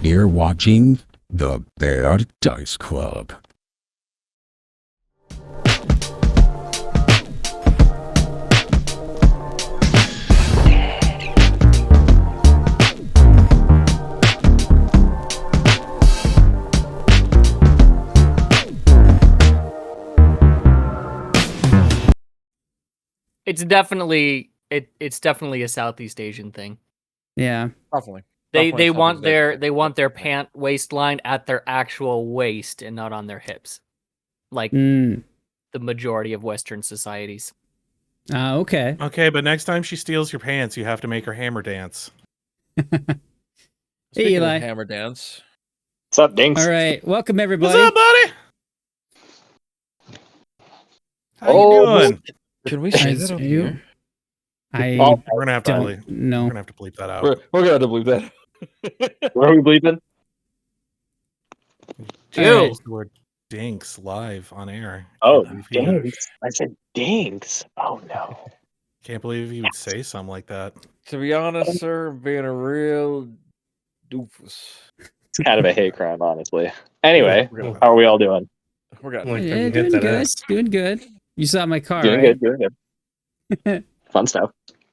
You're watching the Bad Dice Club. It's definitely a Southeast Asian thing. Yeah, definitely. They want their pant waistline at their actual waist and not on their hips, like the majority of Western societies. Okay. Okay, but next time she steals your pants, you have to make her hammer dance. Hey, Eli. Of hammer dance. What's up, Dinks? All right, welcome everybody. What's up, buddy? How you doing? Can we say that over here? We're gonna have to bleep. No. We're gonna have to bleep that out. We're gonna have to bleep that. Where are we bleeping? Dude, the word dinks live on air. Oh, dinks. I said dinks. Oh, no. Can't believe you would say something like that. To be honest, sir, being a real doofus. It's kind of a hate crime, honestly. Anyway, how are we all doing? We're gonna Yeah, doing good. Doing good. You saw my car, doing right? Doing good. Fun stuff.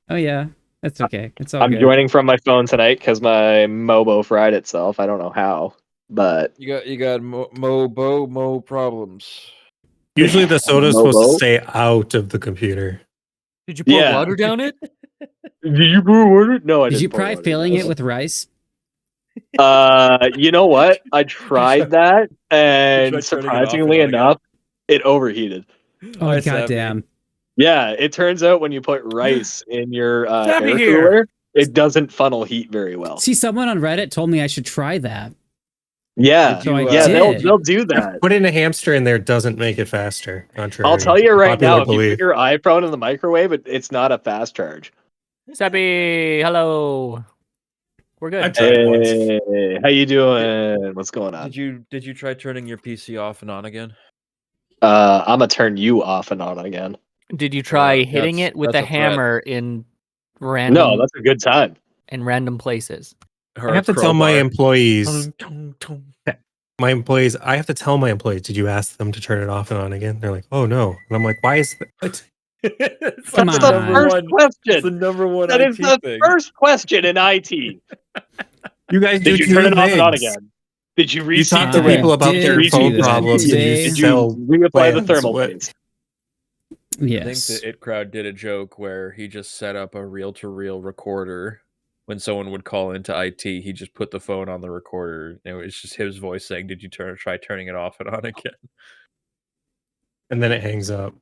Oh, yeah. That's okay. It's all I'm good. joining from my phone tonight because my Mobo fried itself. I don't know how, but you got mo problems. Usually the soda's Mobo? supposed to stay out of the computer. Did you pour water down it? Did you pour water? No, I didn't. Did you pour try water filling down it with rice? You know what? I tried that, and tried turning it off surprisingly and on enough, it overheated. Oh, goddamn. Yeah, it turns out when you put rice in your air Happy cooler, it doesn't funnel heat very well. See, someone on Reddit told me I should try that. Yeah, So I yeah, did. they'll do that. Putting a hamster in there doesn't make it faster. Contrary I'll tell you to right now, popular if you belief. put your iPhone in the microwave, it's not a fast charge. Seppi, hello. We're good. I've tried it once. Hey, how you doing? What's going on? Did you try turning your PC off and on again? I'm gonna turn you off and on again. Did you try hitting it with a that's a threat. hammer in random No, that's a good time. in random places? I have to tell my employees. I have to tell my employees, did you ask them to turn it off and on again? They're like, oh no. And I'm like, why is that? Come That's on. the first question. It's the number one That is IT the thing. first question in IT. You guys do Did you two turn it off things. and on again? Did you You reseat talk the to people about did their do phone that. problems and Did you Did sell you reapply the plans. thermal What- plates? Yes. I think the It Crowd did a joke where he just set up a reel-to-reel recorder. When someone would call into IT, he just put the phone on the recorder. And it was just his voice saying, "Did you try turning it off and on again?" And then it hangs up.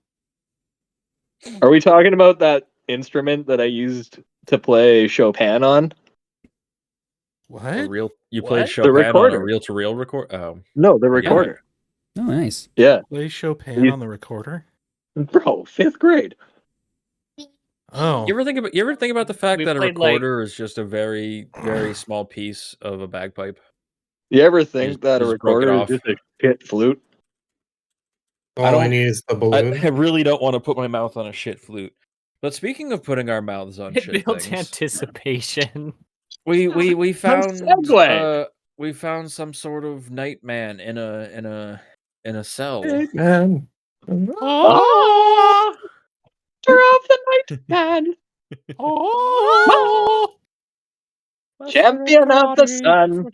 Are we talking about that instrument that I used to play Chopin on? What? You played The Chopin on a recorder. reel-to-reel record? Oh, No, the recorder. Oh, nice. Yeah. Play Chopin on the recorder? Bro, 5th grade. Oh. You ever think about the fact We that a played, like- recorder is just a very, very small piece of a bagpipe? You ever think that a just broke it recorder is off. just a shit flute? All I need is the balloon. I really don't want to put my mouth on a shit flute. But speaking of putting our mouths on It shit builds things, anticipation. we found segue. we found some sort of nightman in a cell. Big man. Oh, Master of the Nightman. Oh, Champion of the sun.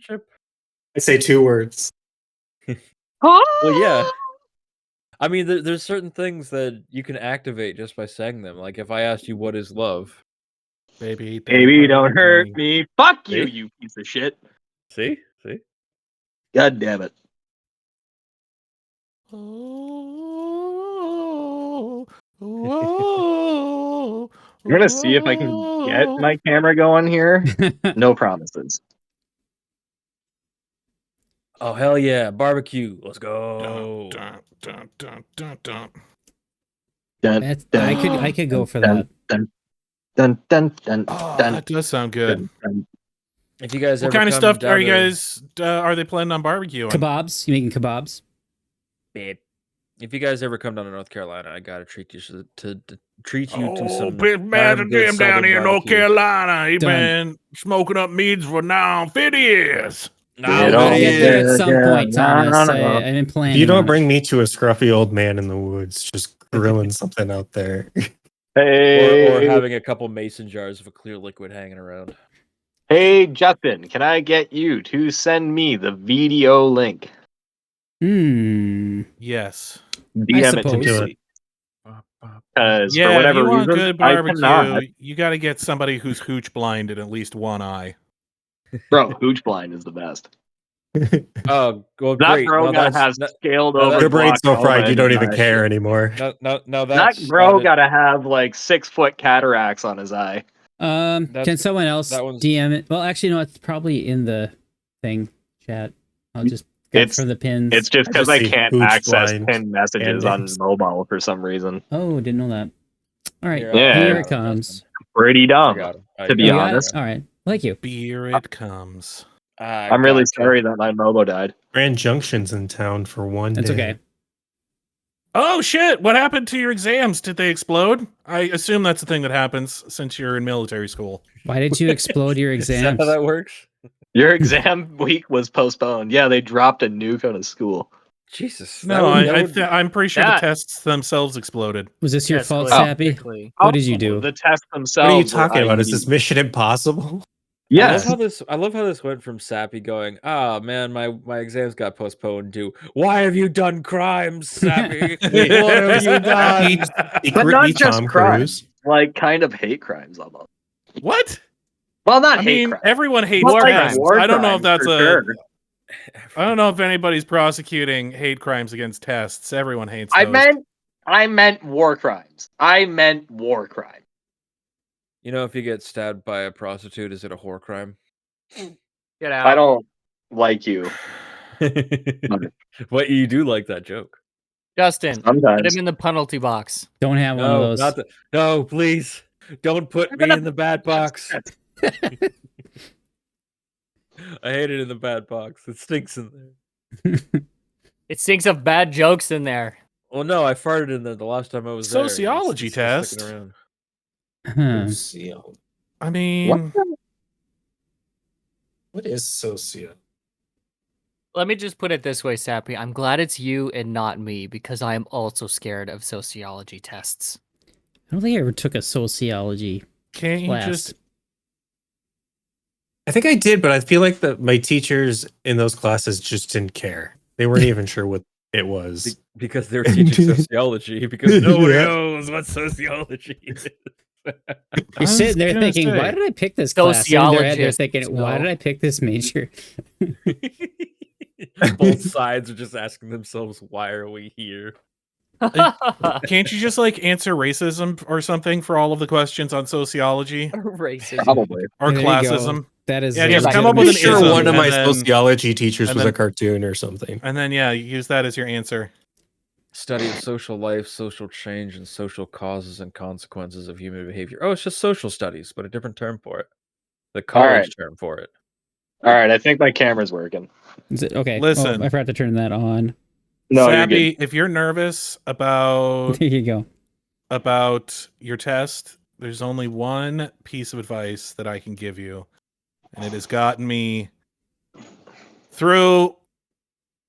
I say 2 words. Well, yeah. I mean, there's certain things that you can activate just by saying them. Like if I asked you, "What is love?" Baby, Baby, don't hurt me. Fuck you, See? you piece of shit. See. God damn it. I'm gonna see if I can get my camera going here. No promises. Oh hell yeah, barbecue! Let's go. Dun, dun, dun, dun, dun. Dun, That's, dun, I could go for that. dun, dun, dun, dun, Oh, dun, that does sound good. dun. If you guys What ever kind of come stuff down are you to- guys? Are they planning on barbecuing? Kebabs? You making kebabs? Babe, if you guys ever come down to North Carolina, I gotta treat you to treat you to some. Big man, darn good Jim down Southern here in North barbecue. Carolina. He Done. been smoking up meads for now 50 years. No, I'll don't get there at some yeah, point, Thomas. no. I've been planning. If you don't on it. bring me to a scruffy old man in the woods, just grilling something out there. Hey, or having a couple mason jars of a clear liquid hanging around. hey, Justin, can I get you to send me the video link? Yes. DM it to suppose. me. Because Yeah, for if whatever you want reason, good I cannot. barbecue, you got to get somebody who's hooch blind in at least one eye. Bro, hooch blind is the best. Oh, well, That great. bro Now gotta that's have that- scaled now over Your brain's so glaucoma fried you in don't his even eye. care anymore. now That bro gotta have like 6-foot cataracts on his eye. Can someone else that one's- DM it? Well, actually, no, it's probably in the thing chat. I'll just get It's- from the pins. It's just I because just I see can't hooch access blind pinned messages and on names. mobile for some reason. Oh, didn't know that. All right, Here, Yeah. here I it got him, comes. Justin. Pretty I dumb. got him. to be You got it? honest. All right, thank you. Here it comes. I'm really sorry that my Mobo died. Grand Junction's in town for one That's day. okay. Oh shit! What happened to your exams? Did they explode? I assume that's the thing that happens since you're in military school. Why did you explode your Is that exams? how that works? Your exam week was postponed. Yeah, they dropped a nuke on a school. Jesus. No, I'm pretty sure That- the tests themselves exploded. Was this your Yes, fault, clearly. Sappy? Quickly. What did you do? The tests themselves. What are you were talking about? Is IED. this Mission Impossible? Yes. I love how this went from Sappy going, "Ah, man, my exams got postponed," to "Why have you done crimes, Sappy? What have you done?" But not Be just Tom crimes. Cruise. Like kind of hate crimes almost. What? Well, not I hate mean, crimes. everyone hates But, like, tests. war I don't know if crimes, that's for sure. I don't know if anybody's prosecuting hate crimes against tests. Everyone hates I those. meant war crimes. I meant war crime. You know, if you get stabbed by a prostitute, is it a whore crime? Get out. I don't like you. What, you do like that joke? Justin, put Sometimes. him in the penalty box. Don't have one of No, those. not the. No, please, don't put me in the bad box. I hate it in the bad box. It stinks in there. It stinks of bad jokes in there. Well, no, I farted in there the last time I was there. Sociology It's still sticking test. around. Huh. I mean, What is socio? Let me just put it this way, Sappy. I'm glad it's you and not me because I am also scared of sociology tests. I don't think I ever took a sociology can't you class. just I think I did, but I feel like that my teachers in those classes just didn't care. They weren't even sure what it was. Because they're teaching sociology. Because no one Yeah. knows what sociology is. You're sitting there thinking, why did I pick this class? And in their head, they're Sociologists, thinking, why no. did I pick this major? Both sides are just asking themselves, "Why are we here?" Can't you just like answer racism or something for all of the questions on sociology Racism. Probably. or There you go. classism? That is Yeah, a just like- come up I'm with an sure ism, one of and my then- sociology teachers and was then- a cartoon or something. And then yeah, use that as your answer. Study of social life, social change, and social causes and consequences of human behavior. Oh, it's just social studies, but a different term for it. The college right. term for it. All right, I think my camera's working. Is it okay? Listen. Oh, I forgot to turn that on. No, Sappy, you're good. if you're nervous about There you go. your test, there's only one piece of advice that I can give you, and it has gotten me through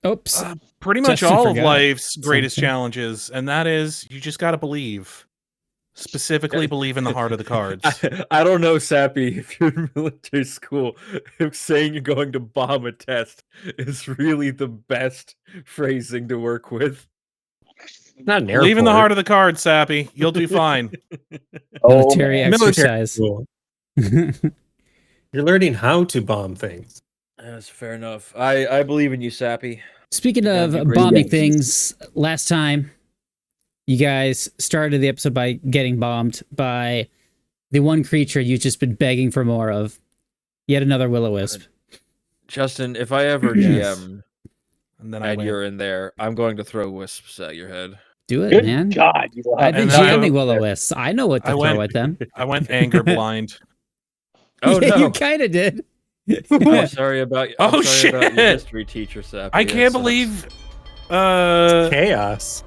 Oops. pretty much Justin all of forgot life's greatest something. challenges, and that is you just got to believe. Specifically, believe in the heart of the cards. I don't know, Sappy, if you're in military school, if saying you're going to bomb a test is really the best phrasing to work with. Not an Believe in the airport. heart of the cards, Sappy. You'll do fine. Military man. Military exercise. school. You're learning how to bomb things. That's fair enough. I believe in you, Sappy. Speaking You gotta of be great bombing guys. things, last time you guys started the episode by getting bombed by the one creature you've just been begging for more of. Yet another will-o-wisp. Justin, if I ever Yes. GM And then I and win. you're in there, I'm going to throw wisps at your head. Do it, Good man. God, you I've been And then I- GMing will-o-wisps. I know what to I throw went- at them. I went anger blind. Oh Yeah, no! you kind of did. I'm sorry about. I'm Oh, sorry about your shit. history teacher, Sappy. I That can't sucks. believe. Chaos.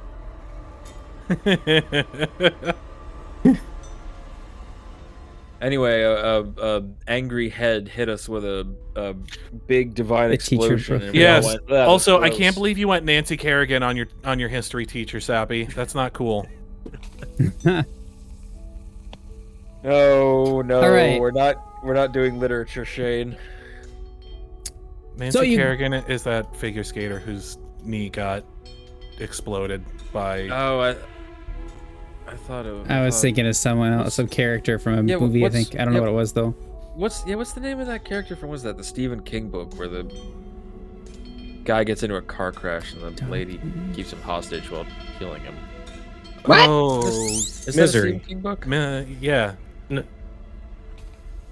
Anyway, a angry head hit us with a big divine The teacher explosion. broke- and we all Yes. went, "That was Also, I gross." can't believe you went Nancy Kerrigan on your history teacher, Sappy. That's not cool. No, All right. we're not doing literature, Shane. Nancy you- Kerrigan is that figure skater whose knee got exploded by. Oh, I thought it was. I was thinking of someone else, some character from a Yeah, movie. I what's- think I don't know yeah. what it was though. What's the name of that character from? Was that the Stephen King book where the guy gets into a car crash and the lady keeps him hostage while killing him? What? Oh, Is that a Misery. Stephen King book? yeah.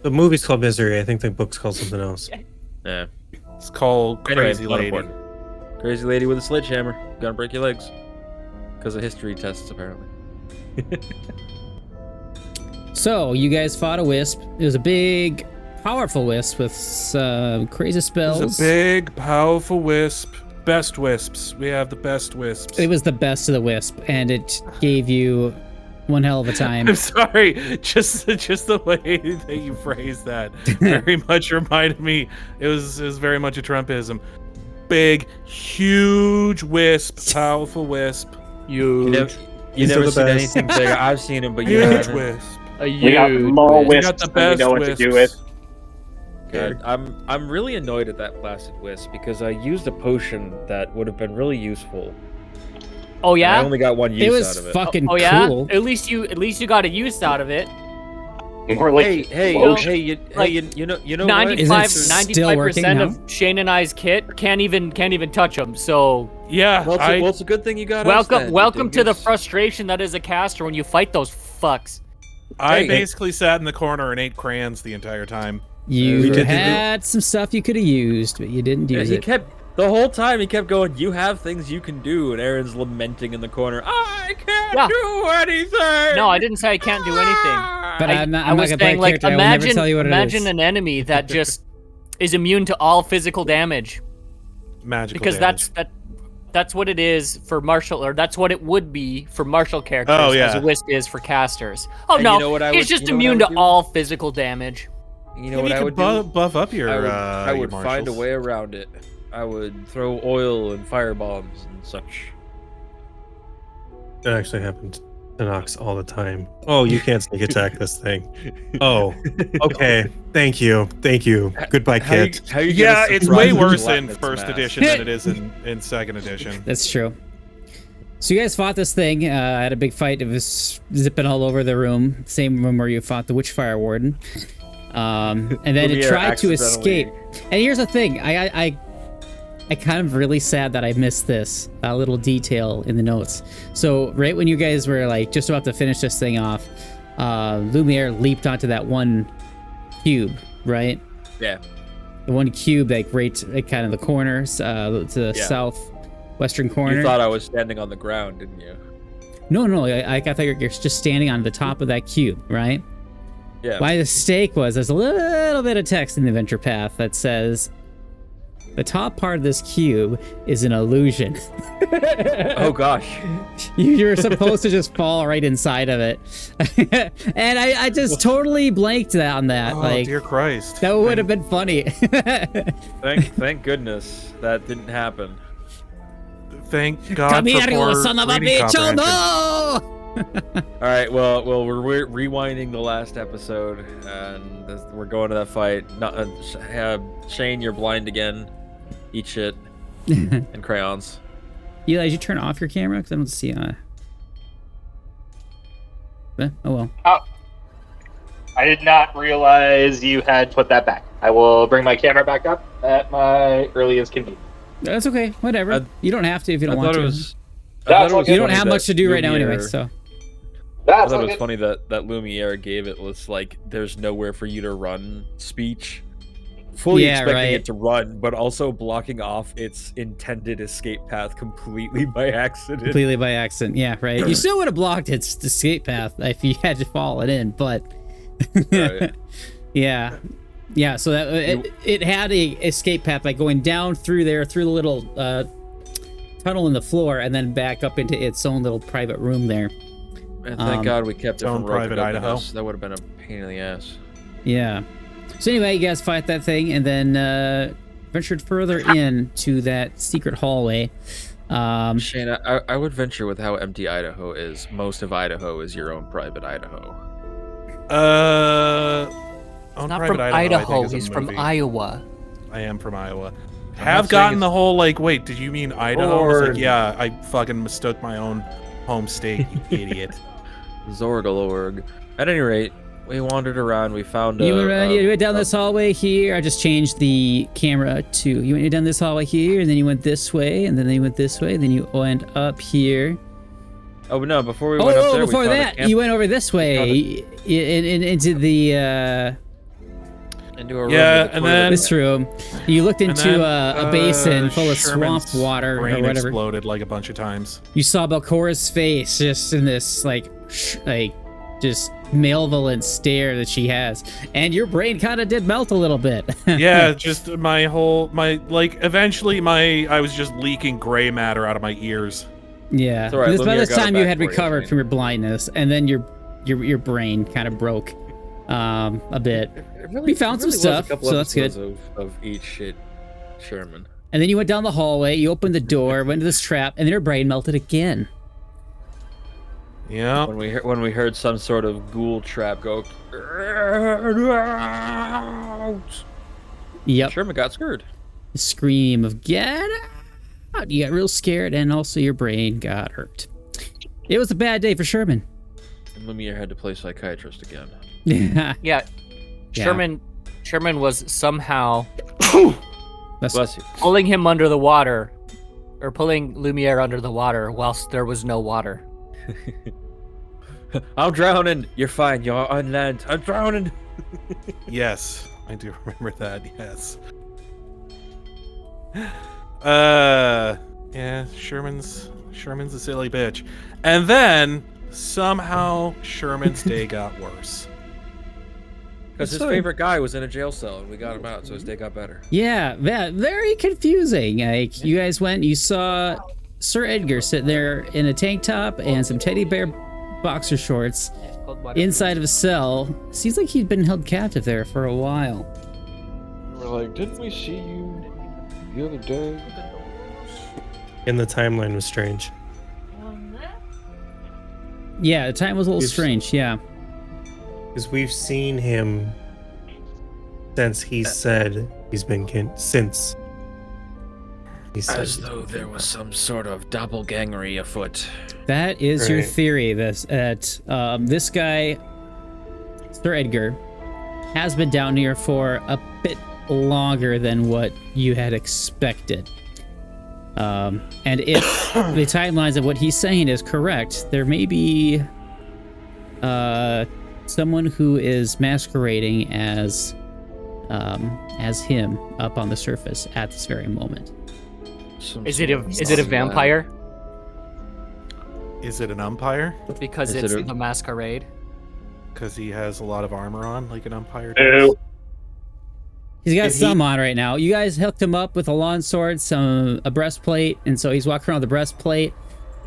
The movie's called Misery. I think the book's called something else. Yeah. It's called Anyway, Crazy not Lady. important. Crazy lady with a sledgehammer. Gonna break your legs. Because of history tests, apparently. So you guys fought a wisp. It was a big, powerful wisp with crazy spells. It's a big, powerful wisp. Best wisps. We have the best wisps. It was the best of the wisp, and it gave you one hell of a time. I'm sorry, just the way that you phrased that very much reminded me. It was very much a Trumpism. Big, huge wisp, powerful wisp. You never These are the seen best. anything bigger. I've seen them, but you Huge haven't. wisp. We got more We wisps got the than we best know what to do with. wisps. Good. I'm really annoyed at that blasted wisp because I used a potion that would have been really useful. Oh and I yeah. only got one use It was out of it. fucking Oh yeah. cool. At least you got a use out of it. More like Hey, lotion. you know what? 95 Is it still working 95% now? of Shane and I's kit can't even touch them. So Yeah, Well, it's a good thing you got us welcome then, welcome to the dingus. frustration that is a caster when you fight those fucks. I Hey. basically sat in the corner and ate crayons the entire time. You We did had some stuff you could have used, but you didn't Yeah, use he it. kept the whole time. He kept going. You have things you can do, and Aaron's lamenting in the corner. I can't Yeah. do anything. No, I didn't say I can't do anything. But I'm not I was gonna play saying a like character. I will never imagine tell you what it imagine is. an enemy that just is immune to all physical damage Magical because damage. that's what it is for martial, or that's what it would be for martial characters Oh, as yeah. a wisp is for casters. Oh And no, you know what I he's would- just you know what I immune would to do? all physical damage. You know Maybe what you I could would do? buff up your. I would your find a marshals. way around it. I would throw oil and fire bombs and such. That actually happens to Nox all the time. Oh, you can't sneak attack this thing. Oh, okay. Thank you. Goodbye, kid. How you Yeah, gonna it's surprise way the worse gelatinous in first mass? edition than it is in second edition. That's true. So you guys fought this thing. I had a big fight. It was zipping all over the room. Same room where you fought the Witchfire Warden. And then it Lumiere tried to accidentally- escape. And here's the thing. I kind of really sad that I missed this little detail in the notes. So right when you guys were like just about to finish this thing off, Lumiere leaped onto that one cube, right? Yeah. The one cube, like right at kind of the corners, to the Yeah. southwestern corner. You thought I was standing on the ground, didn't you? No, I thought you're just standing on the top of that cube, right? Yeah. My mistake was there's a little bit of text in the adventure path that says the top part of this cube is an illusion. Oh gosh. You were supposed to just fall right inside of it. And I just totally blanked on that. Oh, like dear Christ. that would have been funny. Thank goodness that didn't happen. Thank God Come here, for you poor son of a reading bitch! Oh comprehension. no! All right, well, we're rewinding the last episode, and we're going to that fight. Shane, you're blind again. Eat shit and crayons. Eli, did you turn off your camera? Because I don't see. Oh well. I did not realize you had put that back. I will bring my camera back up at my earliest convenience. That's okay. Whatever. You don't have to if you I don't want thought to. it was. I That's thought it was okay. You don't funny have that much to do right now anyway. Lumiere- So I That's thought all it was good. funny that Lumiere gave it was like, "There's nowhere for you to run" speech, fully Yeah, expecting right. it to run, but also blocking off its intended escape path completely by accident. completely by accident. Yeah, right. You still would have blocked its escape path if you had to follow it in, but Right. yeah. So that it had a escape path by going down through there through the little tunnel in the floor and then back up into its own little private room there. And thank God we kept it Own from private Rope Idaho. That would have been a pain in the ass. Yeah. So anyway, you guys fight that thing and then ventured further in to that secret hallway. Shane, I would venture with how empty Idaho is. Most of Idaho is your own private Idaho. He's not from Idaho. He's from Iowa. I am from Iowa. Have gotten the whole like, wait, did you mean Idaho? I was like, yeah, I fucking mistook my own home state, you idiot. Zorgalorg. At any rate, we wandered around. We found you went down this hallway here. I just changed the camera to you went down this hallway here, and then you went this way, and then you went this way, and then you went up here. Oh no! Before we went up there, before that, you went over this way into the. Into a room and then this room. You looked into a basin full of Sherman's swamp water or brain whatever. Exploded like a bunch of times. You saw Belcora's face just in this just malevolent stare that she has, and your brain kind of did melt a little bit. Yeah, just eventually I was just leaking gray matter out of my ears. Yeah, right, by this time you had for you, recovered Shane. from your blindness, and then your brain kind of broke a bit. We found some stuff, so that's good. Of each shit, Sherman. And then you went down the hallway, you opened the door, went to this trap, and then your brain melted again. Yeah. When we heard some sort of ghoul trap go. Yep. Sherman got scared. The scream of get out. You got real scared, and also your brain got hurt. It was a bad day for Sherman. And Lumiere had to play psychiatrist again. Yeah. Sherman was somehow Bless you. pulling him under the water, or pulling Lumiere under the water whilst there was no water. I'm drowning. You're fine. You're on land. I'm drowning. Yes, I do remember that. Yes. Yeah. Sherman's a silly bitch, and then somehow Sherman's day got worse. Because his favorite guy was in a jail cell, and we got him out, so his day got better. Yeah, very confusing. Like, you guys went, you saw Sir Edgar sitting there in a tank top and some teddy bear boxer shorts inside of a cell. Seems like he'd been held captive there for a while. We're like, didn't we see you the other day? And the timeline was strange. Yeah, the time was a little strange, yeah. Because we've seen him since he said he's been since. He said As though there was some sort of doppelgangery afoot. That is your Right. theory, this guy, Sir Edgar, has been down here for a bit longer than what you had expected. And if the timelines of what he's saying is correct, there may be someone who is masquerading as him up on the surface at this very moment. Is it a vampire? Is it an umpire? Because Is it's it a- the masquerade. Because he has a lot of armor on, like an umpire No. does. He's got Is he- some on right now. You guys hooked him up with a lawn sword, a breastplate, and so he's walking around with a breastplate,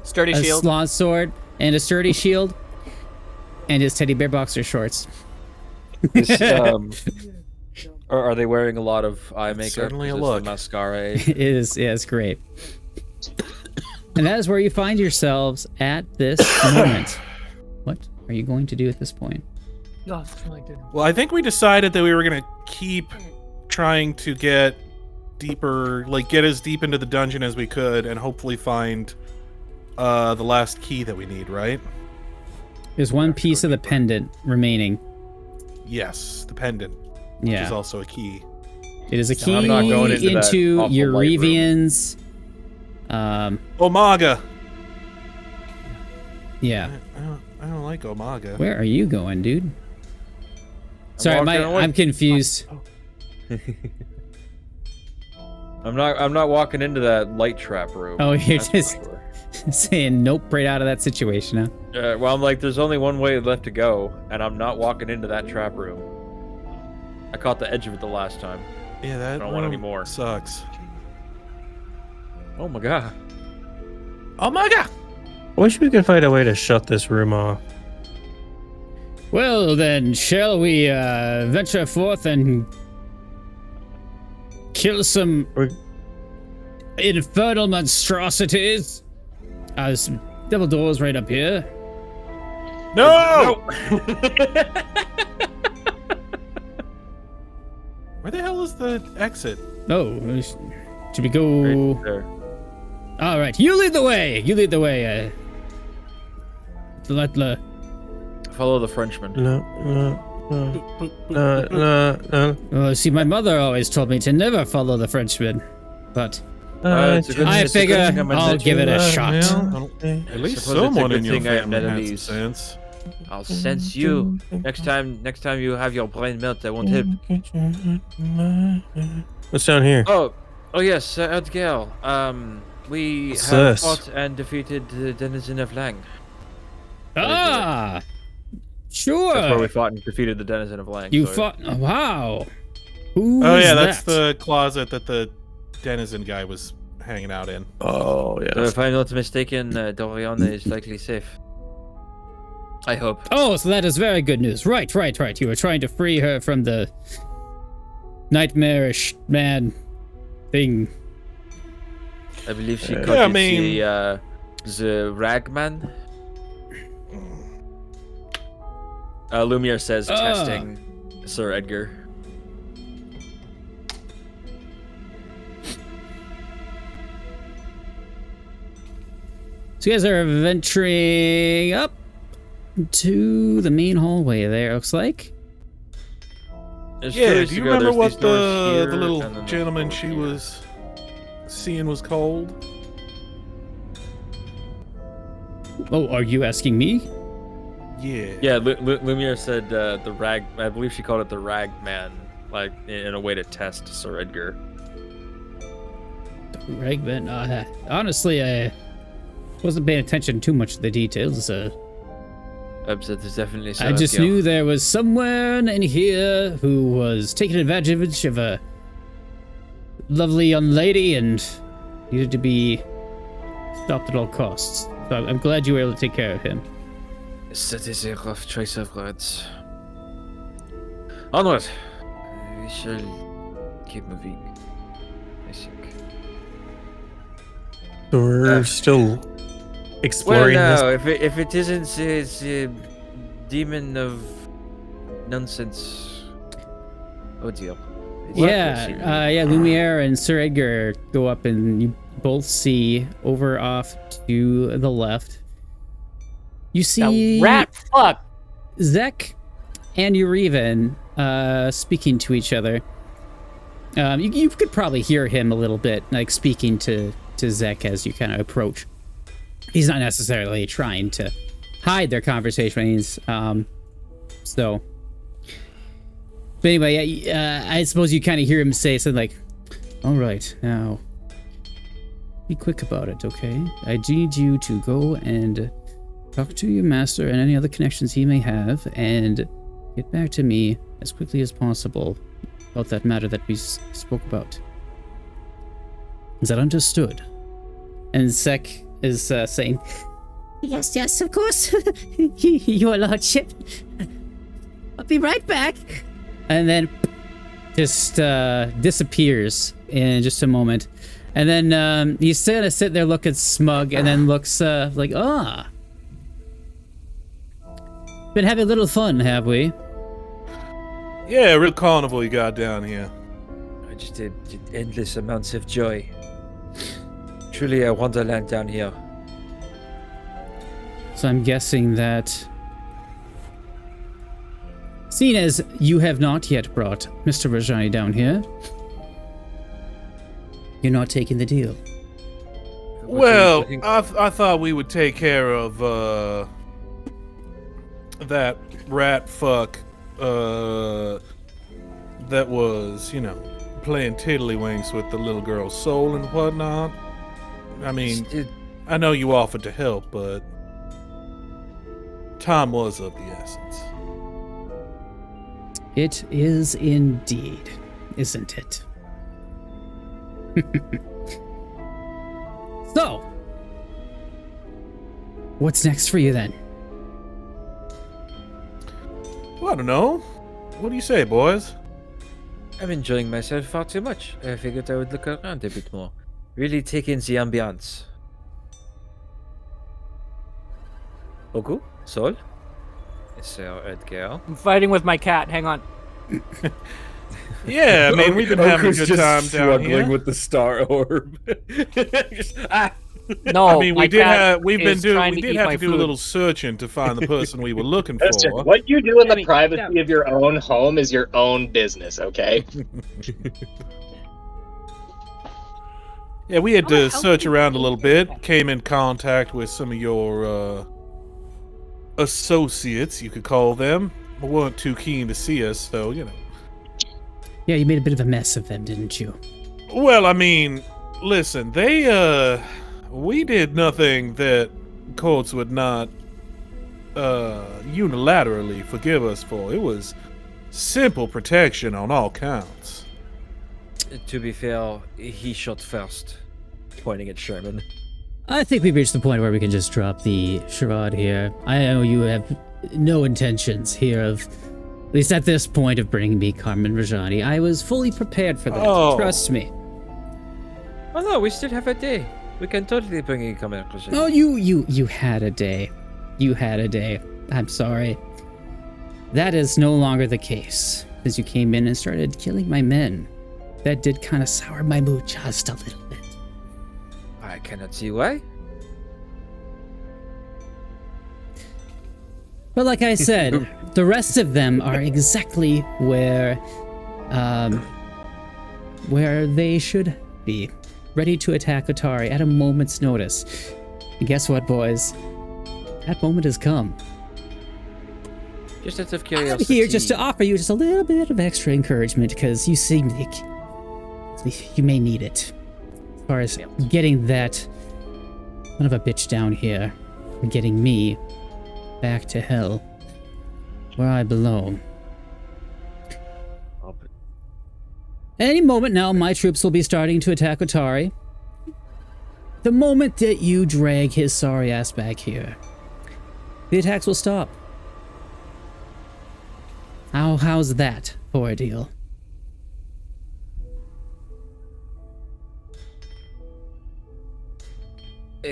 Sturdy a shield. lawn sword, and a sturdy shield, and his teddy bear boxer shorts. Are they wearing a lot of eye makeup? Certainly Is a this look. the mascara. It is, yeah, it's great. And that is where you find yourselves at this moment. What are you going to do at this point? Well, I think we decided that we were gonna keep trying to get deeper, like get as deep into the dungeon as we could, and hopefully find the last key that we need. Right? There's one piece of the pendant remaining. Yes, the pendant, which Yeah, is also a key. it is a key I'm not going into that into awful light room. Eurevian's. Omaga. Yeah. I don't like Omaga. Where are you going, dude? Sorry, walking away. I'm confused. I'm not walking into that light trap room. Oh, you're that's just for sure. saying nope right out of that situation, huh? Well, I'm like, there's only one way left to go, and I'm not walking into that trap room. I caught the edge of it the last time. Yeah, that I don't want room any more. sucks. Oh my god. Omaga. I wish we could find a way to shut this room off. Well then, shall we venture forth and kill some infernal monstrosities? There's some devil doors right up here. No! Where the hell is the exit? Oh, should we go? Right there. All right, you lead the way. You lead the way. Follow the Frenchman. Oh, see, my mother always told me to never follow the Frenchman, but I figure I'll give it a shot. At least someone in your family has sense. I'll sense you. Next time you have your brain melt, I won't help. What's down here? Oh yes, Edgar. We What's have this? fought and defeated the denizen of Lang. Ah, sure. That's where we fought and defeated the denizen of Lang. You Sawyer. fought. Oh, wow. Who Oh is yeah, that's that? the closet that the denizen guy was hanging out in. Oh So yeah. if I'm not mistaken, Doriana is likely safe. I hope. Oh, so that is very good news. Right. You were trying to free her from the nightmarish man thing. I believe she Yeah, caught I mean- the ragman. Lumiere says, testing Sir Edgar. So you guys are venturing up to the main hallway there, looks like. There's Yeah, curious do to you go, remember there's what these doors the here, little and then there's gentleman one she here. was seeing was called? Oh, are you asking me? Yeah. Yeah, Lumiere said the rag. I believe she called it the rag man, like in a way to test Sir Edgar. Ragman. Honestly, I wasn't paying attention too much to the details. That is definitely Sir I just Edgar. knew there was someone in here who was taking advantage of a lovely young lady and needed to be stopped at all costs. So I'm glad you were able to take care of him. That is a rough choice of words. Onward. We shall keep moving, I think. So we're still Well, exploring no, if it isn't the demon of nonsense. Oh dear. Yeah, Lumiere and Sir Edgar go up and you both see over off to the left. You see The rat fuck. Zek and Yurivan speaking to each other. You could probably hear him a little bit, like speaking to Zek as you kind of approach. He's not necessarily trying to hide their conversation. So. But anyway, I suppose you kind of hear him say something like, "All right, now, be quick about it, okay? I need you to go and talk to your master and any other connections he may have, and get back to me as quickly as possible about that matter that we spoke about. Is that understood?" And Zek is saying, Yes, of course. Your lordship. I'll be right back. And then just disappears in just a moment. And then he's gonna sit there looking smug and then looks like, been having a little fun, have we? Yeah, real carnival you got down here. I just did endless amounts of joy. Truly a wonderland down here. So I'm guessing that, seeing as you have not yet brought Mr. Rajani down here, you're not taking the deal. Well, I thought we would take care of that rat fuck that was, playing tiddlywinks with the little girl's soul and whatnot. I mean, I know you offered to help, but time was of the essence. It is indeed, isn't it? So, what's next for you then? I don't know. What do you say, boys? I'm enjoying myself far too much. I figured I would look around a bit more. Really take in the ambiance. Oku? Sol? Sir Edgar? I'm fighting with my cat. Hang on. Yeah, I mean, we've been having a Oku's good just time down struggling here. with the star orb. Just, ah. No, I mean, my cat we is trying did to eat have my to do a food. little searching to find the person we were looking Listen, for. what you do in the Sammy, privacy of your own home is your own business, okay? Yeah, we had I'm a to healthy search around a little bit. cat. Came in contact with some of your associates, you could call them. They weren't too keen to see us, so you know. Yeah, you made a bit of a mess of them, didn't you? Well, I mean, listen, we did nothing that courts would not unilaterally forgive us for. It was simple protection on all counts. To be fair, he shot first. Pointing at Sherman. I think we've reached the point where we can just drop the charade here. I know you have no intentions here of, at least at this point, of bringing me Carmen Rajani. I was fully prepared for that. Oh. Trust me. Oh no, we still have a day. We can totally bring in Carmen Rajani. Oh, you had a day. You had a day. I'm sorry. That is no longer the case, as you came in and started killing my men. That did kind of sour my mood just a little bit. I cannot see why. But like I said, the rest of them are exactly where they should be, ready to attack Atari at a moment's notice. And guess what, boys? That moment has come. Just out of I'm curiosity. here just to offer you just a little bit of extra encouragement because you seem like you may need it. As far as getting that son of a bitch down here and getting me back to hell where I belong. Any moment now, my troops will be starting to attack Otari. The moment that you drag his sorry ass back here, the attacks will stop. How's that for a deal?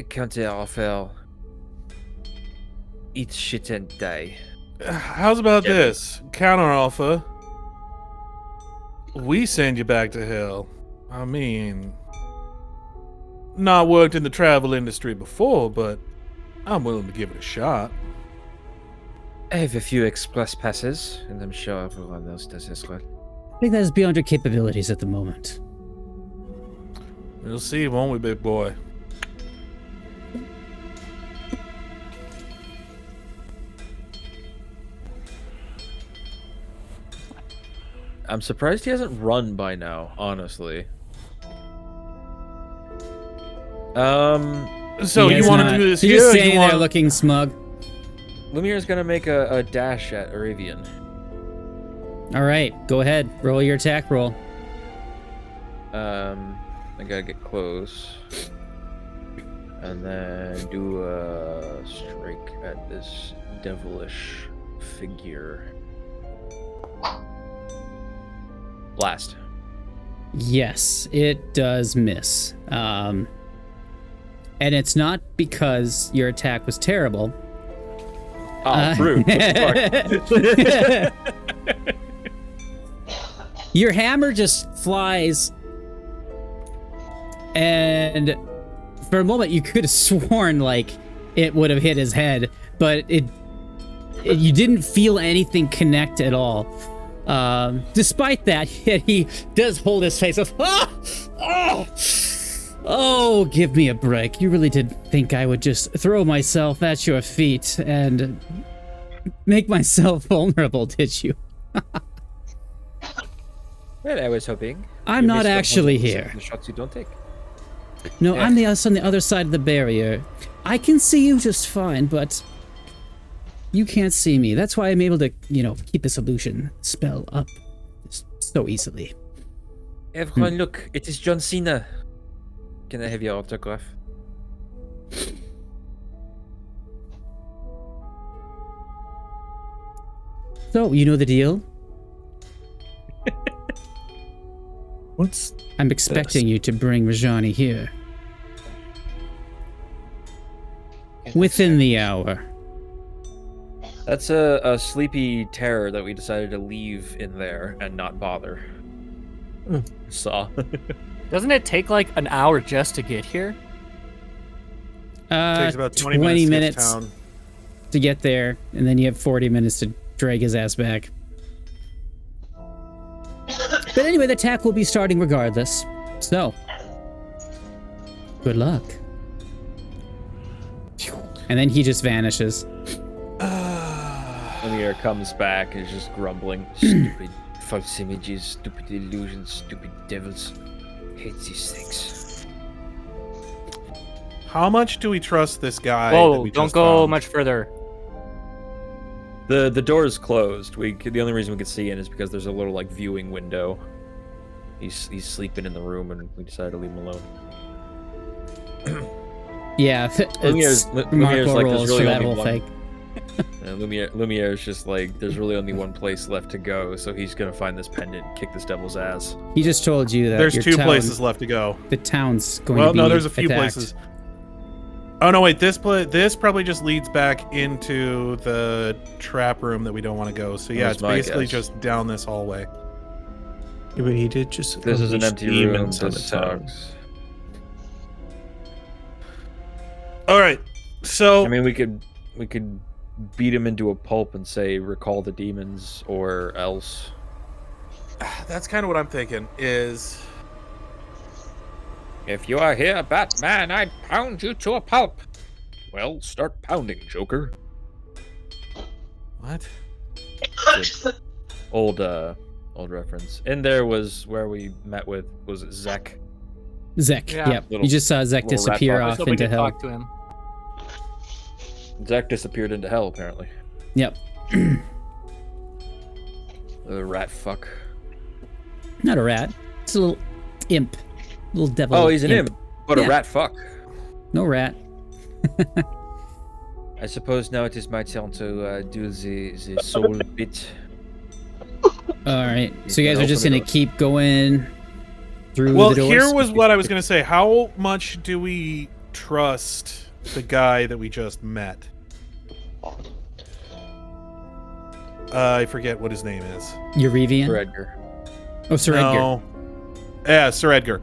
Counter offer. Eat shit and die. How's about this? Counter offer. We send you back to hell. I mean, not worked in the travel industry before, but I'm willing to give it a shot. I have a few express passes, and I'm sure everyone else does as well. I think that is beyond your capabilities at the moment. We'll see, won't we, big boy? I'm surprised he hasn't run by now, honestly. So He you is want to not. do this He's here? just Or standing you there want? looking smug. Lumiere's gonna make a dash at Arabian. All right, go ahead. Roll your attack roll. I gotta get close. And then do a strike at this devilish figure. Blast. Yes, it does miss. And it's not because your attack was terrible. Oh, rude. Your hammer just flies, and for a moment you could have sworn like it would have hit his head, but you didn't feel anything connect at all. Despite that, he does hold his face up. Oh, give me a break. You really did think I would just throw myself at your feet and make myself vulnerable, did you? Well, I was hoping. I'm You not missed actually 100% here. of the shots you don't take. No, Yeah. I'm on the other side of the barrier. I can see you just fine, but you can't see me. That's why I'm able to, keep this illusion spell up so easily. Everyone, look, it is John Cena. Can I have your autograph? So, you know the deal? What's I'm expecting you to bring Rajani here. Within the hour. That's a sleepy terror that we decided to leave in there and not bother. Saw. Doesn't it take like an hour just to get here? Takes about 20 minutes to get to town. To get there, and then you have 40 minutes to drag his ass back. But anyway, the attack will be starting regardless. So, good luck. And then he just vanishes. Lumiere comes back and is just grumbling. Stupid false images, stupid illusions, stupid devils. Hate these things. How much do we trust this guy? Whoa, don't go much further. The door is closed. The only reason we could see in is because there's a little like viewing window. He's sleeping in the room, and we decided to leave him alone. Yeah, it's remarkable like, rules for that whole thing. Lumiere is just like, there's really only one place left to go, so he's gonna find this pendant and kick this devil's ass. He just told you that there's your two town, places left to go. The town's going to be no, there's a few attacked. places. Oh no, wait, this probably just leads back into the trap room that we don't want to go. So yeah, That's it's my basically guess. just down this hallway. Yeah, but he did just. This is an unleash empty room. demons on the This town. sucks. All right, so I mean, we could beat him into a pulp and say, recall the demons, or else. that's kind of what I'm thinking. Is If you are here, Batman, I'd pound you to a pulp. Well, start pounding, Joker. what? Old reference. In there was where we met with, was it Zek? Zek, Yeah. yep. Little- You just saw Zek little rat disappear fucker. off So we into could hell. talk to him. Zek disappeared into hell, apparently. Yep. The rat fuck. Not a rat. It's a little imp. Little devil. Oh, he's an imp, but Yeah. a rat fuck. No rat. I suppose now it is my turn to do the soul bit. Alright. So you guys are Open just the gonna door. keep going through Well, the doors? here was what I was gonna say. How much do we trust the guy that we just met? I forget what his name is. Eurevian? For Edgar. Oh, Sir Edgar. No. Yeah, Sir Edgar.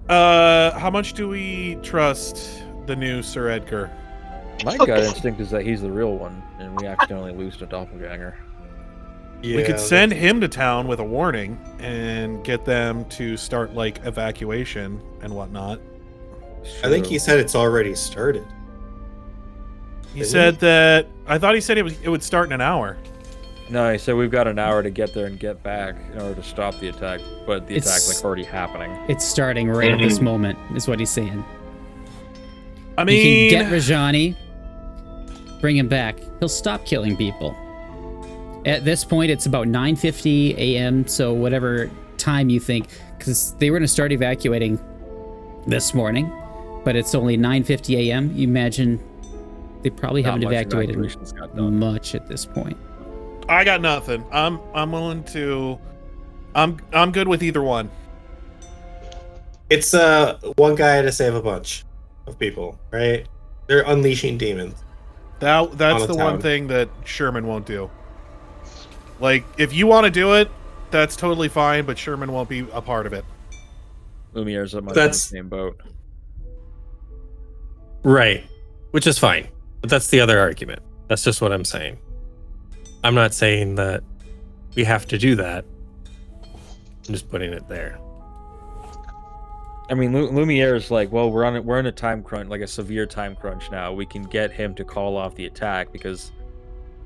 How much do we trust the new Sir Edgar? My gut instinct is that he's the real one, and we accidentally lose a doppelganger. Yeah, We could send him to town with a warning and get them to start like evacuation and whatnot. I think he said it's already started. He Didn't said he? that I thought he said it would start in an hour. No, he said we've got an hour to get there and get back in order to stop the attack, but the attack's It's- like already happening. It's starting right at this moment, is what he's saying. I You mean, can get Rajani, bring him back. He'll stop killing people. At this point, it's about 9:50 a.m., so whatever time you think, because they were going to start evacuating this morning, but it's only 9:50 a.m. You imagine they probably Not haven't much evacuated evacuations got done. much at this point. I got nothing. I'm willing to. I'm good with either one. It's one guy to save a bunch of people, right? They're unleashing demons. That's On the a one town. thing that Sherman won't do. Like, if you want to do it, that's totally fine, but Sherman won't be a part of it. Lumiere's on my That's- same boat. Right. Which is fine. But that's the other argument. That's just what I'm saying. I'm not saying that we have to do that. I'm just putting it there. I mean, Lumiere's like, well, we're in a time crunch, like a severe time crunch now. We can get him to call off the attack because,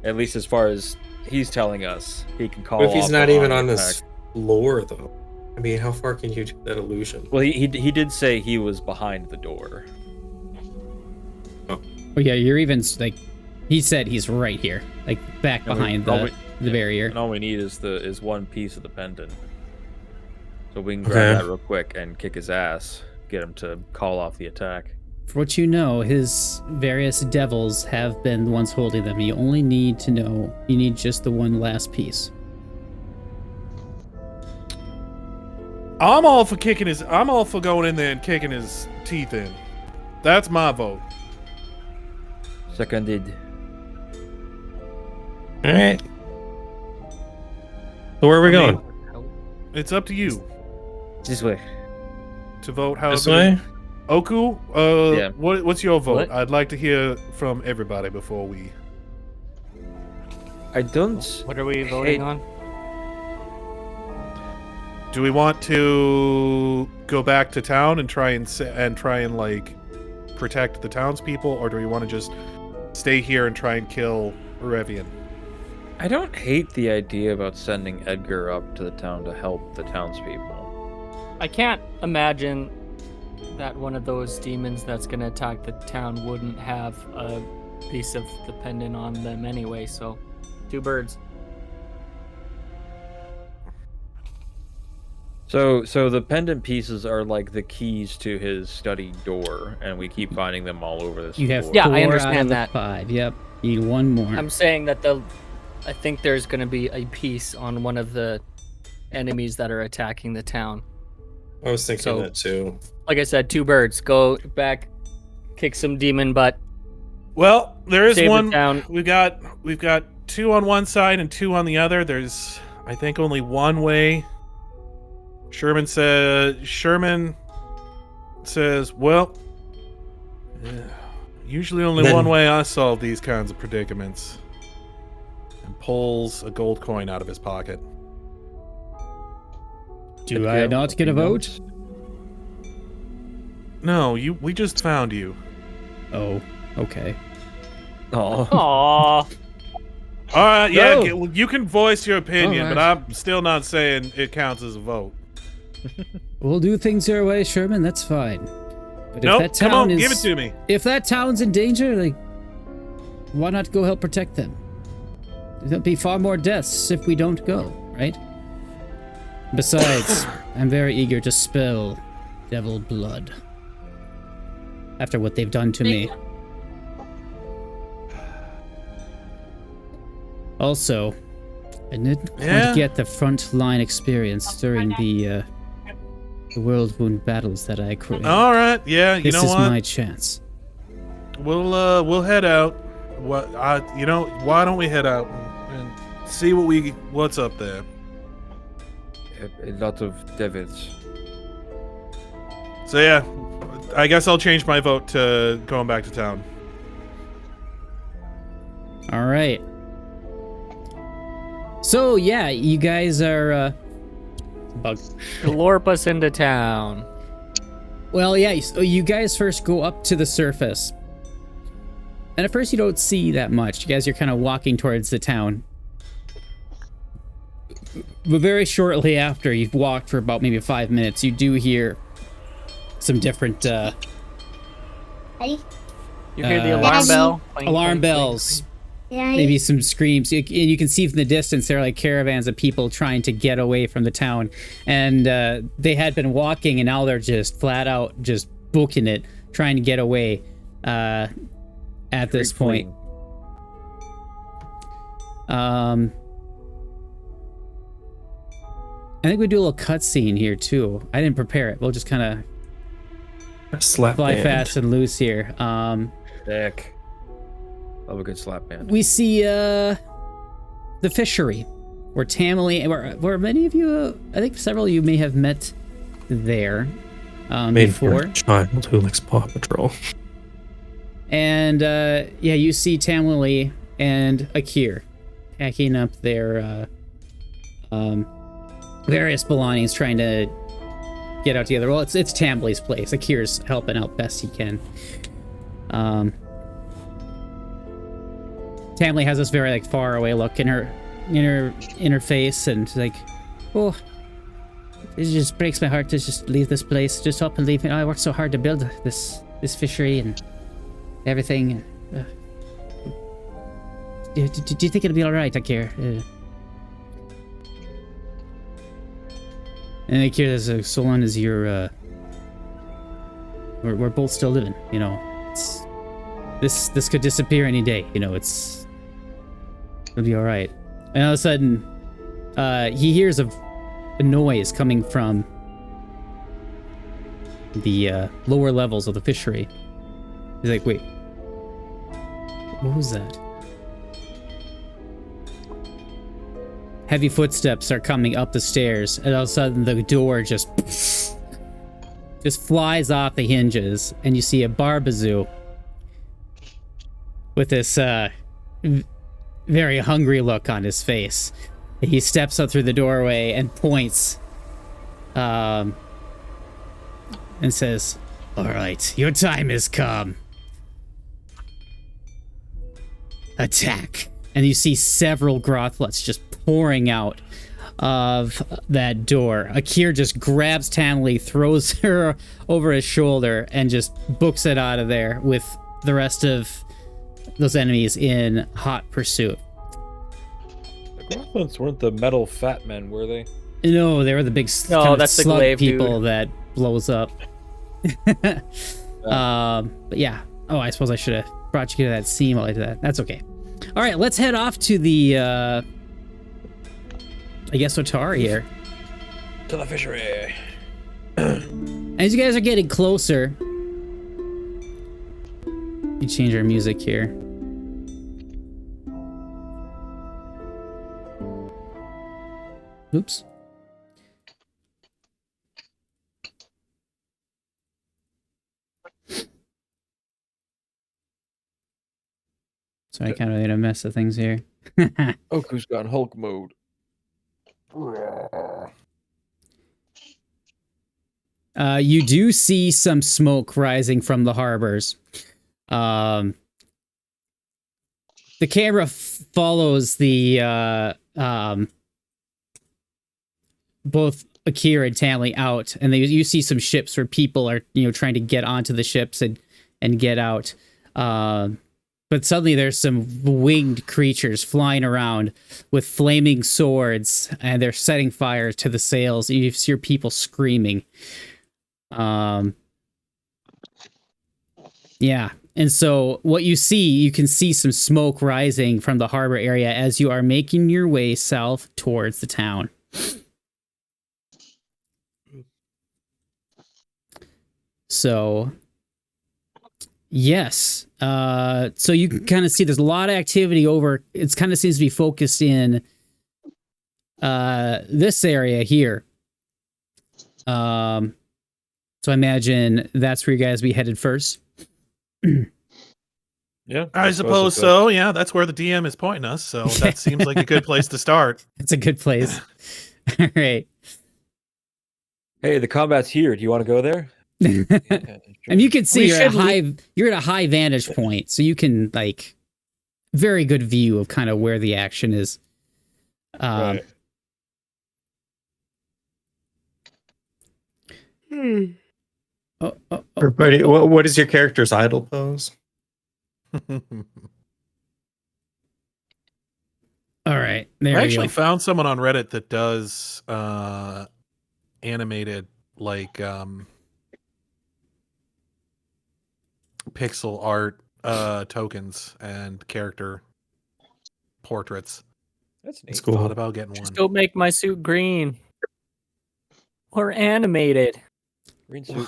at least as far as he's telling us, he can call. But if he's off not the even attack. on this floor, though. I mean, how far can you do that illusion? Well, he did say he was behind the door. Oh yeah, you're even like, he said he's right here, like back And we behind probably- the barrier. And all we need is one piece of the pendant. So we can grab Okay. that real quick and kick his ass, get him to call off the attack. for what you know, his various devils have been the ones holding them. You only need to know, you need just the one last piece. I'm all for going in there and kicking his teeth in. That's my vote. Seconded. All right. So where are we going? It's up to you This way. to vote however. This way? Oku, Yeah. what's your vote? What? I'd like to hear from everybody before we. I don't. What are we voting hate- on? Do we want to go back to town and try and like protect the townspeople, or do we want to just stay here and try and kill Revian? I don't hate the idea about sending Edgar up to the town to help the townspeople. I can't imagine that one of those demons that's gonna attack the town wouldn't have a piece of the pendant on them anyway, so 2 birds. So the pendant pieces are like the keys to his study door, and we keep finding them all over this You have floor. Yeah, 4 I out understand of the that. 5. Yep. You need one more. I'm saying that I think there's gonna be a piece on one of the enemies that are attacking the town. I was thinking So- that too. Like I said, 2 birds. Go back, kick some demon butt. Well, there is Save the one. town. We've got 2 on one side and 2 on the other. There's, I think, only one way. Sherman says, well, usually only Then- one way I solve these kinds of predicaments. And pulls a gold coin out of his pocket. Do I not get a vote? No, we just found you. Oh, okay. Oh. Aww. All right, yeah, No. well, you can voice your opinion, All but right. I'm still not saying it counts as a vote. We'll do things your way, Sherman. That's fine. But Nope, if that come town on, is, give it to me. If that town's in danger, like, why not go help protect them? There'll be far more deaths if we don't go, right? Besides, I'm very eager to spill devil blood after what they've done to me. Also, I didn't Yeah? quite get the front line experience during the world wound battles that I created. All right, yeah, you This know is what? my chance. We'll head out. Why don't we head out and see what's up there? A lot of devils. So yeah, I guess I'll change my vote to going back to town. All right. So yeah, you guys are bug. Glorp us into town. Well, yeah. So you guys first go up to the surface, and at first you don't see that much. You guys are kind of walking towards the town, but very shortly after you've walked for about maybe 5 minutes, you do hear some different You hear the Uh, alarm bell? Clink, alarm clink, bells. clink. Maybe some screams. You can see from the distance there are like caravans of people trying to get away from the town, and they had been walking, and now they're just flat out just booking it, trying to get away. At this point, I think we do a little cutscene here too. I didn't prepare it. We'll just kind of Slap fly band. fast and loose here. Heck. Love a good slap band. We see the fishery where Tamily, where many of you, I think several of you may have met there Made for before. a child who likes Paw Patrol. And yeah, you see Tamily and Akir packing up their various belongings, trying to get out together. Well, it's Tamli's place. Akir's helping out best he can. Tamly has this very like far away look in her face, and she's like, oh, it just breaks my heart to just leave this place. Just up and leave me. I worked so hard to build this fishery and everything. Do you think it'll be all right, Akir? And Akir says, so long as you're we're both still living. You know, this could disappear any day. You know, it'll be all right. And all of a sudden, he hears a noise coming from the lower levels of the fishery. He's like, wait, what was that? Heavy footsteps are coming up the stairs, and all of a sudden the door just flies off the hinges, and you see a Barbazoo with this very hungry look on his face. He steps up through the doorway and points and says, "All right, your time has come. Attack." And you see several Grothlets just pouring out of that door. Akir just grabs Tamley, throws her over his shoulder, and just books it out of there with the rest of those enemies in hot pursuit. The Grothlets weren't the metal fat men, were they? No, they were the big that's the slug glaive people dude. that blows up. But yeah. Oh, I suppose I should have brought you to that scene while I did that. That's okay. All right, let's head off to the, I guess, Otari here. To the fishery. As you guys are getting closer, you change our music here. Oops. So I kind of made a mess of things here. Oku's gone Hulk mode. You do see some smoke rising from the harbors. The camera follows the both Akira and Tanley out, and you see some ships where people are, trying to get onto the ships and get out. But suddenly there's some winged creatures flying around with flaming swords, and they're setting fire to the sails. You hear people screaming. Yeah. And so what you can see some smoke rising from the harbor area as you are making your way south towards the town. So, yes. So you can kind of see there's a lot of activity over. It kind of seems to be focused in this area here. So I imagine that's where you guys be headed first. Yeah, I suppose so. Yeah, that's where the DM is pointing us. So that seems like a good place to start. It's a good place. All right. Hey, the combat's here. Do you want to go there? And you can see We you're at a high vantage point, so you can very good view of kind of where the action is. Right. Everybody, what is your character's idle pose? All right, there I we actually go. found someone on Reddit that does animated pixel art tokens and character portraits. That's neat. It's cool. Thought about getting one. Just don't make my suit green or animated. Green suit.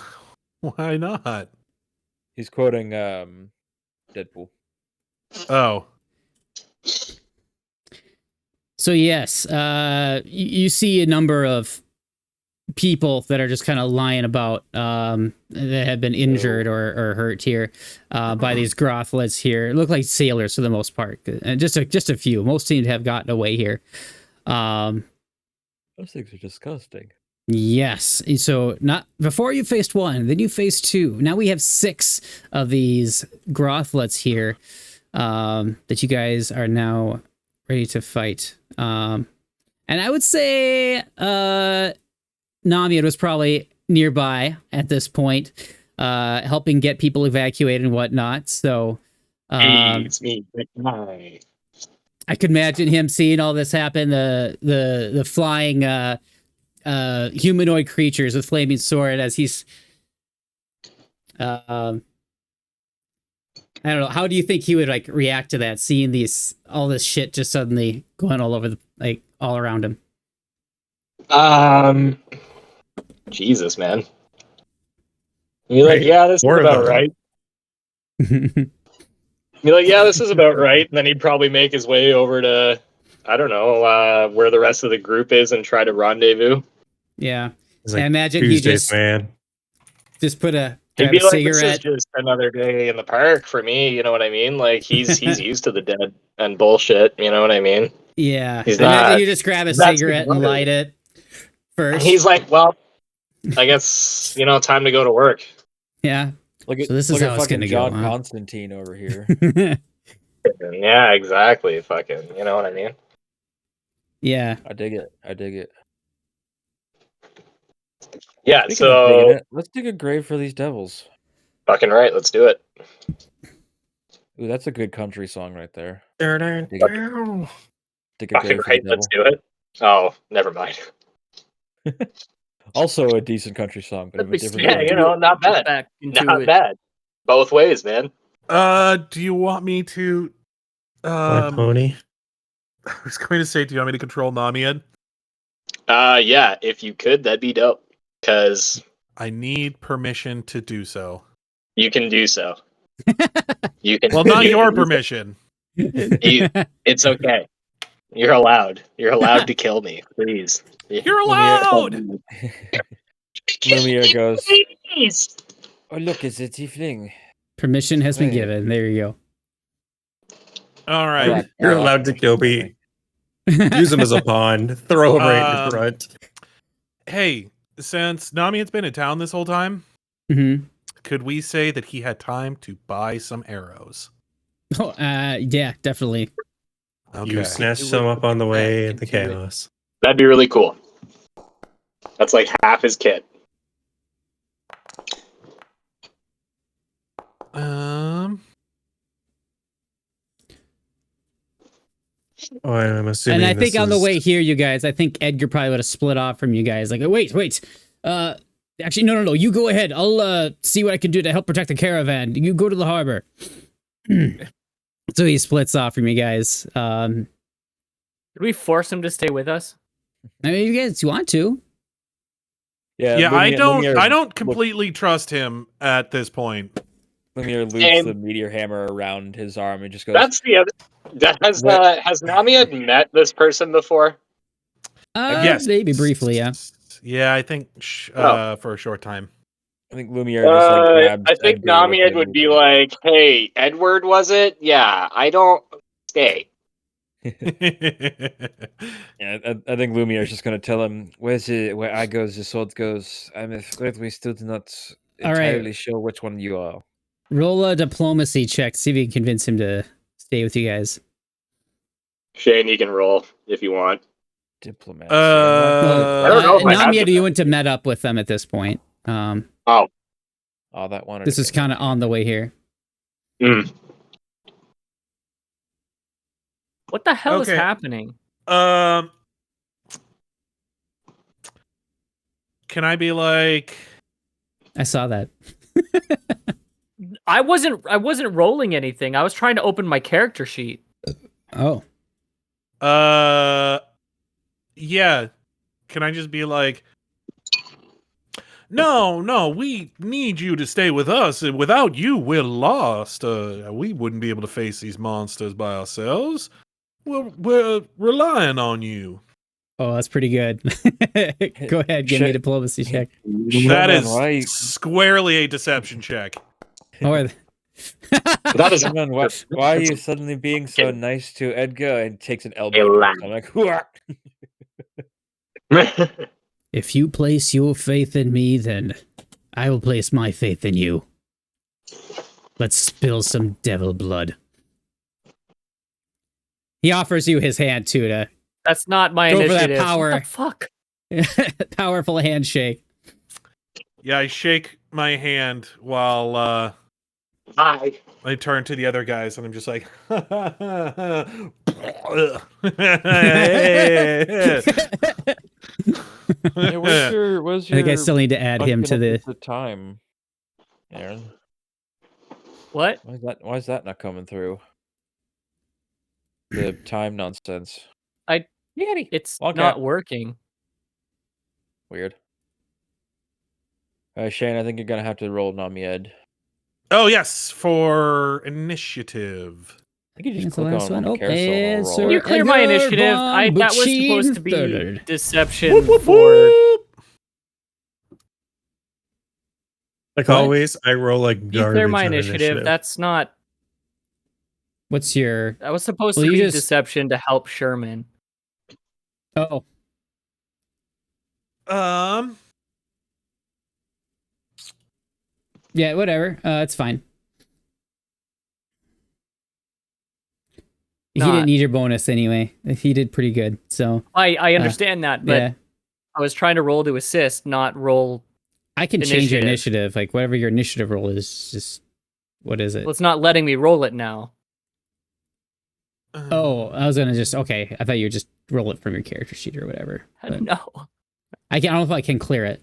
Why not? He's quoting Deadpool. Oh, So yes, you see a number of people that are just kind of lying about that have been injured or hurt here by these Grothlets here. Look like sailors for the most part, and just a few. Most seem to have gotten away here. Those things are disgusting. Yes. So not before you faced one, then you faced two. Now we have 6 of these Grothlets here that you guys are now ready to fight. And I would say Namiad was probably nearby at this point, helping get people evacuated and whatnot. So It's me. Hi. I could imagine him seeing all this happen. The flying humanoid creatures with flaming sword as he's I don't know. How do you think he would like react to that, seeing all this shit just suddenly going all over all around him? Jesus, man. You're like, yeah, this is about right. You're like, yeah, this is about right. And then he'd probably make his way over to, I don't know, where the rest of the group is and try to rendezvous. Yeah. Like, I imagine Tuesdays, man. just put He'd grab be a like, cigarette. this is just another day in the park for me. You know what I mean? Like, he's used to the dead and bullshit. You know what I mean? Yeah. He's I imagine not- you just grab a that's cigarette and his light it first. He's like, well, I guess, time to go to work. Yeah. Look at So this is how at it's fucking gonna go, John huh? Constantine over here. Yeah, exactly. Fucking, you know what I mean? Yeah. I dig it. Yeah, Speaking of digging it, let's dig a grave for these devils. fucking right. Let's do it. Ooh, that's a good country song right there. Darn. Dig a Fucking grave for right. the Let's devil. do it. Oh, never mind. Also a decent country song, but of a Let me different Yeah, genre. not bad. Back into Not it. bad. Both ways, man. Do you want me to? My pony. I was going to say, do you want me to control Namiad? Yeah, if you could, that'd be dope. Because I need permission to do so. you can do so. You can. Well, not you your can do so. permission. It's okay. You're allowed. You're allowed to kill me, please. You're allowed. Lumiere goes, Please. oh look, it's a tiefling. Permission has been Hey. given. There you go. All right. You're allowed to kill me. Use him as a pawn. Throw him right in the front. Hey, since Namiad's been in town this whole time, Mm-hmm. could we say that he had time to buy some arrows? Oh, yeah, definitely. Okay. You snatched some up on the way in the chaos. That'd be really cool. That's like half his kit. Oh, I'm assuming. And I think this on the is- way here, you guys, I think Edgar probably would have split off from you guys. Like, wait. Actually, no. You go ahead. I'll see what I can do to help protect the caravan. You go to the harbor. So he splits off from you guys. Did we force him to stay with us? I mean, you guys want to. Yeah, I Lumiere don't completely trust him at this point. Lumiere loops Same. the meteor hammer around his arm and just goes, That's the other. Has Namiad met this person before? Yes. Maybe briefly, yeah. Yeah, I think for a short time. I think Lumiere just like grabs I think Edgar with Namiad him would and be goes, like, "Hey, Edward, was it? Yeah, I don't stay." Yeah, I think Lumiere is just going to tell him, where I goes, the sword goes. I'm afraid we still do not All right. entirely sure which one you are. Roll a diplomacy check. See if you can convince him to stay with you guys. Shane, you can roll if you want. Diplomat. I don't know if I have Namia, to- you went to met up with them at this point. Oh, that one. This is kind of on the way here. What the hell is Okay. happening? Can I be like? I saw that. I wasn't rolling anything. I was trying to open my character sheet. Oh. Yeah. Can I just be like? No, we need you to stay with us. Without you, we're lost. We wouldn't be able to face these monsters by ourselves. We're relying on you. Oh, that's pretty good. Go ahead, give me a diplomacy check. That Sherman, is squarely a deception check. Or That is Sherman, why are you suddenly being so nice to Edgar? And takes an elbow. A to lamb. his stomach. Hooah! if you place your faith in me, then I will place my faith in you. Let's spill some devil blood. He offers you his hand too to That's not my Go for that initiative. power. What the fuck? powerful handshake. Yeah, I shake my hand while Hi. I turn to the other guys and I'm just like, Yeah, where's your I think I still need to add him to the. time? Aaron, What? why is that not coming through? The time nonsense. It's Okay. not working. Weird. Shane, I think you're gonna have to roll Namied. Oh yes, for initiative. I think you That's just the click last on one. Oh, carousel and and roll. Sir Can you clear my Edgar initiative? von That was supposed to Buchin be III. deception Whoop, whoop, for. whoop. Like What? always, I roll like You garbage clear my on initiative. That's not. What's your... That was supposed Well, to you be just- deception to help Sherman. Oh, yeah, whatever. It's fine. He Not. didn't need your bonus anyway. He did pretty good, so... I understand that, but yeah. I was trying to roll to assist, not roll. I can change your Initiative. initiative. Like, whatever your initiative roll is, just... What is it? Well, it's not letting me roll it now. Oh, I was gonna just... Okay, I thought you would just roll it from your character sheet or whatever. But No. I don't know if I can clear it.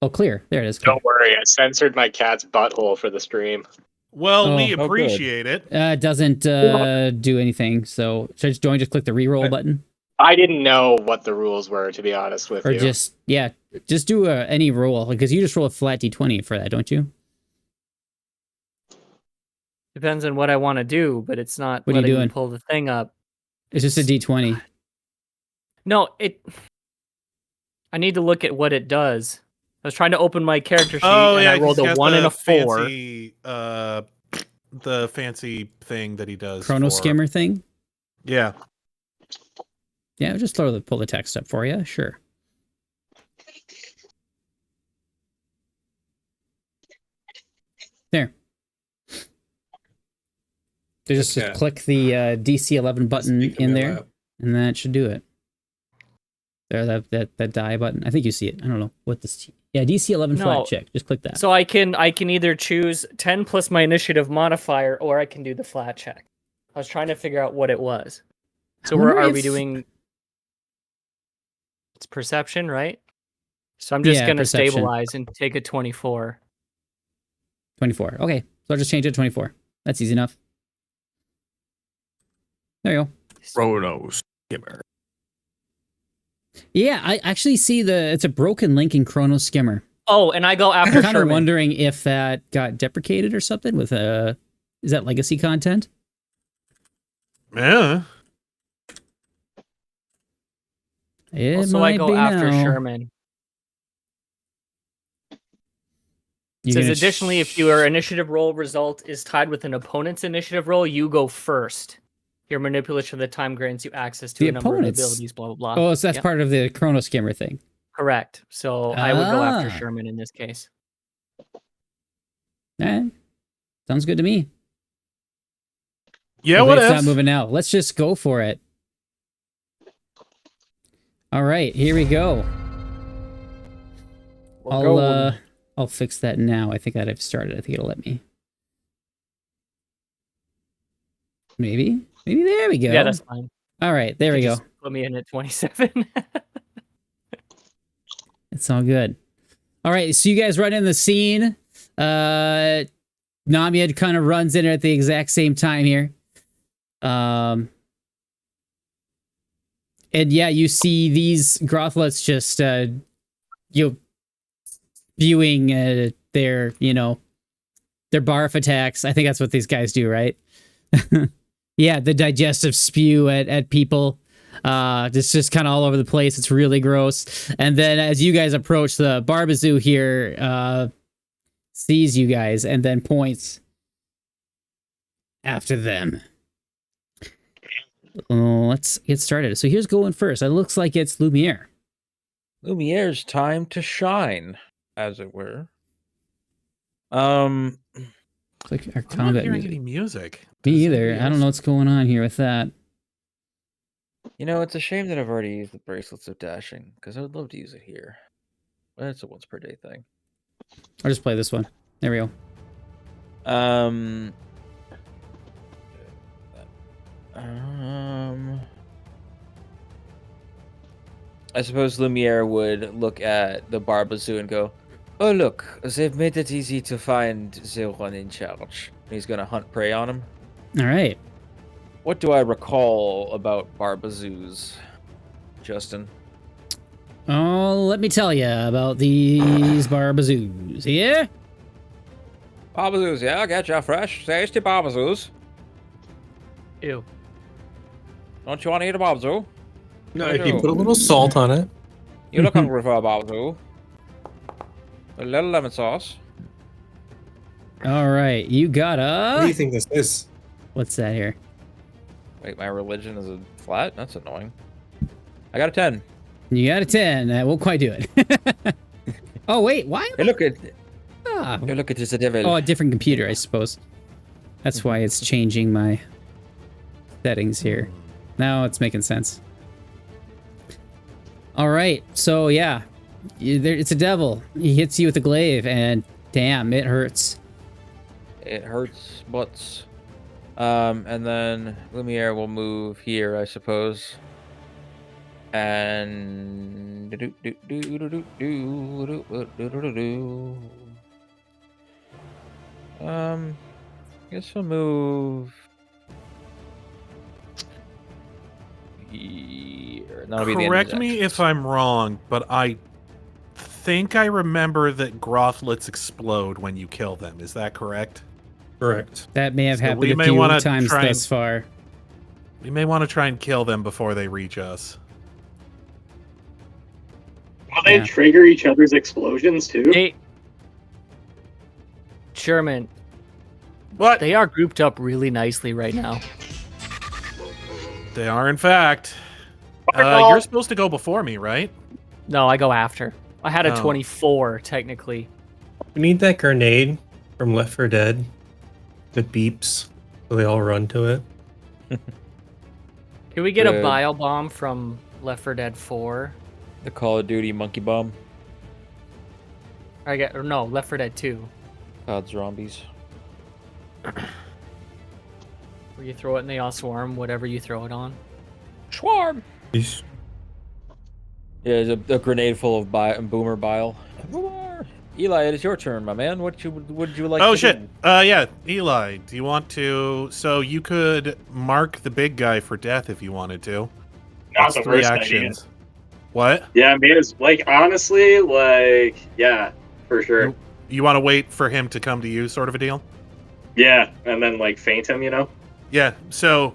Oh, clear. There it is. Clear. Don't worry, I censored my cat's butthole for the stream. Well, we Oh, appreciate it. It doesn't do anything, so do I just click the reroll button? I didn't know what the rules were, to be honest with Or you. just do any roll, because you just roll a flat d20 for that, don't you? Depends on what I want to do, but it's not What are you letting me doing? pull the thing up. It's just a d20. No, I need to look at what it does. I was trying to open my character sheet and I rolled a 1 and a 4. Fancy, the fancy thing that he does. Chrono for- skimmer thing? Yeah. Yeah, just pull the text up for you, sure. There. Just Okay. click the DC 11 button in there, and that should do it. There, that die button. I think you see it. I don't know what this. Yeah, DC 11 No. flat check. Just click that. So I can either choose 10 plus my initiative modifier, or I can do the flat check. I was trying to figure out what it was. So I wonder are we if- doing? It's perception, right? So I'm just Yeah, gonna perception. stabilize and take a 24. 24. Okay, so I'll just change it to 24. That's easy enough. There you go. Chrono skimmer. Yeah, I actually see it's a broken link in Chrono Skimmer. Oh, and I go after I'm kind of Sherman. wondering if that got deprecated or something with is that legacy content? Yeah. It Also, I might go be after now. Sherman. It You says gonna additionally, if your initiative roll result is tied with an opponent's initiative roll, you go first. Your manipulation of the time grants you access to The a number opponent's- of abilities, blah, blah, blah. Oh, so that's Yep, part of the Chrono Skimmer thing. correct. So I would go after Ah. Sherman in this case. Sounds good to me. Yeah, Hopefully what it's if? not moving now. Let's just go for it. All right, here we go. I'll fix that now. I think that I've started. I think it'll let me. Maybe there we go. Yeah, that's fine. All right, there we You go. just put me in at 27. It's all good. All right, so you guys run in the scene. Namied kind of runs in at the exact same time here. And yeah, you see these Grothlets just spewing their barf attacks. I think that's what these guys do, right? Yeah, the digestive spew at people. It's just kind of all over the place. It's really gross. And then as you guys approach, the Barbazoo here sees you guys and then points after them. Let's get started. So here's going first. It looks like it's Lumiere. Lumiere's time to shine, as it were. It's like our I'm not combat hearing music. any music. Me Does either. anybody I don't else? know what's going on here with that. You know, it's a shame that I've already used the bracelets of dashing, because I would love to use it here. But it's a once per day thing. I'll just play this one. There we go. I suppose Lumiere would look at the Barbazoo and go, "Oh look, they've made it easy to find the one in charge." And he's gonna hunt prey on him. All right. What do I recall about Barbazoos, Justin? Oh, let me tell you about these Barbazoos. Yeah? Barbazoos, yeah, get you fresh, tasty Barbazoos. Ew. Don't you want to eat a Barbazoo? No, if you put a little salt on it. You look hungry for a Barbazoo. A little lemon sauce. All right. You got What do you a... think this is? What's that here? Wait, my religion is a flat? That's annoying. I got a 10. You got a 10. That won't quite do it. Oh, wait. Why? Hey, look at Ah. hey, look at this, a devil. Oh, a different computer, I suppose. That's why it's changing my settings here. Now it's making sense. All right. So, yeah. It's a devil. He hits you with a glaive, and damn, it hurts. It hurts butts. And then Lumiere will move here, I suppose. And I guess we'll move here. That'll be the end of Correct his me actions. if I'm wrong, but I think I remember that grothlets explode when you kill them. Is that correct? Correct. That may have So happened we a may few wanna times try and- thus far. We may want to try and kill them before they reach us. Will they Yeah. trigger each other's explosions too? Hey, Sherman, What? they are grouped up really nicely right now. They are, in fact. Fireball. You're supposed to go before me, right? No, I go after. I had a Oh. 24, technically. We need that grenade from Left 4 Dead that beeps, so they all run to it. Can we get a Good. bile bomb from Left 4 Dead 4? The Call of Duty monkey bomb. No, Left 4 Dead 2. God, zombies. Where you throw it and they all swarm, whatever you throw it on. Schwarm. Yeesh. Yeah, there's a grenade full of boomer bile. Boomer. Eli, it is your turn, my man. What would you like Oh to shit. do? Yeah, Eli, do you want to? So you could mark the big guy for death if you wanted to. Not That's the 3 worst idea. actions. What? Yeah, I mean, it's like honestly, like yeah, for sure. You want to wait for him to come to you, sort of a deal? Yeah, and then like faint him, you know? Yeah. So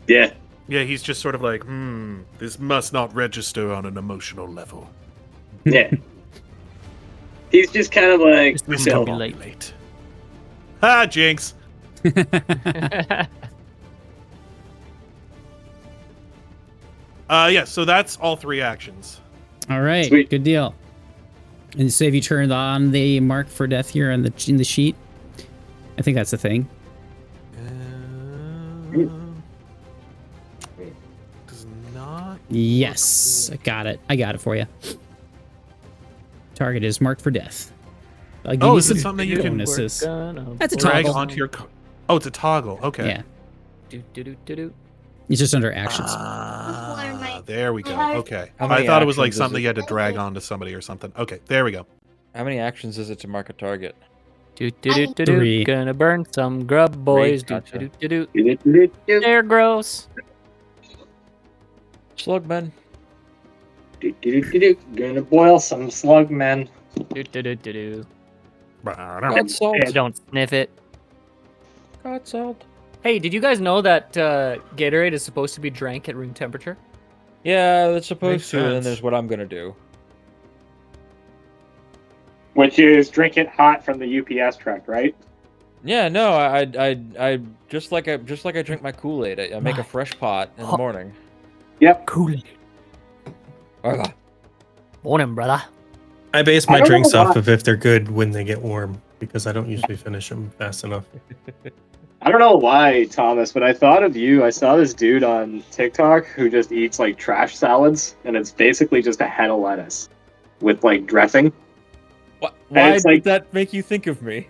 Yeah. yeah, he's just sort of like, this must not register on an emotional level. Yeah. He's just kind of like Just This Still. will Late. be late. Ah, jinx. Yeah. So that's all 3 actions. All right, Sweet. good deal. And so have you turned on the mark for death here in the sheet? I think that's the thing. Does not. Yes, I got it. I got it for you. Target is marked for death. I'll give Oh, you is it some something you can bonuses. That's a Drag toggle. onto your. Oh, it's a toggle. Okay. Yeah, Do-do-do-do-do. it's just under actions. Ah, there we go. Okay. How I many thought it was like actions is something it? you had to drag onto somebody or something. Okay, there we go. How many actions is it to mark a target? Do-do-do-do-do. 3. Gonna burn some grub boys. Gotcha. Do-do-do-do. They're gross. Slugmen. Gonna boil some slug men. Do-do-do-do-do. God salt. Don't sniff it. God salt. Hey, did you guys know that Gatorade is supposed to be drank at room temperature? Yeah, that's supposed Makes to, and then sense. there's what I'm gonna do. Which is drink it hot from the UPS truck, right? Yeah, no, I just like I drink my Kool-Aid. I make a fresh pot in the morning. Yep. Kool-Aid. Ugh. Morning, brother. I base I my don't know drinks off why. of if they're good when they get warm, because I don't usually finish them fast enough. I don't know why, Thomas, but I thought of you. I saw this dude on TikTok who just eats like trash salads, and it's basically just a head of lettuce with like dressing. Why it's did like- that make you think of me?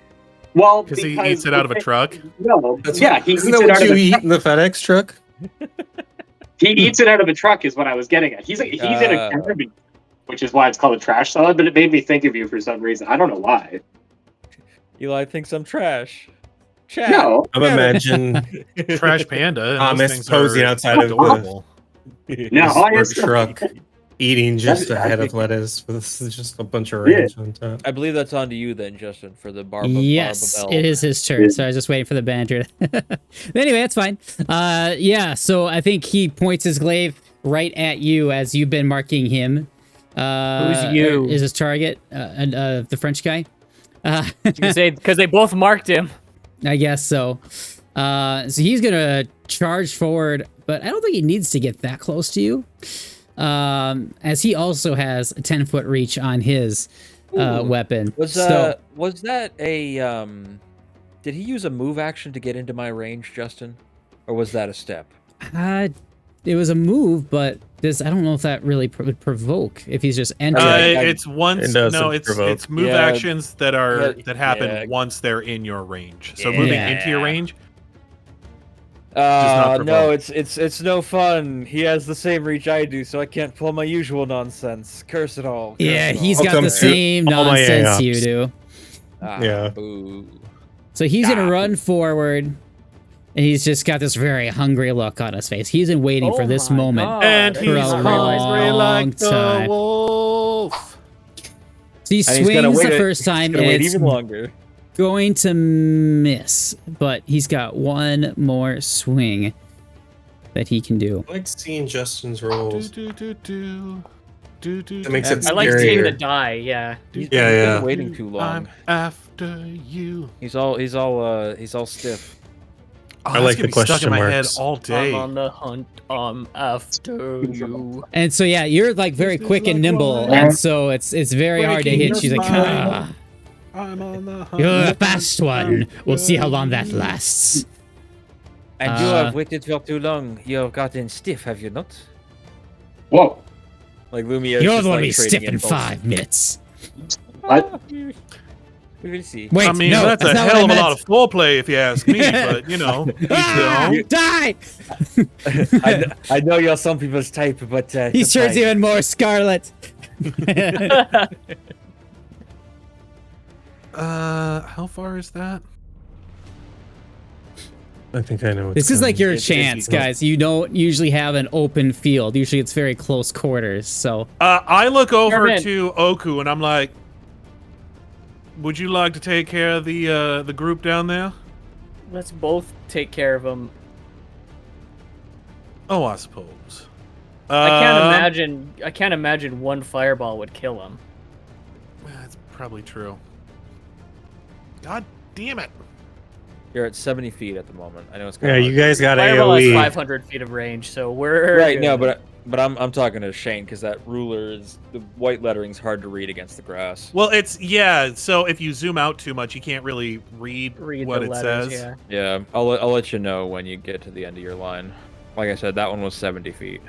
Well, Because he eats it out of a truck. No, That's yeah, he eats Isn't that it what out of you a eat in the FedEx truck? He eats it out of a truck, is what I was getting at. He's in a garbage, which is why it's called a trash salad. But it made me think of you for some reason. I don't know why. Eli thinks I'm trash. Chat. No, I'm imagining Trash panda. and Thomas those things posing are outside of adorable. no, I work just truck, eating just a That's- head of lettuce with just a bunch of ranch on top. I believe that's on to you then, Justin, for the Yes, Barbabel. it is his turn. So I was just waiting for the banter. Anyway, that's fine. Yeah. So I think he points his glaive right at you as you've been marking him. Who's you? Is his target the French guy? You can say because they both marked him. I guess so. So he's gonna charge forward, but I don't think he needs to get that close to you, as he also has a 10-foot reach on his weapon. Was that a did he use a move action to get into my range, Justin? Or was that a step? It was a move, but I don't know if that really would provoke if he's just entering. It's once. It doesn't No, it's provoke. move Yeah. actions that are Yeah, that happen yeah. once they're in your range. So moving into your Yeah. range. not No, provoke. it's no fun. He has the same reach I do, so I can't pull my usual nonsense. Curse it all. Curse Yeah, it he's all. got Welcome the to same all my nonsense you AOPs. do. Yeah. Boo. So he's gonna run forward, and he's just got this very hungry look on his face. He's been waiting for this moment. And For he's a hungry long like the time. wolf. So he And he's gonna swings wait the it- first time, Gonna and wait it's even longer. going to miss, but he's got one more swing that he can do. I like seeing Justin's rolls. That makes it I like seeing the scarier. die. Yeah. He's Yeah, been yeah. waiting too long. I'm after you. He's all stiff. Oh, I that's like gonna the be stuck in my question head marks. all day. I'm on the hunt. After you. And so yeah, you're like very This is quick and like nimble, wine. and so it's very hard to Breaking hit. She's like, your ah, I'm on the hunt. you're a fast one. We'll see how long that lasts. And you Uh, have waited for too long. You have gotten stiff, have you not? whoa. Like Lumiere. You're the one to be stiff in 5 minutes. What? We will see. Wait, I mean, no, that's a not what hell I of a meant. lot of foreplay, if you ask me. But you know, Ah, you know. die! I know you're some people's type, but He it's turns fine. even more scarlet. How far is that? I think I know. This is like your It's chance, easy. guys. You don't usually have an open field. Usually it's very close quarters. So I look over Sherman. to Oku and I'm like, "Would you like to take care of the group down there?" Let's both take care of him. Oh, I suppose. I can't imagine one fireball would kill him. That's probably true. God damn it! You're at 70 feet at the moment. I know it's Yeah, kind of you guys got Fireball has AOE. 500 feet of range, so we're right. good. No, but I'm talking to Shane because that ruler is the white lettering's hard to read against the grass. Well, it's yeah. So if you zoom out too much, you can't really read what the it letters, says. Yeah. Yeah, I'll let you know when you get to the end of your line. Like I said, that one was 70 feet.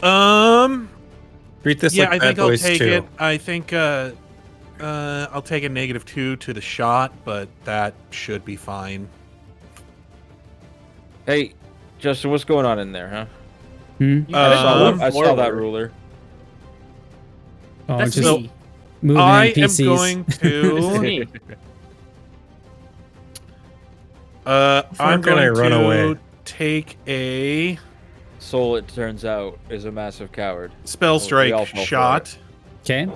Treat this Yeah, like I Bad think I'll Boys take 2. it. I think I'll take a -2 to the shot, but that should be fine. Hey, Justin, what's going on in there, huh? hmm? I saw that forward. ruler. Oh, That's just me. moving I am NPCs. going That's to. me. I'm can I going run to away? take a Soul, it turns out, is a massive coward. spell we all strike fell for shot Okay.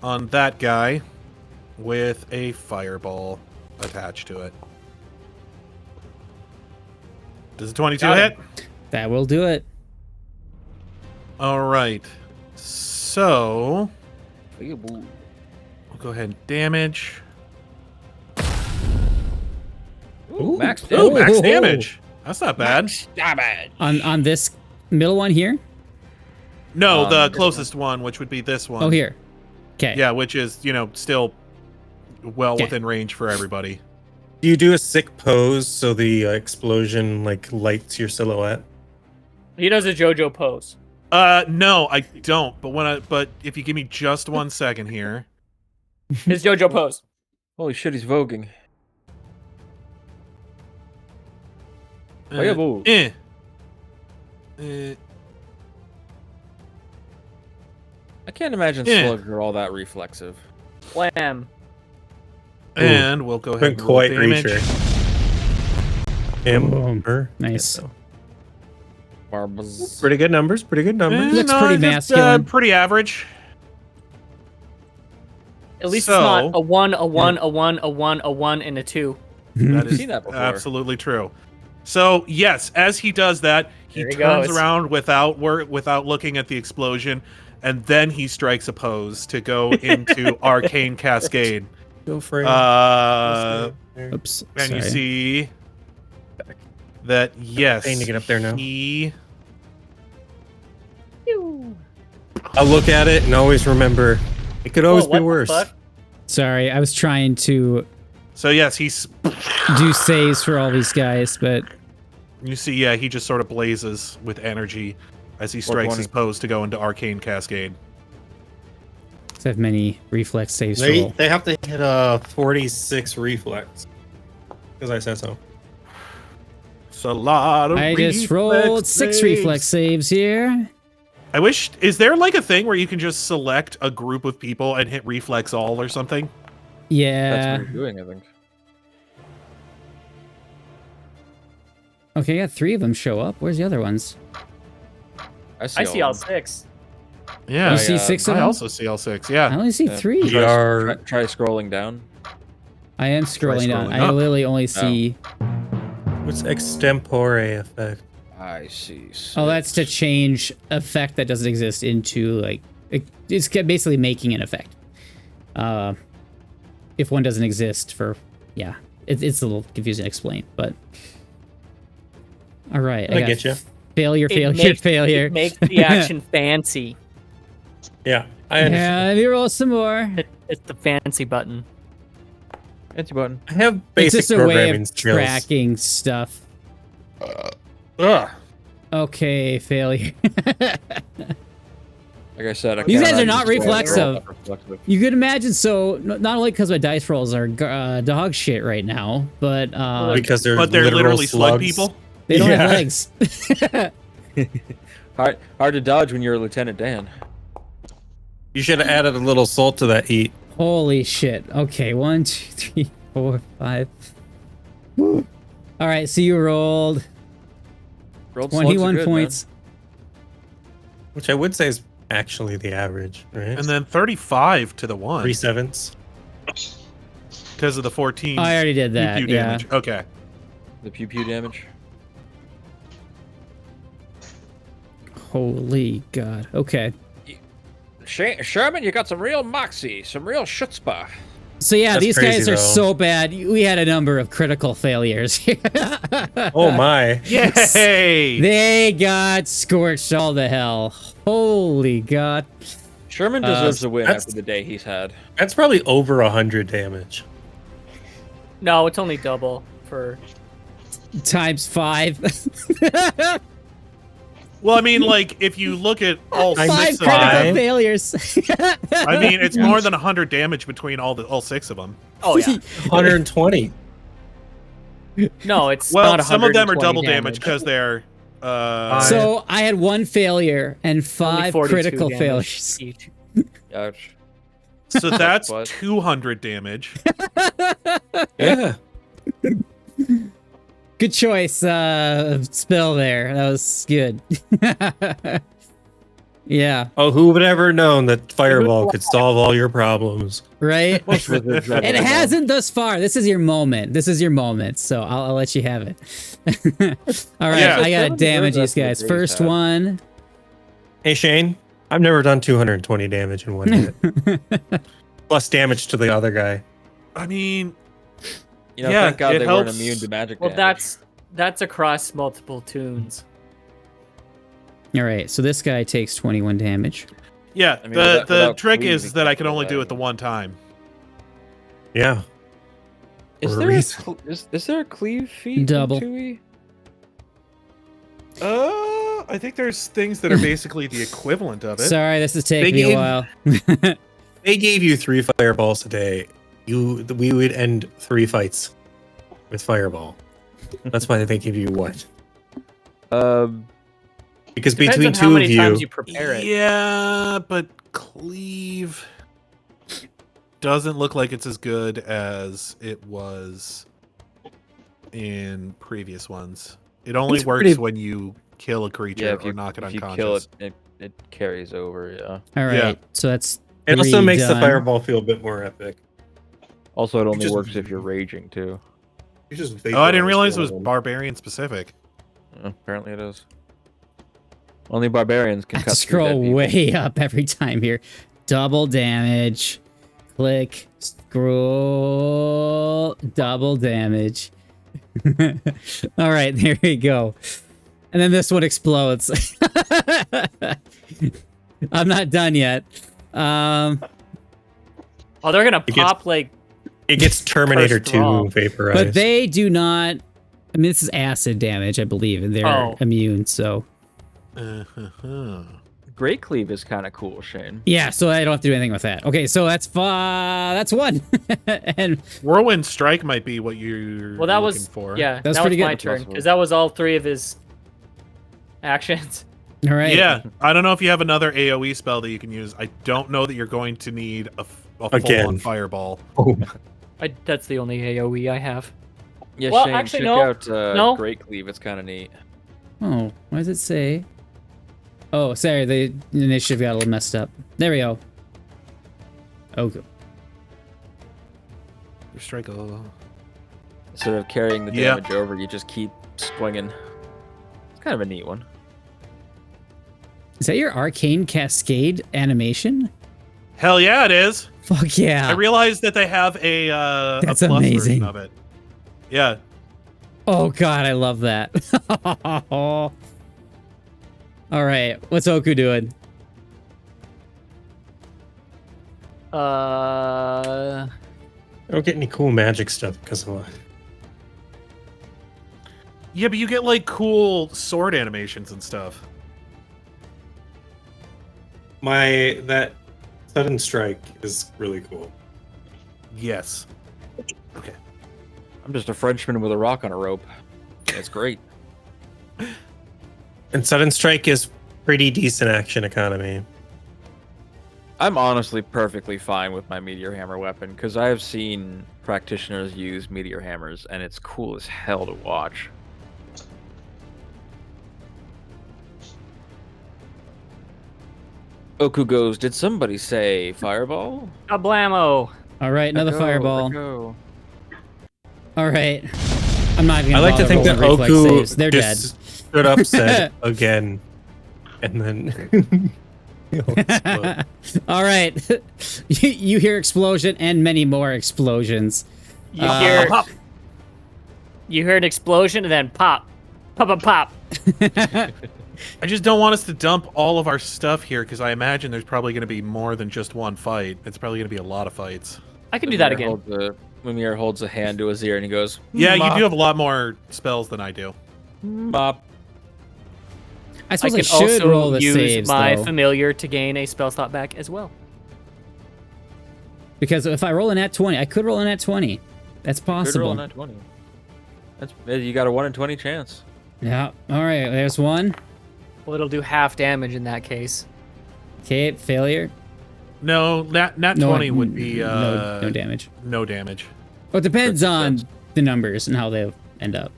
on that guy with a fireball attached to it. Does a 22 Got hit? him. That will do it. All right. So Ooh. we'll go ahead and damage. Max Ooh, damage. max damage. That's not bad. Damage. On this middle one here? No, the This closest one, which would be this one. Oh, here. Okay. Yeah, which is, still well Okay. within range for everybody. Do you do a sick pose so the explosion lights your silhouette? He does a JoJo pose. No, I don't. But if you give me just 1 second here. His JoJo pose. Holy shit, he's voguing. Fireball. I can't imagine slugs are all that reflexive. Wham. And we'll go ahead Couldn't and roll quite reach damage. her. Him. Her. Nice. Barbas. Pretty good numbers. Pretty good numbers. Looks pretty just, masculine. pretty average. At least So- it's not a 1, a 1, a 1, a 1, a 1, and a 2. That is seen that before. absolutely true. So yes, as he does that, he There he turns goes. around without looking at the explosion, and then he strikes a pose to go into Arcane Cascade. Go for it. Oops. And you sorry. see that yes, Pain to get up there now. He I'll look at it and always remember it could always Oh, be what the worse. fuck? Sorry, I was trying to so yes, he's do saves for all these guys, but you see he just sort of blazes with energy as he strikes his 420. pose to go into Arcane Cascade. I have many reflex saves to They roll. have to hit a 46 reflex. Because I said so. It's a lot of I just reflex rolled 6 saves. reflex saves here. I wish. Is there like a thing where you can just select a group of people and hit reflex all or something? Yeah. That's what you're doing, I think. Okay, I got 3 of them show up. Where's the other ones? I see all of them. 6. Yeah, You see 6 of I them? also see all 6. I Yeah. only see Yeah. 3. We are. Try scrolling down. I am scrolling down. scrolling I up. literally only see. What's extempore effect? I see. Oh, that's to change effect that doesn't exist into like it's basically making an effect. If one doesn't exist for it's a little confusing to explain, but all right, I got get you. Failure, failure. It makes the action fancy. Yeah, I understand. Yeah, let me roll some more. It's the fancy button. Anti button. I have It's basic just a way programming of skills. tracking stuff. Ugh. Okay, failure. Like I said, I These can't guys are imagine not scrolling reflexive. around reflexive. You could imagine, so not only because my dice rolls are dog shit right now, but Because they're But they're literal literally slug slugs. people. they don't have Yeah. legs. Hard to dodge when you're Lieutenant Dan. You should have added a little salt to that heat. Holy shit. Okay, 1, 2, 3, 4, 5. All right, so you rolled Rolled slugs are 21 good, points. Which I would say is actually the average, right? And then 35 to the 1 3 7s. because of the 14 I already did that. pew Yeah. damage. Okay. Man. The pew pew damage. Holy god. Okay. Sherman, you got some real moxie, some real chutzpah. So yeah, That's these crazy, guys are though. so bad. We had a number of critical failures. Oh my. Yay! They got scorched all to hell. Holy god. Sherman deserves a win that's- after the day he's had. That's probably over 100 damage. No, it's only double for. Times 5. Well, I mean, like, if you look at all 5 6 of critical them, failures. I mean, it's more than 100 damage between all 6 of them. Oh yeah. 120. No, it's Well, not some of them are 120 double damage because they're. So I had 1 failure and Only 5 42 critical damage failures. each. Ouch. so that's What? 200 damage. Yeah. Good choice, spell there. That was good. Yeah, Oh, who would ever known that Fireball could solve all your problems? right? Most wizards It never hasn't thus far. This is your moment. This is your moment. So I'll let you have it. All right, Yeah. I gotta Seven damage deserves these that guys. for the First days one. Hey, Shane, I've never done 220 damage in one hit. Plus damage to the other guy. I mean, You know, Yeah, thank God it they weren't helps. immune to magic Well, damage. that's across multiple tunes. All right, so this guy takes 21 damage. yeah, I mean, the without trick cleaving, is that I can you only can't do do it the that. one time. Yeah. Is for a there reason. is there a cleave feat? in Double. 2E? I think there's things that are basically the equivalent of it. Sorry, this is taking They me a gave- while. They gave you 3 fireballs a day. We would end 3 fights with Fireball. That's why they give you what? Because Depends between on how two many of times you, you prepare it. Yeah, but cleave doesn't look like it's as good as it was in previous ones. It only It's works pretty- when you kill a creature Yeah, if you, or knock it if you unconscious. kill it, it carries over, yeah. All right, Yeah. so that's it also three makes the done. fireball feel a bit more epic. Also, it only just- works if you're raging, too. You just Oh, I didn't vaporize realize it one was of them. barbarian specific. Apparently it is. Only barbarians I can have cut to through dead scroll people. way up every time here. Double damage. Click. Scroll. Double damage. All right, there we go. And then this one explodes. I'm not done yet. Oh, they're gonna It gets- pop like. It gets Terminator First of all. 2 vaporized. But they do not. I mean, this is acid damage, I believe, and they're Oh. immune. So Great Cleave is kind of cool, Shane. yeah, so I don't have to do anything with that. Okay, so that's one. And Whirlwind Strike might be what you're Well, that looking was for. yeah. That's that pretty was my good. turn Possible. because that was all three of his actions. all right, Yeah, I don't know if you have another AoE spell that you can use. I don't know that you're going to need a Again. full-on fireball. That's the only AOE I have. Yeah, Well, Shane, actually, check no. out No. Great Cleave. It's kind of neat. Oh, what does it say? Oh, sorry, the initiative got a little messed up. There we go. Oh, good. Strike a... Instead of carrying the Yeah. damage over, you just keep swinging. It's kind of a neat one. Is that your arcane cascade animation? Hell yeah, it is. Fuck yeah. I realized that they have a That's a plus amazing. version of it. Yeah. Oh god, I love that. All right, what's Oku doing? I don't get any cool magic stuff because of what? Yeah, but you get like cool sword animations and stuff. That sudden strike is really cool. Yes. I'm just a Frenchman with a rock on a rope. That's great. And sudden strike is pretty decent action economy. I'm honestly perfectly fine with my meteor hammer weapon because I have seen practitioners use meteor hammers and it's cool as hell to watch. Oku goes, did somebody say fireball? Kablamo! All right, another Go, fireball. go. All right. I'm not even I gonna like to bother think that rolling reflex Oku saves. They're dead. just stood up, said again, and then he'll explode. All right. You hear explosion and many more explosions. You hear an explosion and then pop, pop, pop, pop. I just don't want us to dump all of our stuff here because I imagine there's probably going to be more than just one fight. It's probably going to be a lot of fights. I can do that again. Lumiere holds a hand to his ear and he goes, Yeah, you "Mop, do have a lot more spells than I do. mop." I I suppose I, can should also roll the use saves, my though. familiar to gain a spell slot back as well. Because if I roll a nat 20, I could roll a nat 20. That's Good roll possible. on that 20. You got a 1 in 20 chance. Yeah. All right, there's one. Well, it'll do half damage in that case. Okay, failure. No, nat 20 would be no damage. no damage. Well, it depends Good on success. the numbers and how they end up.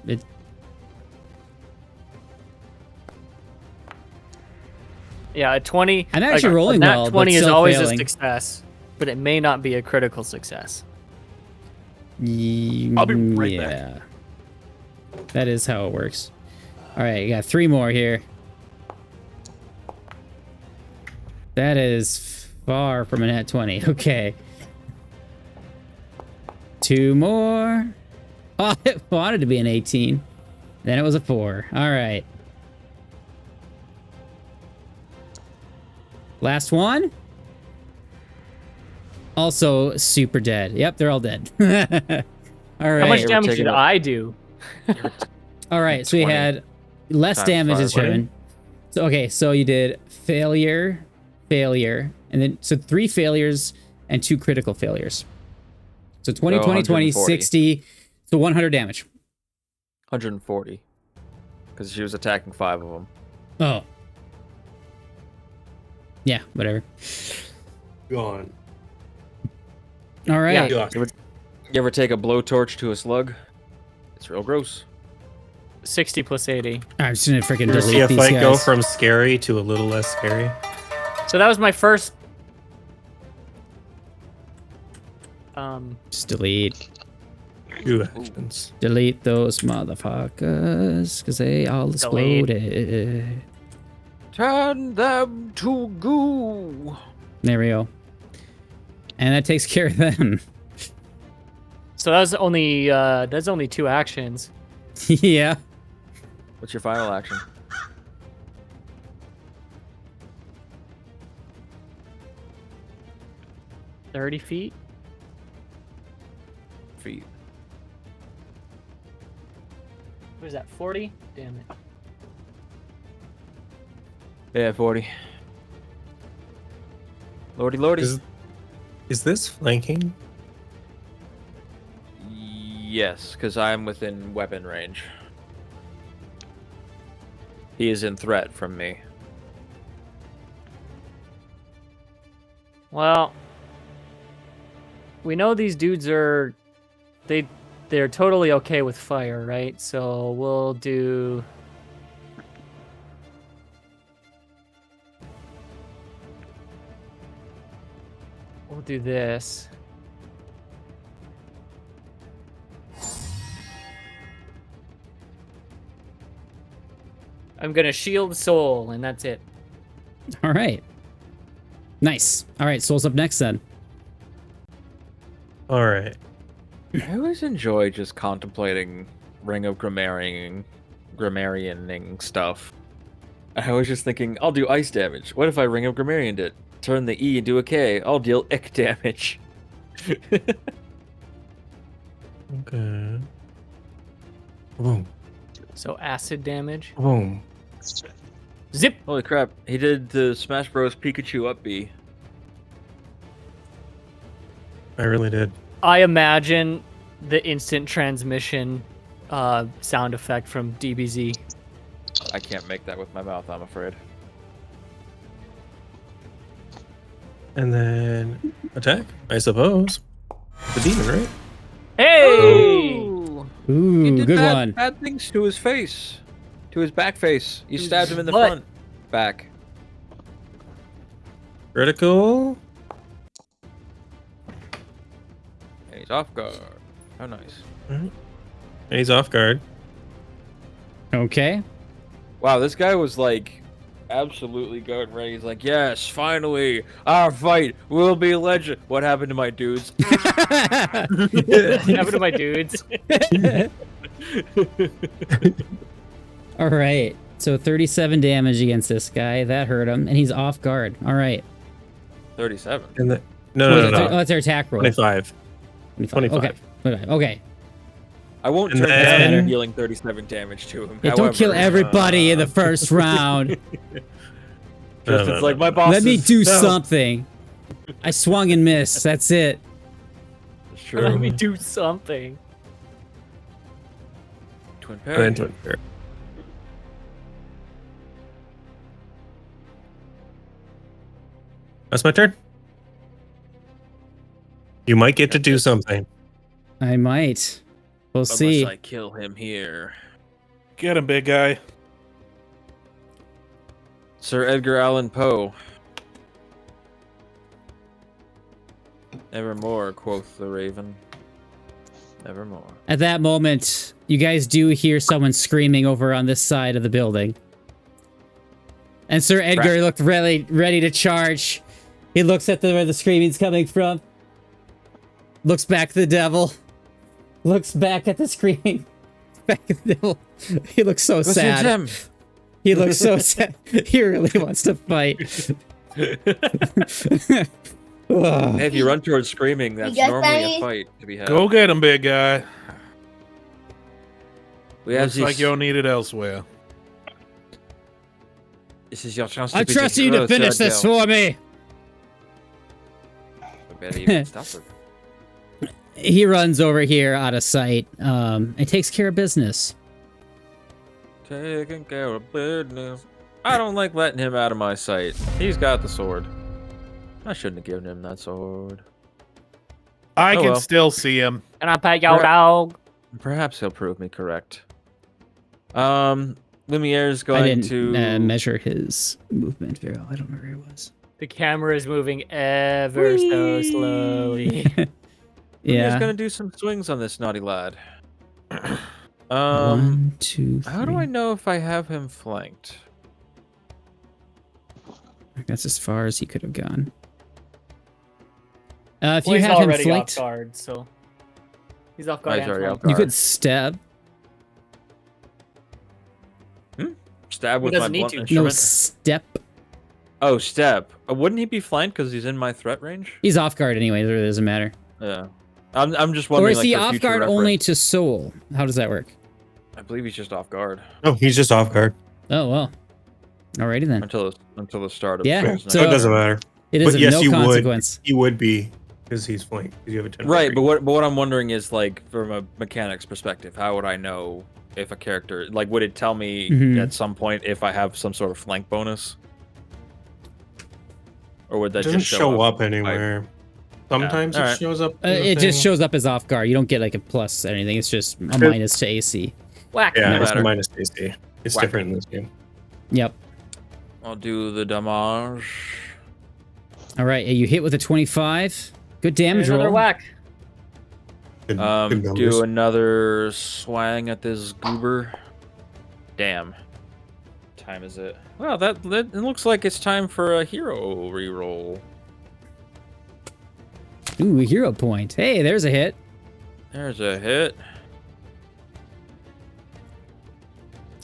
Yeah, a 20. I'm actually rolling a nat well, but 20 is still always failing. a success, but it may not be a critical success. I'll be right back. Yeah. That is how it works. All right, you got 3 more here. That is far from a nat 20. Okay. 2 more. Oh, it wanted to be an 18. Then it was a 4. All right. Last one. Also super dead. Yep, they're all dead. All right. How much we're damage taking did a- I do? All right, so we 20 had less times damage 5. as Sherman. So okay, so you did failure, failure, and then so 3 failures and 2 critical failures. So 20, So 20, 20, 140. 60, so 100 damage. 140. because she was attacking 5 of them. Oh. Yeah, whatever. Gone. All right. Yeah. You ever take a blowtorch to a slug? It's real gross. 60 plus 80. I'm just gonna freaking You see delete a these fight guys. go from scary to a little less scary. So that was my first. Just delete. 2 actions. Delete those motherfuckers, because they all exploded. Turn them to goo. There we go. And that takes care of them. So that's only 2 actions. Yeah. What's your final action? $30 feet. Feet. What is that? 40? Damn it. Yeah, 40. Lordy, lordy. Is this flanking? Yes, because I'm within weapon range. He is in threat from me. Well, we know these dudes are they're totally okay with fire, right? So we'll do this. I'm gonna shield soul, and that's it. All right. Nice. All right, Soul's up next then. All right. I always enjoy just contemplating Ring of Grammarianing stuff. I was just thinking, I'll do ice damage. What if I Ring of Grammarianed it? Turn the E into a K. I'll deal ick damage. Okay. Boom. So acid damage. Boom. Zip. Holy crap, he did the Smash Bros. Pikachu up B. I really did. I imagine the instant transmission sound effect from DBZ. I can't make that with my mouth, I'm afraid. And then attack, I suppose. The demon, right? Hey! Ooh. Ooh, He did good bad, one. bad things to his face. To his back face. You stabbed him in the butt. front. Back. Critical. And he's off guard. How nice. And he's off guard. Okay. Wow, this guy was like absolutely going ready. He's like, yes, finally, our fight will be legend. What happened to my dudes? What happened to my dudes? All right. So 37 damage against this guy. That hurt him, and he's off guard. All right. 37. And the no. Oh, that's their attack roll. 25. 25. Okay. Okay. I won't And turn then- down dealing 37 damage to him. Yeah, don't kill However, everybody in the first round. It's like my boss. Let me do No. something. I swung and missed. That's it. It's true. Let me do something. Twin And parry. then twin pair. That's my turn. You might get to do something. I might. We'll see. Unless I kill him here. Get him, big guy. Sir Edgar Allan Poe. Nevermore, quoth the raven. Nevermore. At that moment, you guys do hear someone screaming over on this side of the building. And Sir Edgar looked ready to charge. He looks at where the screaming's coming from. Looks back at the devil. Looks back at the screaming. Back at the devil. He looks so sad. Him. He looks so sad. He really wants to fight. Ugh. Hey, if you run towards screaming, that's got normally any? a fight to be had. Go get him, big guy. We have Looks like you'll need it elsewhere. This is your chance I to trust you to finish this for me. Stop it. He runs over here out of sight. It takes care of business. Taking care of business. I don't like letting him out of my sight. He's got the sword. I shouldn't have given him that sword. I Oh, can well. still see him. Can I pet your Right. dog? Perhaps he'll prove me correct. Lumiere's I going didn't to measure his movement very well. I don't know where he was. The camera is moving ever so slowly. Lumiere's Yeah. gonna do some swings on this naughty lad. 1, 2, 3. How do I know if I have him flanked? That's as far as he could have gone. If Well, you he's have him already flanked, off guard, so he's off Oh, guard. he's and already flanked. off you guard. could stab. Stab He with my doesn't need blunt to. No, instrument. step. Oh, step. Wouldn't he be flanked because he's in my threat range? He's off guard anyway. It really doesn't matter. Yeah. I'm just Or wondering. is he like, for off future guard reference. only to soul? How does that work? I believe he's just off guard Oh, he's just off guard. Oh well. Alrighty then. until the start of Yeah, his So So- it doesn't matter. It is But of yes, no you would. consequence. He would be because he's flanked. Because you have a 10. Right, but what I'm wondering is like from a mechanics perspective, how would I know if a character like would it tell me Mhm. at some point if I have some sort of flank bonus, or would It that doesn't just show up anywhere. Sometimes All it right. shows up. in the It just thing. shows up as off guard. You don't get like a plus or anything. It's just a minus to AC. Whack. Yeah, No it's matter. minus AC. It's Whack. different in this game. Yep. I'll do the damage. All right. You hit with a 25. Good damage Another roll. whack. Good, good numbers. Do another swang at this goober. Damn. What time is it? Well, that it looks like it's time for a hero reroll. Ooh, a hero point. Hey, there's a hit. There's a hit.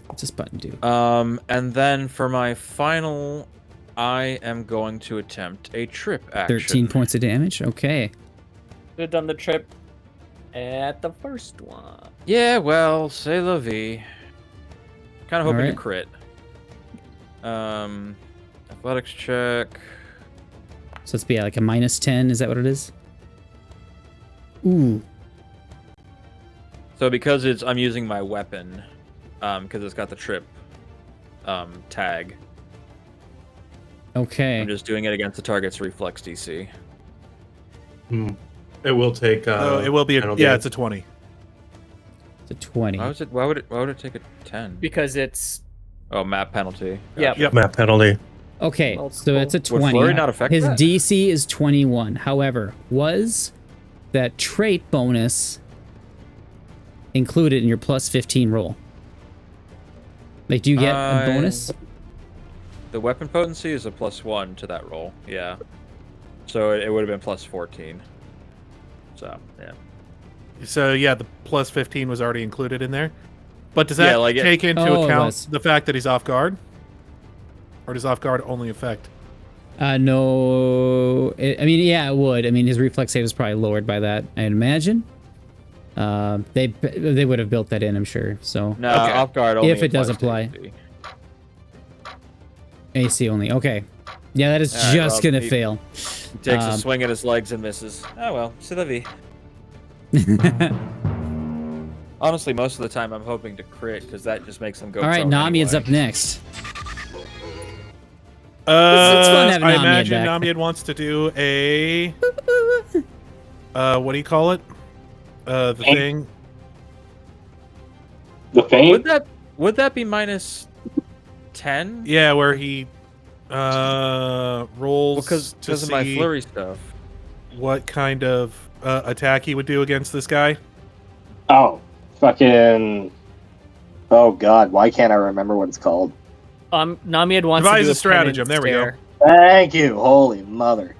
What's this button do? And then for my final, I am going to attempt a trip action. 13 points of damage. Okay. Could have done the trip at the first one. Yeah, well, c'est la vie. Kind of hoping Alright. to crit. Athletics check. So it's be like a minus 10. Is that what it is? Ooh. So because I'm using my weapon, because it's got the trip tag. Okay. I'm just doing it against the target's reflex DC. It will take. It will be. penalty. It's a 20. It's a 20. Why would it take a 10? Because it's Oh, map penalty. Yep. Yep. Map penalty. Okay, Well, so it's a Would 20. flurry not affect His that? DC is 21. However, was that trait bonus included in your plus 15 roll? Like, do you get a bonus? The weapon potency is a +1 to that roll. Yeah. So it would have been plus 14. So yeah. So yeah, the plus 15 was already included in there. But does that Yeah, like it- take into Oh, it account was. the fact that he's off guard? Or does off guard only affect? No. I mean, yeah, it would. I mean, his reflex save is probably lowered by that, I'd imagine. They would have built that in, I'm sure. So No, off guard only If it does applies to apply. AC. AC only. Okay. Yeah, that is All right, just well, gonna he- fail. He takes a swing at his legs and misses. Oh well, c'est la vie. Honestly, most of the time I'm hoping to crit because that just makes them go. All right, prone Nami is anyway. up next. It's fun having I Namiad imagine back. Namiad wants to do a what do you call it? The thing. The fame? Would that be minus 10? Yeah, where he rolls Because to of my see flurry stuff. what kind of attack he would do against this guy. Oh, fucking. Oh god, why can't I remember what it's called? Namiad wants Devise to do a stratagem, there we go. stare. Thank you, holy mother.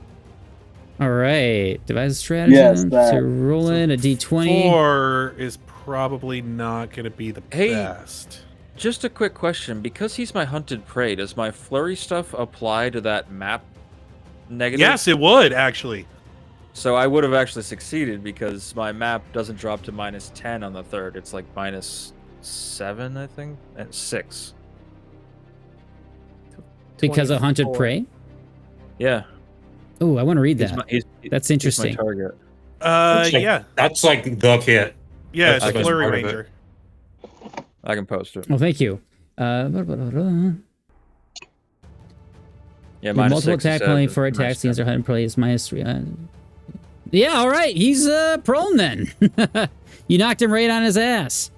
All right, devise a strategy Yes, that. to roll in a d20. 4 is probably not going to be the Hey. best. Just a quick question. Because he's my hunted prey, does my flurry stuff apply to that map negative? Yes, it would actually. So I would have actually succeeded because my map doesn't drop to minus 10 on the third. It's like minus 7, I think. And 6. Because of hunted 24. prey. Yeah. Oh, I want to read He's that. my- he's- That's he's my interesting. target. That's like- Yeah, That's like the kit. yeah, That's it's a like flurry part of it. ranger. I can post it. Well, thank you. Yeah, With minus multiple 6 is attack penalty for nice attacks against step. our hunting party is -3. Yeah, all right. He's prone then. You knocked him right on his ass.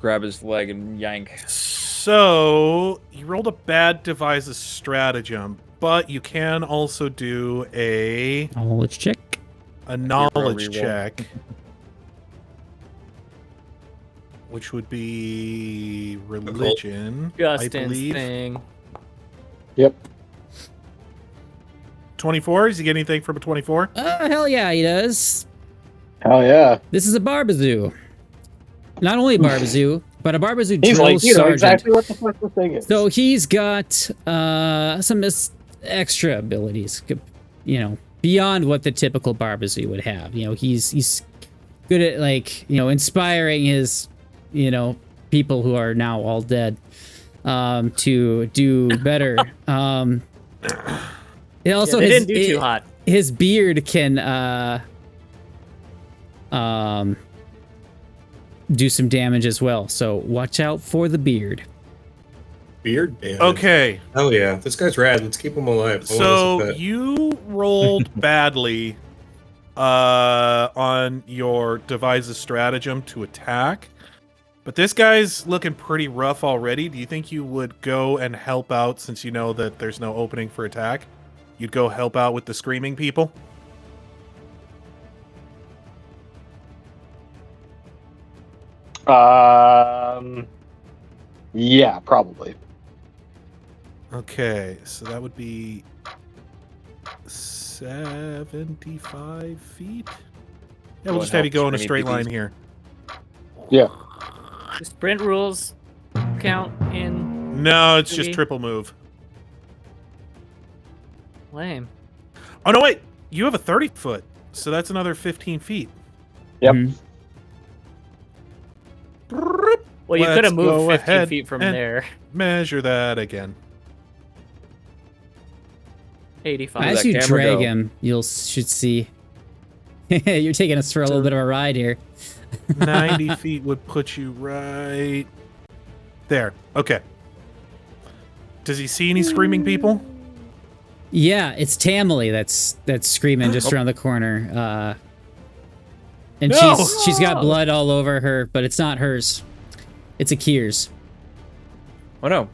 Grab his leg and yank. So you rolled a bad devise a stratagem, but you can also do a Knowledge check. knowledge reroll. check, which would be religion, I Justin's believe. thing. Yep. 24. Does he get anything from a 24? Hell yeah, he does. Hell yeah. This is a Barbazoo. Not only a Barbazoo, but a Barbazoo He's drill like, you know sergeant. exactly what the fuck this thing is. So he's got some extra abilities, you know, beyond what the typical Barbazoo would have. You know, he's good at, like, you know, inspiring his, you know, people who are now all dead to do better. It also They didn't do too hot. His beard can do some damage as well. So watch out for the beard. Beard damage. Okay, Hell yeah. This guy's rad. Let's keep him alive. I want us so to pet. you rolled badly on your devise a stratagem to attack, but this guy's looking pretty rough already. Do you think you would go and help out, since you know that there's no opening for attack? You'd go help out with the screaming people? Yeah, probably. Okay, so that would be 75 feet? Yeah, we'll Go just and have you help go in a screaming straight line BBs. here. Yeah. The sprint rules count in No, it's just Maybe. triple move. lame. Oh, no, wait. You have a 30-foot, so that's another 15 feet. Yep. Mhm. Well, you Let's could have moved go 15 ahead feet from and- there. Measure that again. 85. As As that you camera drag go? him, should see. You're taking us for a little bit of a ride here. 90 feet would put you right there. Okay. Does he see any screaming people? Yeah, it's Tamily that's screaming just around the corner. And No! she's got blood all over her, but it's not hers. It's Akir's. Oh no.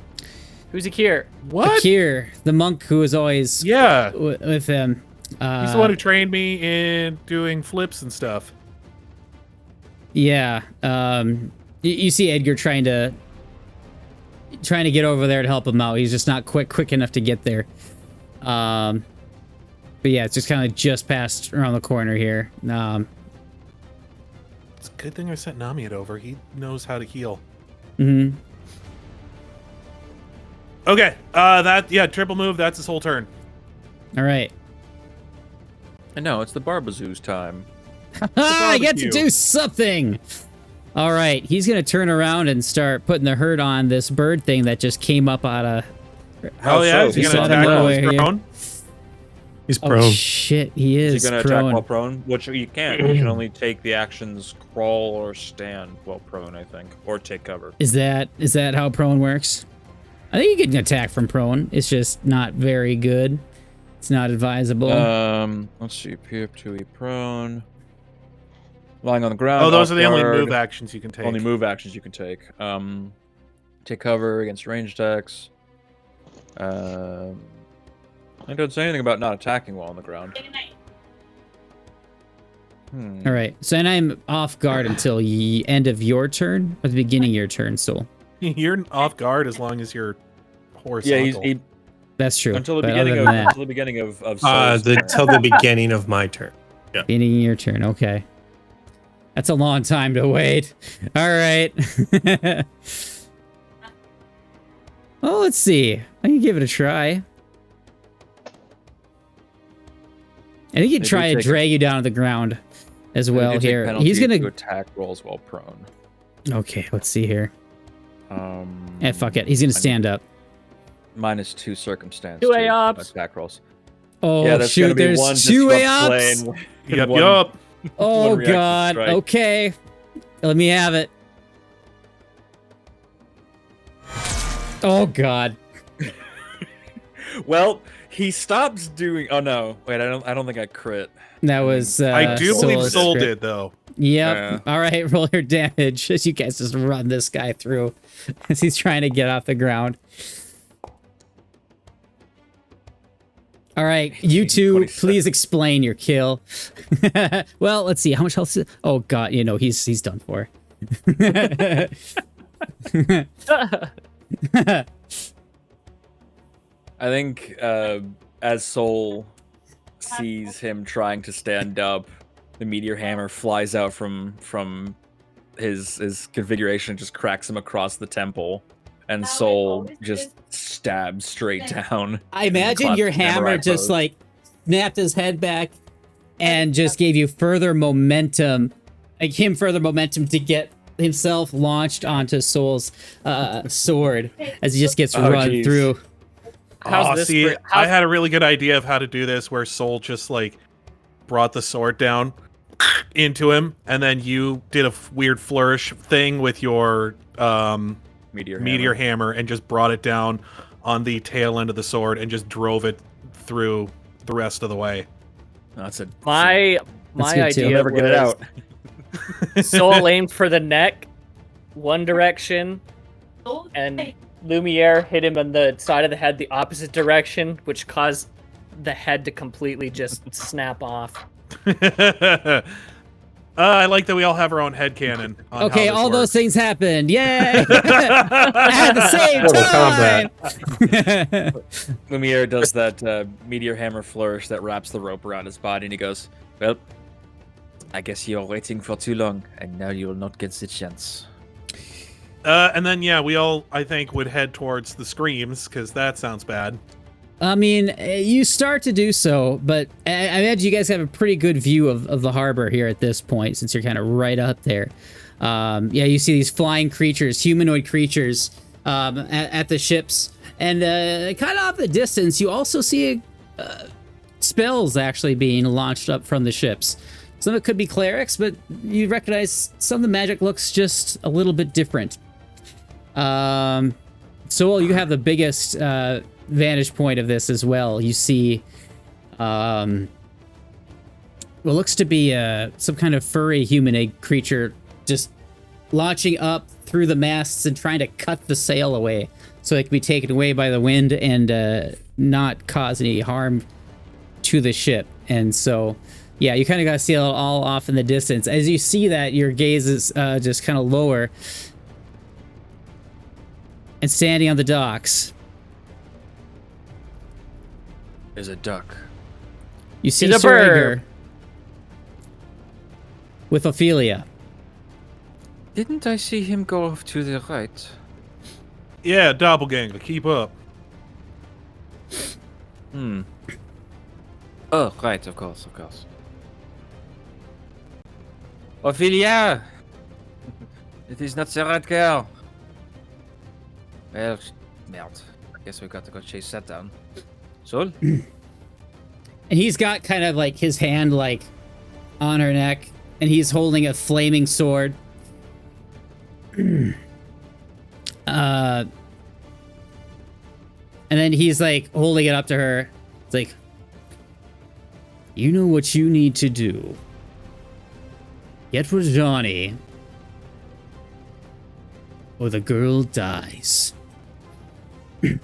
Who's Akir? What? Akir, the monk who was always Yeah. with him. He's the one who trained me in doing flips and stuff. Yeah. You see Edgar trying to get over there to help him out. He's just not quick enough to get there. But yeah, it's just kind of just past around the corner here. It's a good thing I sent Nami it over. He knows how to heal. Mhm. Okay. Triple move. That's his whole turn. All right. And no, it's the Barbazoo's time. I get to barbecue. do something. All right, he's gonna turn around and start putting the hurt on this bird thing that just came up out of. Hell yeah. so? Is he He's going to on attack the while way he's here. prone? He's Oh prone. shit, he Is is he going to attack prone. while prone? Which you can't. You can only take the actions crawl or stand while prone, I think. Or take cover. Is that how prone works? I think you can attack from prone. It's just not very good. It's not advisable. Let's see. P2E prone. Lying on the ground. Oh, those off are the only guard. move actions you can take. Only move actions you can take. Take cover against ranged attacks. It doesn't say anything about not attacking while on the ground. All right, so then I'm off guard until the end of your turn or the beginning of your turn. So You're off guard as long as you're Yeah, horizontal. he that's true. until the But beginning other of than that, until the beginning of Soul's turn. Till the beginning of my turn. beginning of your turn. Okay, that's a long time to wait. All right. Well, let's see. I can give it a try. I think he'd They try do to take drag you down to the ground as They well do take here. penalty He's to gonna. attack rolls while prone. Okay, let's see here. Fuck it. He's gonna I need stand up. -2 circumstance. 2 to AOPs. attack rolls. Oh Yeah, that's shoot! gonna be There's one 2 disrupt AOPs. play and Yup, one- yup. Oh one reaction god. strike. Okay. Let me have it. Oh God. Well, he stops doing. Oh no! Wait, I don't think I crit. That was. I do believe Soul's Soul script. did though. Yep. Yeah. All right, roll your damage as you guys just run this guy through as he's trying to get off the ground. All right, you two, 27. please explain your kill. Well, let's see how much health. Oh God, you know he's done for. I think as Soul sees him trying to stand up, the meteor hammer flies out from his configuration and just cracks him across the temple, and Soul just stabs straight down. I imagine your hammer just like snapped his head back and just gave you further momentum, like him further momentum to get himself launched onto Soul's sword as he just gets run geez. through. How's this See, for- I had a really good idea of how to do this, where Soul just like brought the sword down into him, and then you did a weird flourish thing with your meteor hammer and just brought it down on the tail end of the sword and just drove it through the rest of the way. That's a My That's good, too. idea never get it was out. Soul aimed for the neck, one direction, and Lumiere hit him on the side of the head the opposite direction, which caused the head to completely just snap off. I like that we all have our own headcanon. on Okay, how this all those works. things happened. Yay! At the same time. Lumiere does that meteor hammer flourish that wraps the rope around his body, and he goes, "Well, I guess you're waiting for too long, and now you will not get the chance." And then, yeah, we all, I think, would head towards the screams, because that sounds bad. I mean, you start to do so, but I imagine you guys have a pretty good view of the harbor here at this point, since you're kind of right up there. Yeah, you see these flying creatures, humanoid creatures, at the ships. And kind of off the distance, you also see spells actually being launched up from the ships. Some of it could be clerics, but you recognize some of the magic looks just a little bit different. So you have the biggest vantage point of this as well. You see what looks to be some kind of furry humanoid creature just launching up through the masts and trying to cut the sail away so it can be taken away by the wind and not cause any harm to the ship. And so, yeah, you kind of got to see it all off in the distance. As you see that, your gaze is just kind of lower. And standing on the docks, There's a duck. you see He's a Sir bird. Edgar with Ophelia. Didn't I see him go off to the right? Yeah, doppelganger, keep up. Oh, right, of course. Ophelia! It is not the right girl. Well, merde. Guess we got to go chase that down. Sol? And he's got kind of like his hand like on her neck, and he's holding a flaming sword. And then he's like holding it up to her. It's like, you know what you need to do. Get with Johnny, or the girl dies. Merde.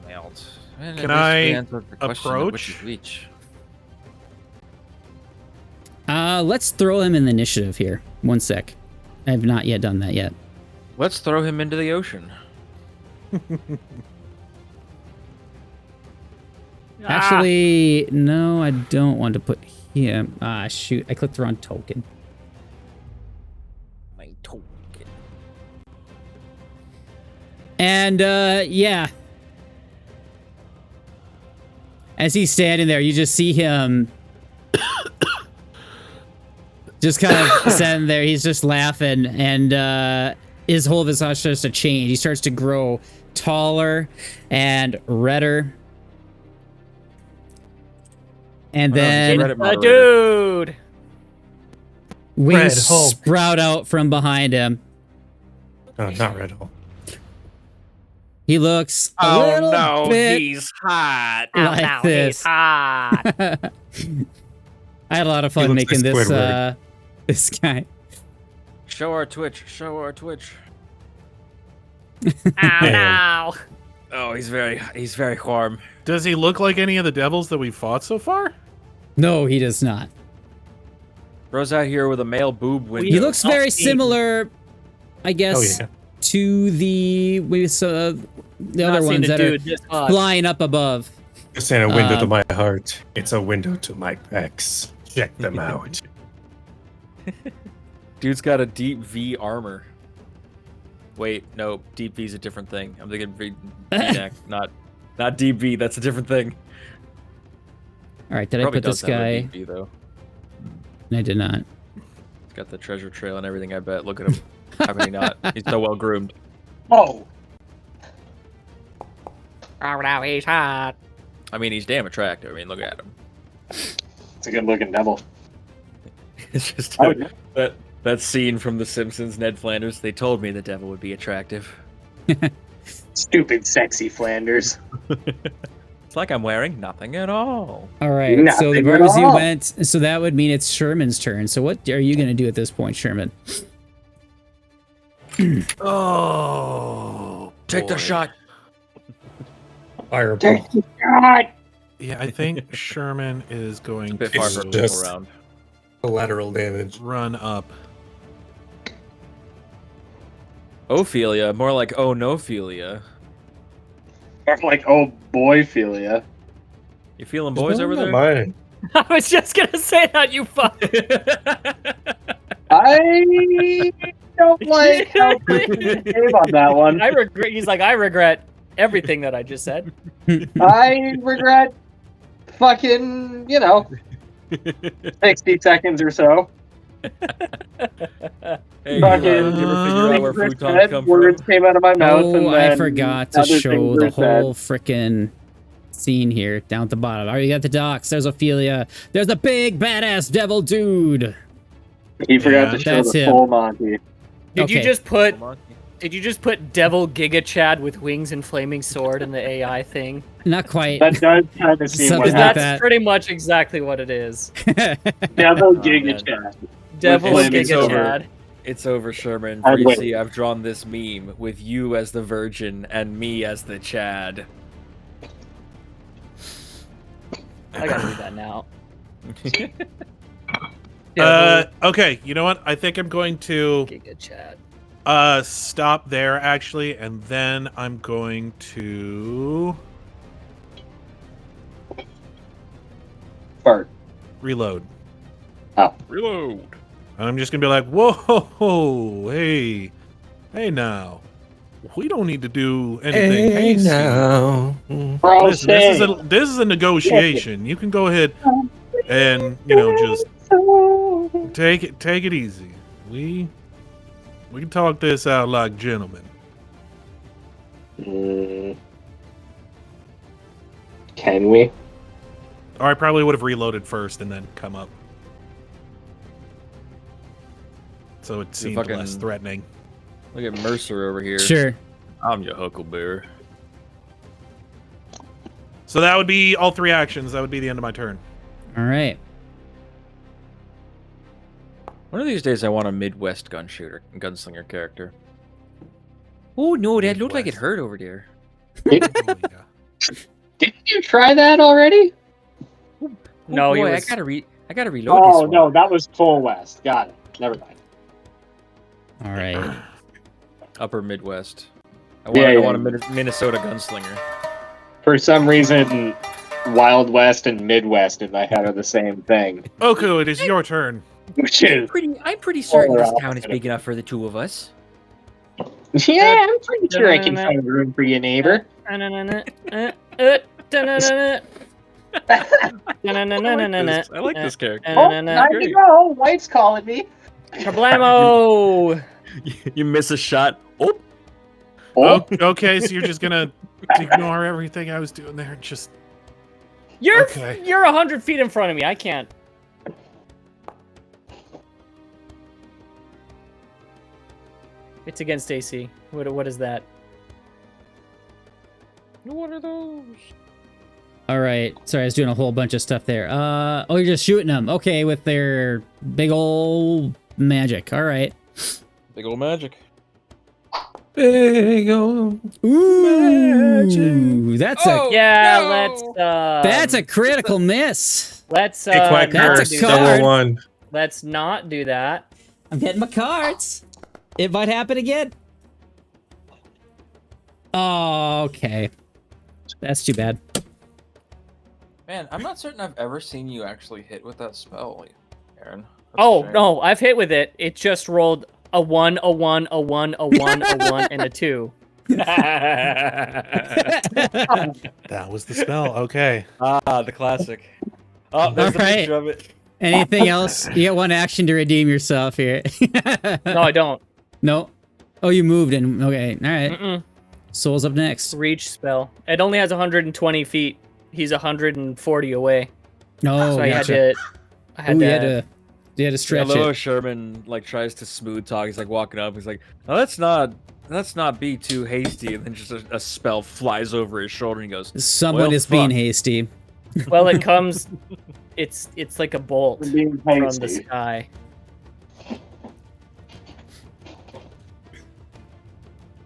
Well, Can at least I we answered the question of which approach? is which. Let's throw him in the initiative here. One sec. I have not yet done that yet. Let's throw him into the ocean. Actually, no, I don't want to put him. Ah, shoot. I clicked the wrong token. My token. And, yeah. As he's standing there, you just see him just kind of standing there. He's just laughing, and his whole visage starts to change. He starts to grow taller and redder. And then Reddit moderator. Dude! wings Red Hulk. sprout out from behind him. Oh, not Red Hole. He looks a Oh little no, bit he's hot. like this. hot. I had a lot of fun looks making like this Squidward. this guy. Show our Twitch. Show our Twitch. Oh Man. no. Oh, he's very warm. Does he look like any of the devils that we've fought so far? No, he does not. Bro's out here with a male boob window. He looks very similar, I guess, Oh yeah. to the other ones that are flying up above. This ain't a window to Um, my heart. It's a window to my pecs. Check them out. Dude's got a deep V armor. Wait, no, deep V's a different thing. I'm thinking V-neck, not deep V. That's a different thing. All right, did Probably I put this does have a guy? deep V, though. I did not. He's got the treasure trail and everything. I bet. Look at him. How can he not? He's so well groomed. Oh, Oh no, he's hot. I mean, he's damn attractive. I mean, look at him. it's a good looking devil. It's just I would- that scene from The Simpsons. Ned Flanders. They told me the devil would be attractive. Stupid, sexy Flanders. It's like I'm wearing nothing at all. All right, so the Nothing at Barzy all. went. So that would mean it's Sherman's turn. So what are you going to do at this point, Sherman? Oh, Take the boy. shot. Fireball. Yeah, I think Sherman is A going bit to far It's for a just- little round. Collateral damage. run up. Ophelia, more like oh nophilia. I'm like, oh boy, Philia. You feeling boys over there? Mine. I was just gonna say that, you fuck. I don't like how quick you came on that one. I regret. He's like, I regret everything that I just said. I regret fucking, 60 seconds or so. Hey, Fucking did you ever figure out where Chris futons said, come words from? came out of my mouth. and Oh, then I forgot to other show things the were said. whole frickin' scene here down at the bottom. All right, you got the docks. There's Ophelia. There's a big badass devil dude. He forgot Yeah, to show that's the him. full Monty. Did you Okay. just put? Come on. Did you just put Devil Giga Chad with wings and flaming sword in the AI thing? Not quite. That does kind of seem Something what like That's happened. that. pretty much exactly what it is. Devil Oh, Giga man. Chat. Devil flaming Giga sword. Chad. It's over, Sherman. I'd For you wait. see, I've drawn this meme with you as the virgin and me as the Chad. I gotta do that now. Okay, you know what? I think I'm going to Giga Chad. stop there actually, and then I'm going to Fart. reload. Reload. And I'm just gonna be like, whoa, hey now. We don't need to do anything Hey hasty. now. Bro, Listen, this is a negotiation. You can go ahead and just take it easy. We can talk this out like gentlemen. Can we? Or I probably would have reloaded first and then come up. So it seemed fucking- less threatening. Look at Mercer over here. Sure. I'm your Huckleberry. So that would be all three actions. That would be the end of my turn. All right. One of these days, I want a Midwest gunslinger character. Oh no, that looked like it Midwest. hurt over there. Oh, yeah. Didn't you try that already? No, he boy, was- I gotta reload this Oh, one. no, that was full West. Got it. Never mind. All right. Upper Midwest. I Yeah, want yeah. a Minnesota gunslinger. For some reason, Wild West and Midwest in my head are the same thing. Oku, it is your turn. Which is, I'm pretty certain Polar this town is opposite. big enough for the two of us. yeah, I'm pretty sure I can find room for you, neighbor. I like this character. Oh, time to go. Wife's calling me. Kablamo! You miss a shot. Oh, Oh, Okay, so you're just gonna ignore everything I was doing there and just You're Okay. you're 100 feet in front of me. I can't. It's against AC. What is that? What are those? All right. Sorry, I was doing a whole bunch of stuff there. Oh, you're just shooting them. Okay, with their big old magic. All right. Big old magic. Big old Ooh, that's Yeah, no! that's a critical miss. Let's Hey, Quack that's Curse, a do card. that. double one. Let's not do that. I'm getting my cards. It might happen again. Oh, okay. That's too bad. Man, I'm not certain I've ever seen you actually hit with that spell, Aaron. That's a Oh shame. no, I've hit with it. It just rolled a 1, a 1, a 1, a 1, a 1, and a 2. That was the spell. Okay. Ah, the classic. Oh, there's the Alright. picture of it. Anything else? You get one action to redeem yourself here. No, I don't. No. Oh, you moved in. Okay. All right. Mm-mm. Soul's up next. Reach spell. It only has 120 feet. He's 140 away. No. So I had gotcha. to. I had Ooh, to. you had to stretch Although it. Sherman like tries to smooth talk, he's like walking up. He's like, "Oh, let's not be too hasty." And then just a spell flies over his shoulder, and he goes, Someone well, is being fuck. hasty. Well, it comes. It's like a bolt Being from the hasty. sky.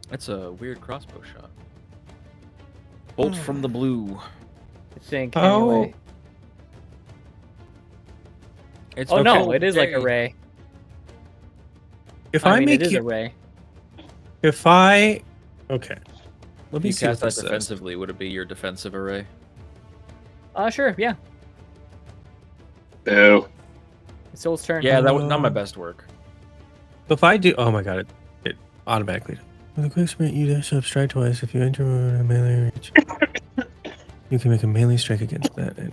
"That's a weird crossbow shot." Bolt from the blue. I think. Oh. Anyway. It's Oh no, okay. it is like a ray. If I I mean, make it is you, a ray. if I, okay, let If me you see what cast that this says. defensively, would it be your defensive array? Sure, yeah. Boo. It's Soul's turn. Yeah, that was not my best work. If I do, oh my god, it automatically. With a quick sprint, you dash up, strike twice. If you enter a melee reach, you can make a melee strike against that.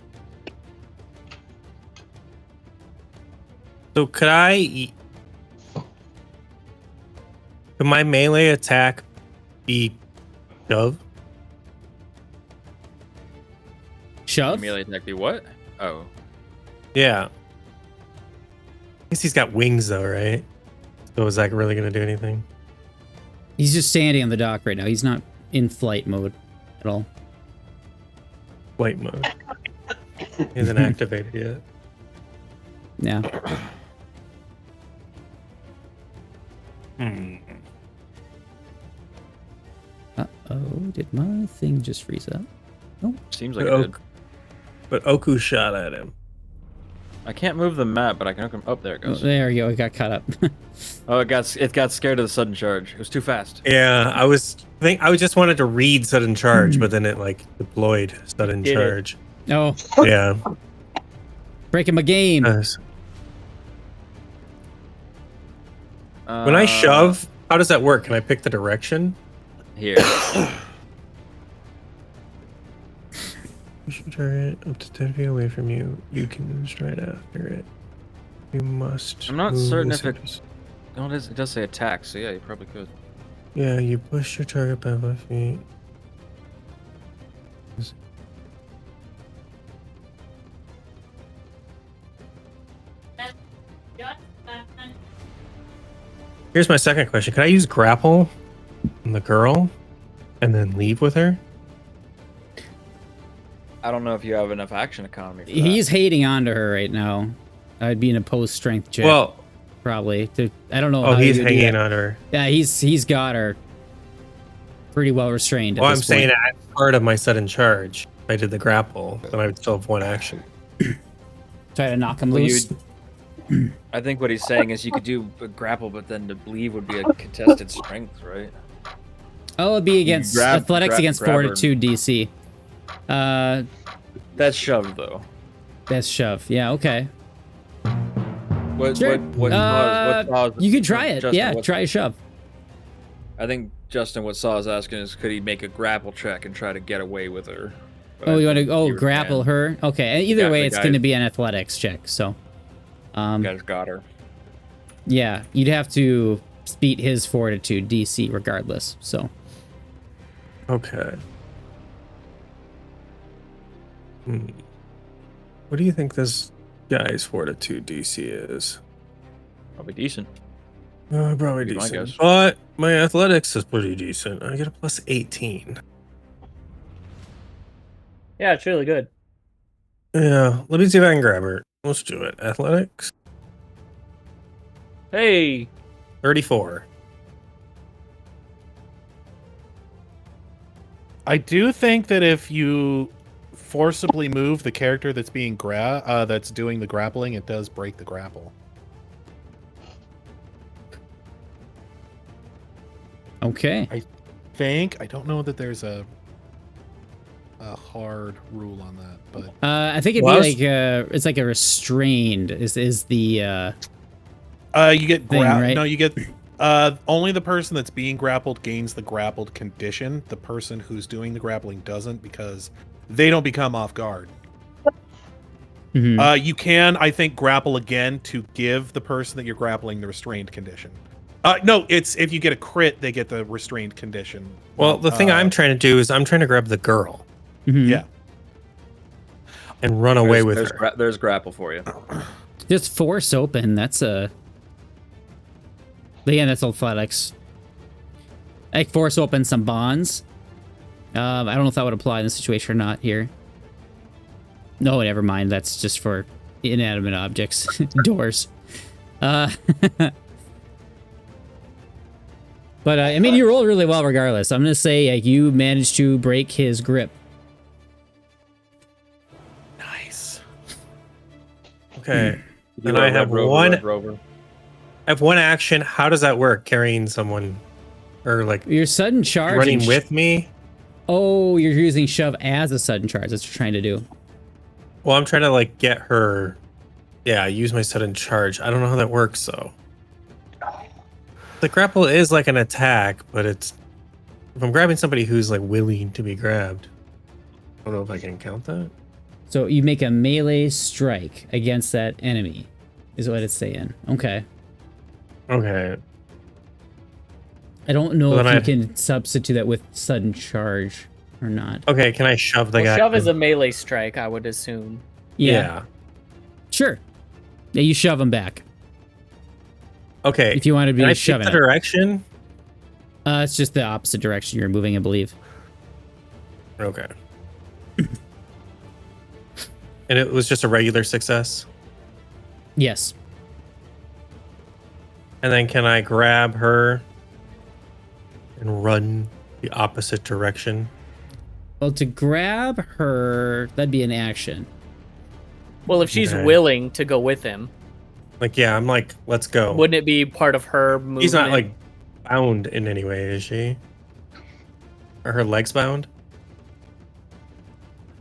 So could my melee attack be shove? Shove? Melee attack be what? Oh, Yeah. I guess he's got wings though, right? So is that really gonna do anything? He's just standing on the dock right now. He's not in flight mode at all. Flight mode. He hasn't activated yet. Yeah. Uh-oh. Did my thing just freeze up? seems like it did. But Oku shot at him. I can't move the map, but I can open. Oh, there it Oh, goes. there we go. It got caught up. Oh, it got scared of the sudden charge. It was too fast. Yeah, I just wanted to read sudden charge, but then it like deployed sudden Did it? charge. Oh, Yeah. breaking my game. When I shove, how does that work? Can I pick the direction? Here. Push your target up to 10 feet away from you. You can move straight after it. You must. I'm not move certain this if it- interest- No, it does say attack, so yeah, you probably could. Yeah, you push your target by 5 feet. Here's my second question. Can I use grapple on the girl and then leave with her? I don't know if you have enough action economy for that. He's hating onto her right now. I'd be in a post strength check. Well, probably. I don't know. oh, how he's you would do hanging that. on her. Yeah, he's got her pretty well restrained. At Well, I'm this saying point. as part of my sudden charge, if I did the grapple, then I would still have one action. Try to knock him Well, loose. I think what he's saying is you could do a grapple, but then to leave would be a contested strength, right? Oh, it'd be against athletics against grab her. fortitude DC. That's shoved though. That's shove. Yeah, okay. What? Sure. What Saw You could try it. Justin, Yeah, what- try a shove. I think Justin, what Saw is asking is, could he make a grapple check and try to get away with her? But Oh, I you want to? think Oh, you grapple can. her. Okay. Either Yeah, way, the it's guy- going to be an athletics check. So, You guys got her. yeah, you'd have to beat his fortitude DC regardless. So, Okay. What do you think this guy's fortitude DC is? Probably decent. Probably Be my decent. guess. But my athletics is pretty decent. I get a plus 18. Yeah, it's really good. Yeah, let me see if I can grab her. Let's do it. Athletics. Hey, 34. I do think that if you forcibly move the character that's being that's doing the grappling, it does break the grapple. Okay. I don't know that there's a hard rule on that, but I think it'd be like it's like a restrained is the you get thing, right? No, you get only the person that's being grappled gains the grappled condition. The person who's doing the grappling doesn't, because they don't become off guard. Mhm. You can, I think, grapple again to give the person that you're grappling the restrained condition. No, it's if you get a crit, they get the restrained condition. Well, the thing I'm trying to do is I'm trying to grab the girl Mhm. Yeah. and run away with her. There's grapple for you. Just force open. That's a. But yeah, that's athletics. Like force open some bonds. I don't know if that would apply in this situation or not here. No, never mind. That's just for inanimate objects, doors. But I mean, you rolled really well regardless. I'm gonna say you managed to break his grip. Nice. Okay. You And are I have Red Rover, one. Red Rover. I have one action. How does that work? Carrying someone, or like Your sudden charge. running and with me? Oh, you're using shove as a sudden charge. That's what you're trying to do. Well, I'm trying to like get her. Yeah, use my sudden charge. I don't know how that works though. The grapple is like an attack, but it's if I'm grabbing somebody who's like willing to be grabbed. I don't know if I can count that. So you make a melee strike against that enemy, is what it's saying. Okay. Okay. I don't know Well, if then you I'd- can substitute that with sudden charge or not. Okay, can I shove the well, guy? shove is a melee strike, I would assume. Yeah. Sure. Yeah, you shove him back. Okay. If you want to Can I be pick shoving the it. direction? It's just the opposite direction you're moving, I believe. Okay. And it was just a regular success. Yes. And then can I grab her and run the opposite direction? Well, to grab her, that'd be an action. Well, if she's Okay. willing to go with him, Like, yeah, I'm like, let's go. wouldn't it be part of her movement? She's not like bound in any way, is she? Are her legs bound?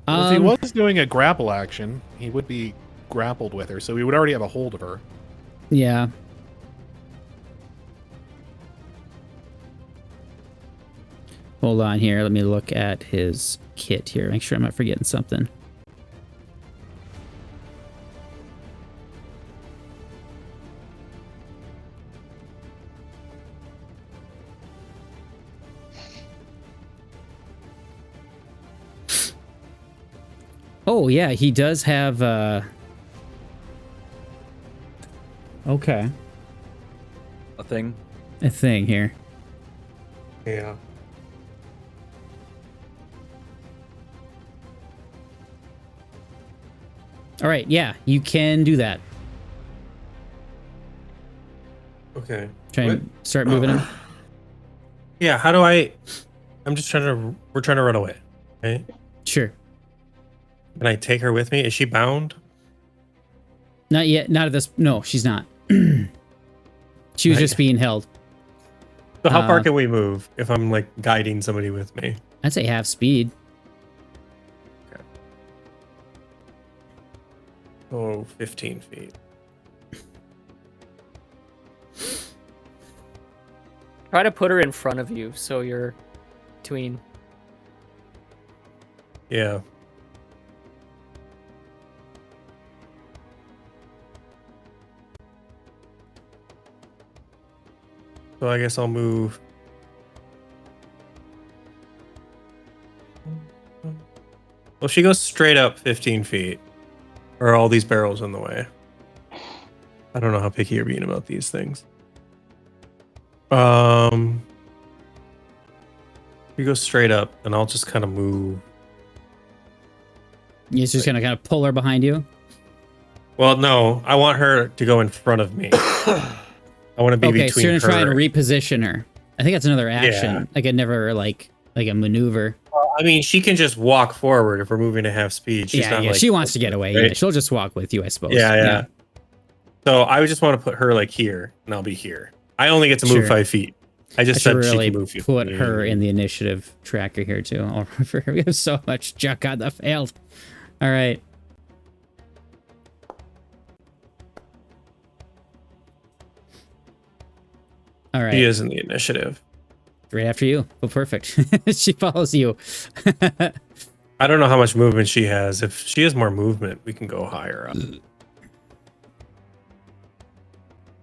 Well, if he was doing a grapple action, he would be grappled with her, so he would already have a hold of her. Yeah. Hold on here. Let me look at his kit here. Make sure I'm not forgetting something. Oh, yeah, he does have, okay, A thing. a thing here. Yeah. All right, yeah, you can do that. Okay. Try and start moving him. Yeah, how do I... I'm just trying to... We're trying to run away. Okay? Sure. Can I take her with me? Is she bound? Not yet. Not at this. No, she's not. She was just being held. So how far can we move if I'm like guiding somebody with me? I'd say half speed. Oh, 15 feet. Try to put her in front of you, so you're between. Yeah. So I guess I'll move. Well, she goes straight up 15 feet. Or are all these barrels in the way? I don't know how picky you're being about these things. You go straight up, and I'll just kind of move He's just gonna kind of pull her behind you. Well, no, I want her to go in front of me. I want to be between her. Okay, so you're gonna try and reposition her. I think that's another action. Yeah. Like a never like a maneuver. I mean, she can just walk forward if we're moving at half speed. She's not like, she wants to get away. right? Yeah, she'll just walk with you, I suppose. Yeah. So I would just want to put her like here, and I'll be here. I only get to move Sure. 5 feet. I just should said really she can move. put her in the initiative tracker here too. I'll remember. We have so much junk on the field. All right. All right. She is in the initiative. Right after you. Oh, perfect. She follows you. I don't know how much movement she has. If she has more movement, we can go higher up.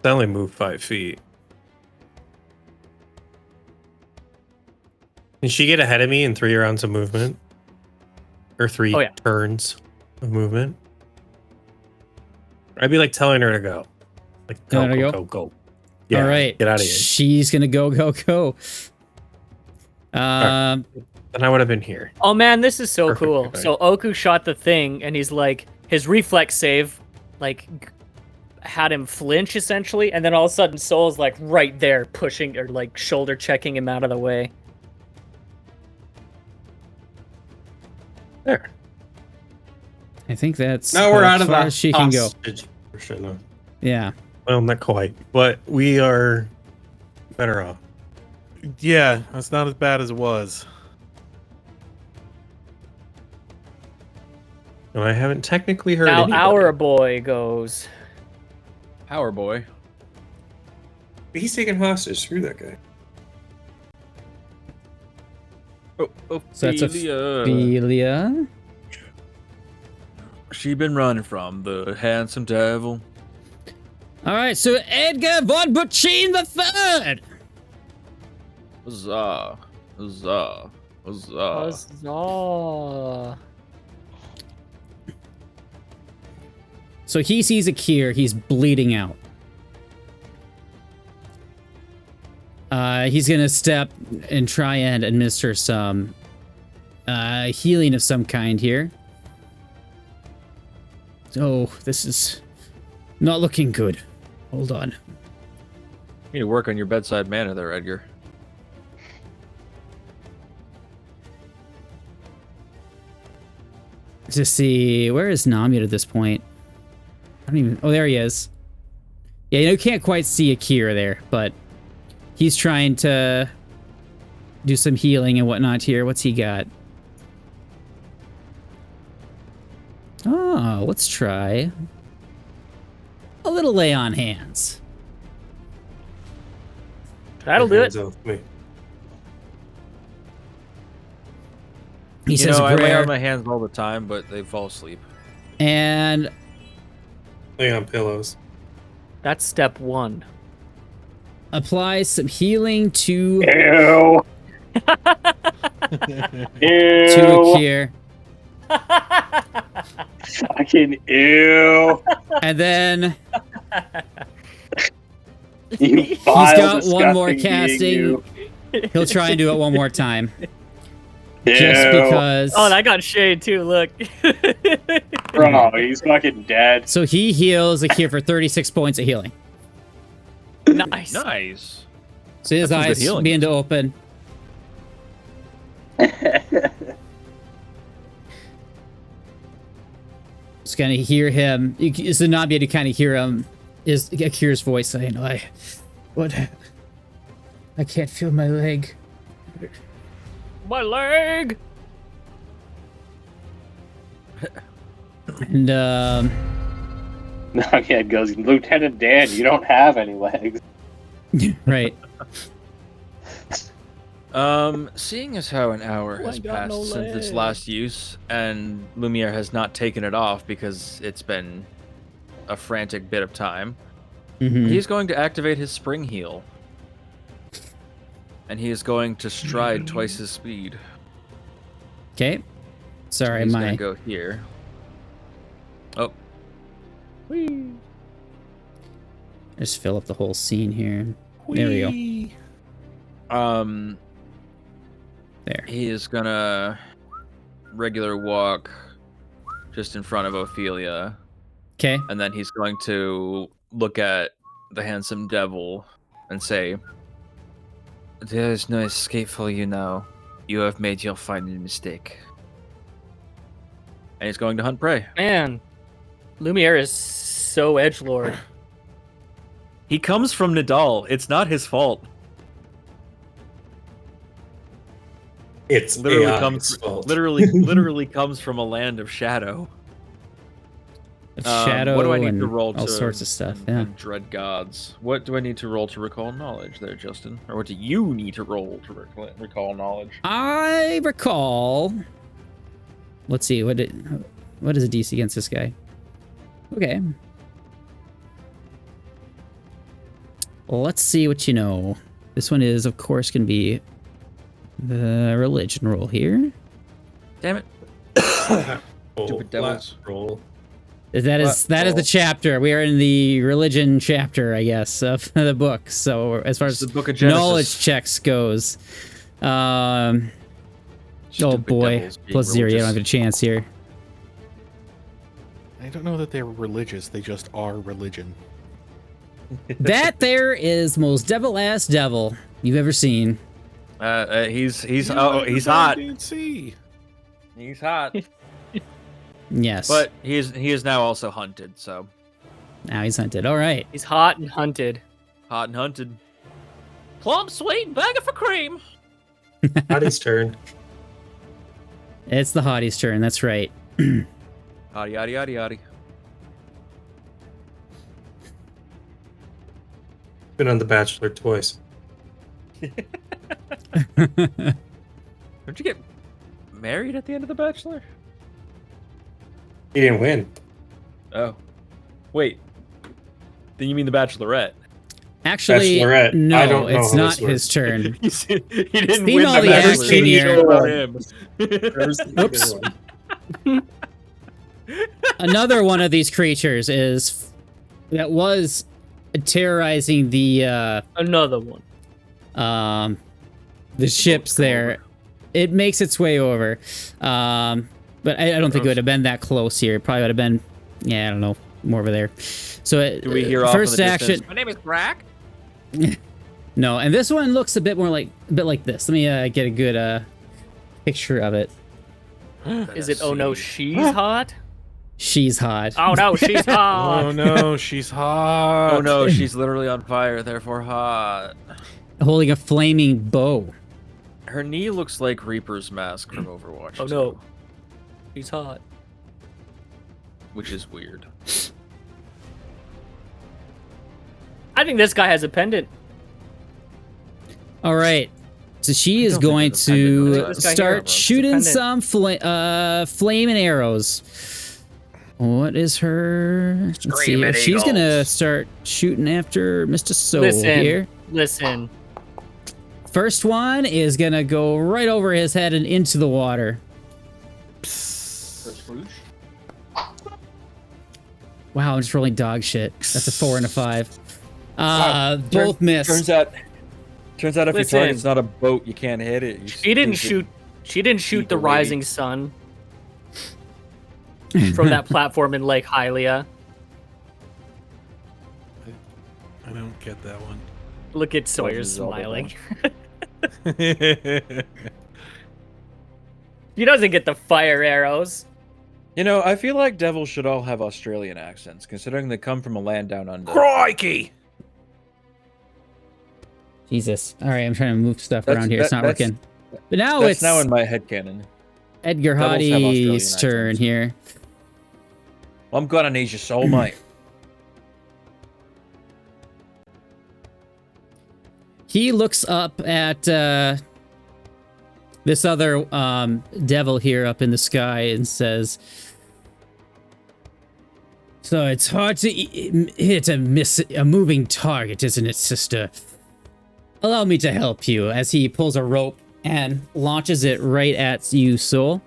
I only move 5 feet. Can she get ahead of me in 3 rounds of movement? Or 3 turns of movement? I'd be like telling her to go. Like, go. Yeah, all right. Get out of here. She's going to go. Right. Then I would have been here. Oh man, this is so Perfect, cool. okay. So Oku shot the thing, and he's like, his reflex save, like, had him flinch essentially, and then all of a sudden Soul's like right there pushing or like shoulder checking him out of the way. There. I think that's Now we're out of far the as she can go. Yeah. Well, not quite, but we are better off. Yeah, that's not as bad as it was. No, I haven't technically heard Now anybody. our boy goes. Our boy. He's taking hostage. Screw that guy. Oh, So that's Ophelia. She been running from the handsome devil. All right, so Edgar von Buchin the Third. Huzzah. Huzzah. Huzzah. Huzzah. So he sees Akir. He's bleeding out. He's gonna step and try and administer some healing of some kind here. Oh, this is not looking good. Hold on. You need to work on your bedside manner there, Edgar. To see, where is Namut at this point? I don't even. Oh, there he is. Yeah, you can't quite see Akira there, but he's trying to do some healing and whatnot here. What's he got? Oh, let's try a little lay on hands. That'll do it. He You says know, I lay prayer on my hands all the time, but they fall asleep. and Lay on pillows. That's step 1. apply some healing to Ew. Ew. Akir. I can. Ew. And then You he's vile, got one more disgusting being, casting. He'll try and do it one more time. you. Just Ew. because. Oh, that got shade too. Look. Bro, he's fucking dead. So he heals Akir for 36 points of healing. Nice. Nice. So his That's some good eyes healing. begin to open. Just gonna hear him. It's not be able to kind of hear him. Is Akir's voice saying, I can't feel my leg. My leg. And Knockhead goes, Lieutenant Dan, you don't have any legs. right. Seeing as how an hour Oh, I has got passed no since its leg. last use, and Lumiere has not taken it off because it's been a frantic bit of time, Mhm. he's going to activate his spring heal. And he is going to stride twice his speed. Okay. Sorry, He's my gonna go here. Oh, just fill up the whole scene here. There we go. There. he is gonna regular walk just in front of Ophelia. Okay. And then he's going to look at the handsome devil and say, "There is no escape for you now. You have made your final mistake." And he's going to hunt prey. Man, Lumiere is so edgelord. He comes from Nidal. It's not his fault. It's Literally comes from a land of shadow. Shadow what do I need and to roll all to sorts of stuff. and- Yeah. and dread gods? What do I need to roll to recall knowledge there, Justin? Or what do you need to roll to recall knowledge? I recall. Let's see. What is a DC against this guy? Okay. Let's see what you know. This one is, of course, going to be the religion roll here. Damn it. Stupid devils. Roll. That is the chapter. We are in the religion chapter, I guess, of the book. So as far as the Book of Genesis. knowledge checks goes, oh Stupid boy, devils being +0. You don't religious. have a chance here. I don't know that they're religious. They just are religion. That there is the most devil-ass devil you've ever seen. He's hot. See. He's hot. Yes. But he is now also hunted, so Now he's hunted. All right. He's hot and hunted. hot and hunted. Plump sweet bag for cream. Hottie's turn. It's the hottie's turn. That's right. Yaddy yaddy yaddy yaddy. Been on The Bachelor twice. Don't you get married at the end of The Bachelor? He didn't win. Oh, wait. Then you mean The Bachelorette? Actually, Bachelorette. no, I don't know it's how not this works. his turn. he didn't Seen win all The the Bachelor. action here. It's Oops. Another one of these creatures that was terrorizing the Another one. ships there. It makes its way over. But I don't think it would have been that close here. It probably would have been, yeah, I don't know, more over there. So Do we hear off in first the action. distance? My name is Brack. No, and this one looks a bit like this. Let me get a good picture of it. Is it? Oh no, she's hot. She's hot. Oh no, she's hot. Oh no, she's hot. Oh no, she's literally on fire, therefore hot. Holding a flaming bow. Her knee looks like Reaper's mask from Overwatch. Oh no, she's hot. Which is weird. I think this guy has a pendant. All right. So she is don't think going it's a pendant. to Look at this guy here, start bro. It's a shooting pendant. some flaming arrows. What is her? Let's see. Screaming She's gonna eagles. start shooting after Mr. Soul Listen, here. listen. First one is gonna go right over his head and into the water. Wow, I'm just rolling dog shit. That's a 4 and a 5. Both miss. Turns out if your Listen. target's not a boat, you can't hit it. You She didn't just shoot. She didn't shoot the Eagle lady. rising sun from that platform in Lake Hylia. I don't get that one. Look at Sawyer Legend of Zelda smiling. He doesn't get the fire arrows. You know, I feel like devils should all have Australian accents, considering they come from a land down under. Crikey! Jesus. All right, I'm trying to move stuff That's- around here. It's that- not that's- working. But now That's it's now in my headcanon. Edgar Devils have Australian Hottie's turn accents. here. I'm gonna need your soul, mate. He looks up at this other devil here up in the sky and says, "So it's hard to hit a moving target, isn't it, sister? Allow me to help you," as he pulls a rope and launches it right at you, Soul,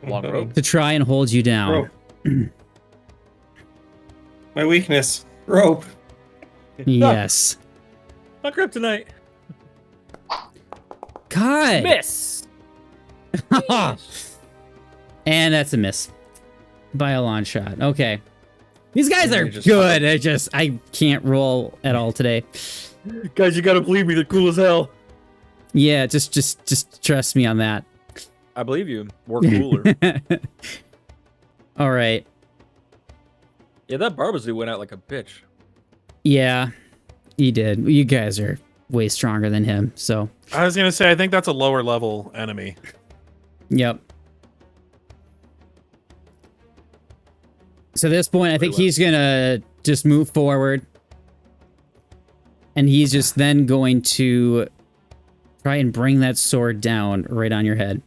Long rope. to try and hold you down. Rope. My weakness. Rope. Yes. Not kryptonite. God. Miss. And that's a miss. By a long shot. Okay. These guys are just- good. I can't roll at all today. Guys, you gotta believe me. They're cool as hell. Yeah, just trust me on that. I believe you. We're cooler. All right. Yeah, that Barbazoo went out like a bitch. Yeah, he did. You guys are way stronger than him, so. I was gonna say, I think that's a lower level enemy. Yep. So at this point, I think he's gonna just move forward. And he's just then going to try and bring that sword down right on your head.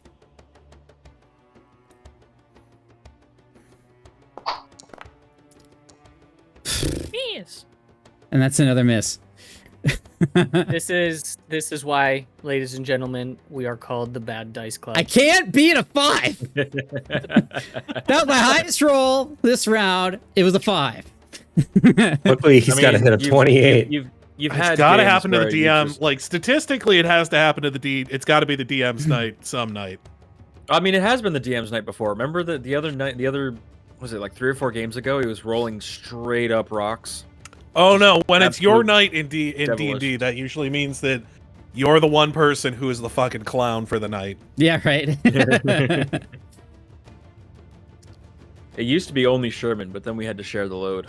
Yes. And that's another miss. This is why, ladies and gentlemen, we are called the Bad Dice Club. I can't beat a 5. That was my highest roll this round. It was a 5. Luckily, he's got to hit a 28. You've It's had got to games happen to the where you DM. just- Like statistically, it has to happen to the D. It's got to be the DM's night some night. I mean, it has been the DM's night before. Remember the other night? The other was it like 3 or 4 games ago? He was rolling straight up rocks. Oh no! When it's your Absolute night in D&D, devilish. that usually means that you're the one person who is the fucking clown for the night. Yeah, right. It used to be only Sherman, but then we had to share the load.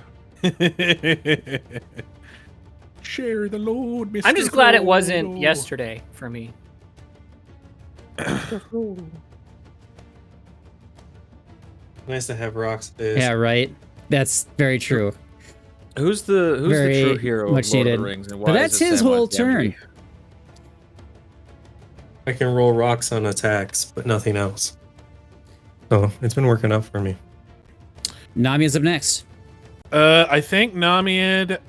Share the load, Mr. I'm just glad it Frodo. wasn't yesterday for me. Nice to have rocks. Is. Yeah, right. That's very true. Who's the Very true hero much of Lord of needed. the Rings? And why But is that's it his Samwise whole Gamgee? turn. I can roll rocks on attacks, but nothing else. So it's been working out for me. Nami's up next. I think Namiad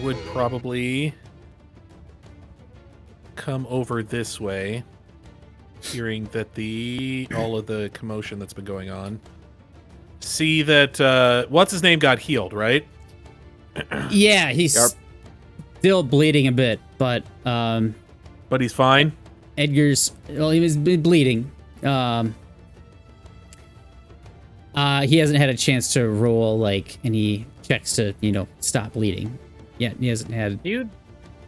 would probably come over this way, hearing that all of the commotion that's been going on. See that what's his name got healed, right? Yeah, he's Yarp. still bleeding a bit, but But he's fine. Edgar's, well, he was bleeding. He hasn't had a chance to roll like any checks to, stop bleeding. Yeah, he hasn't had. Dude,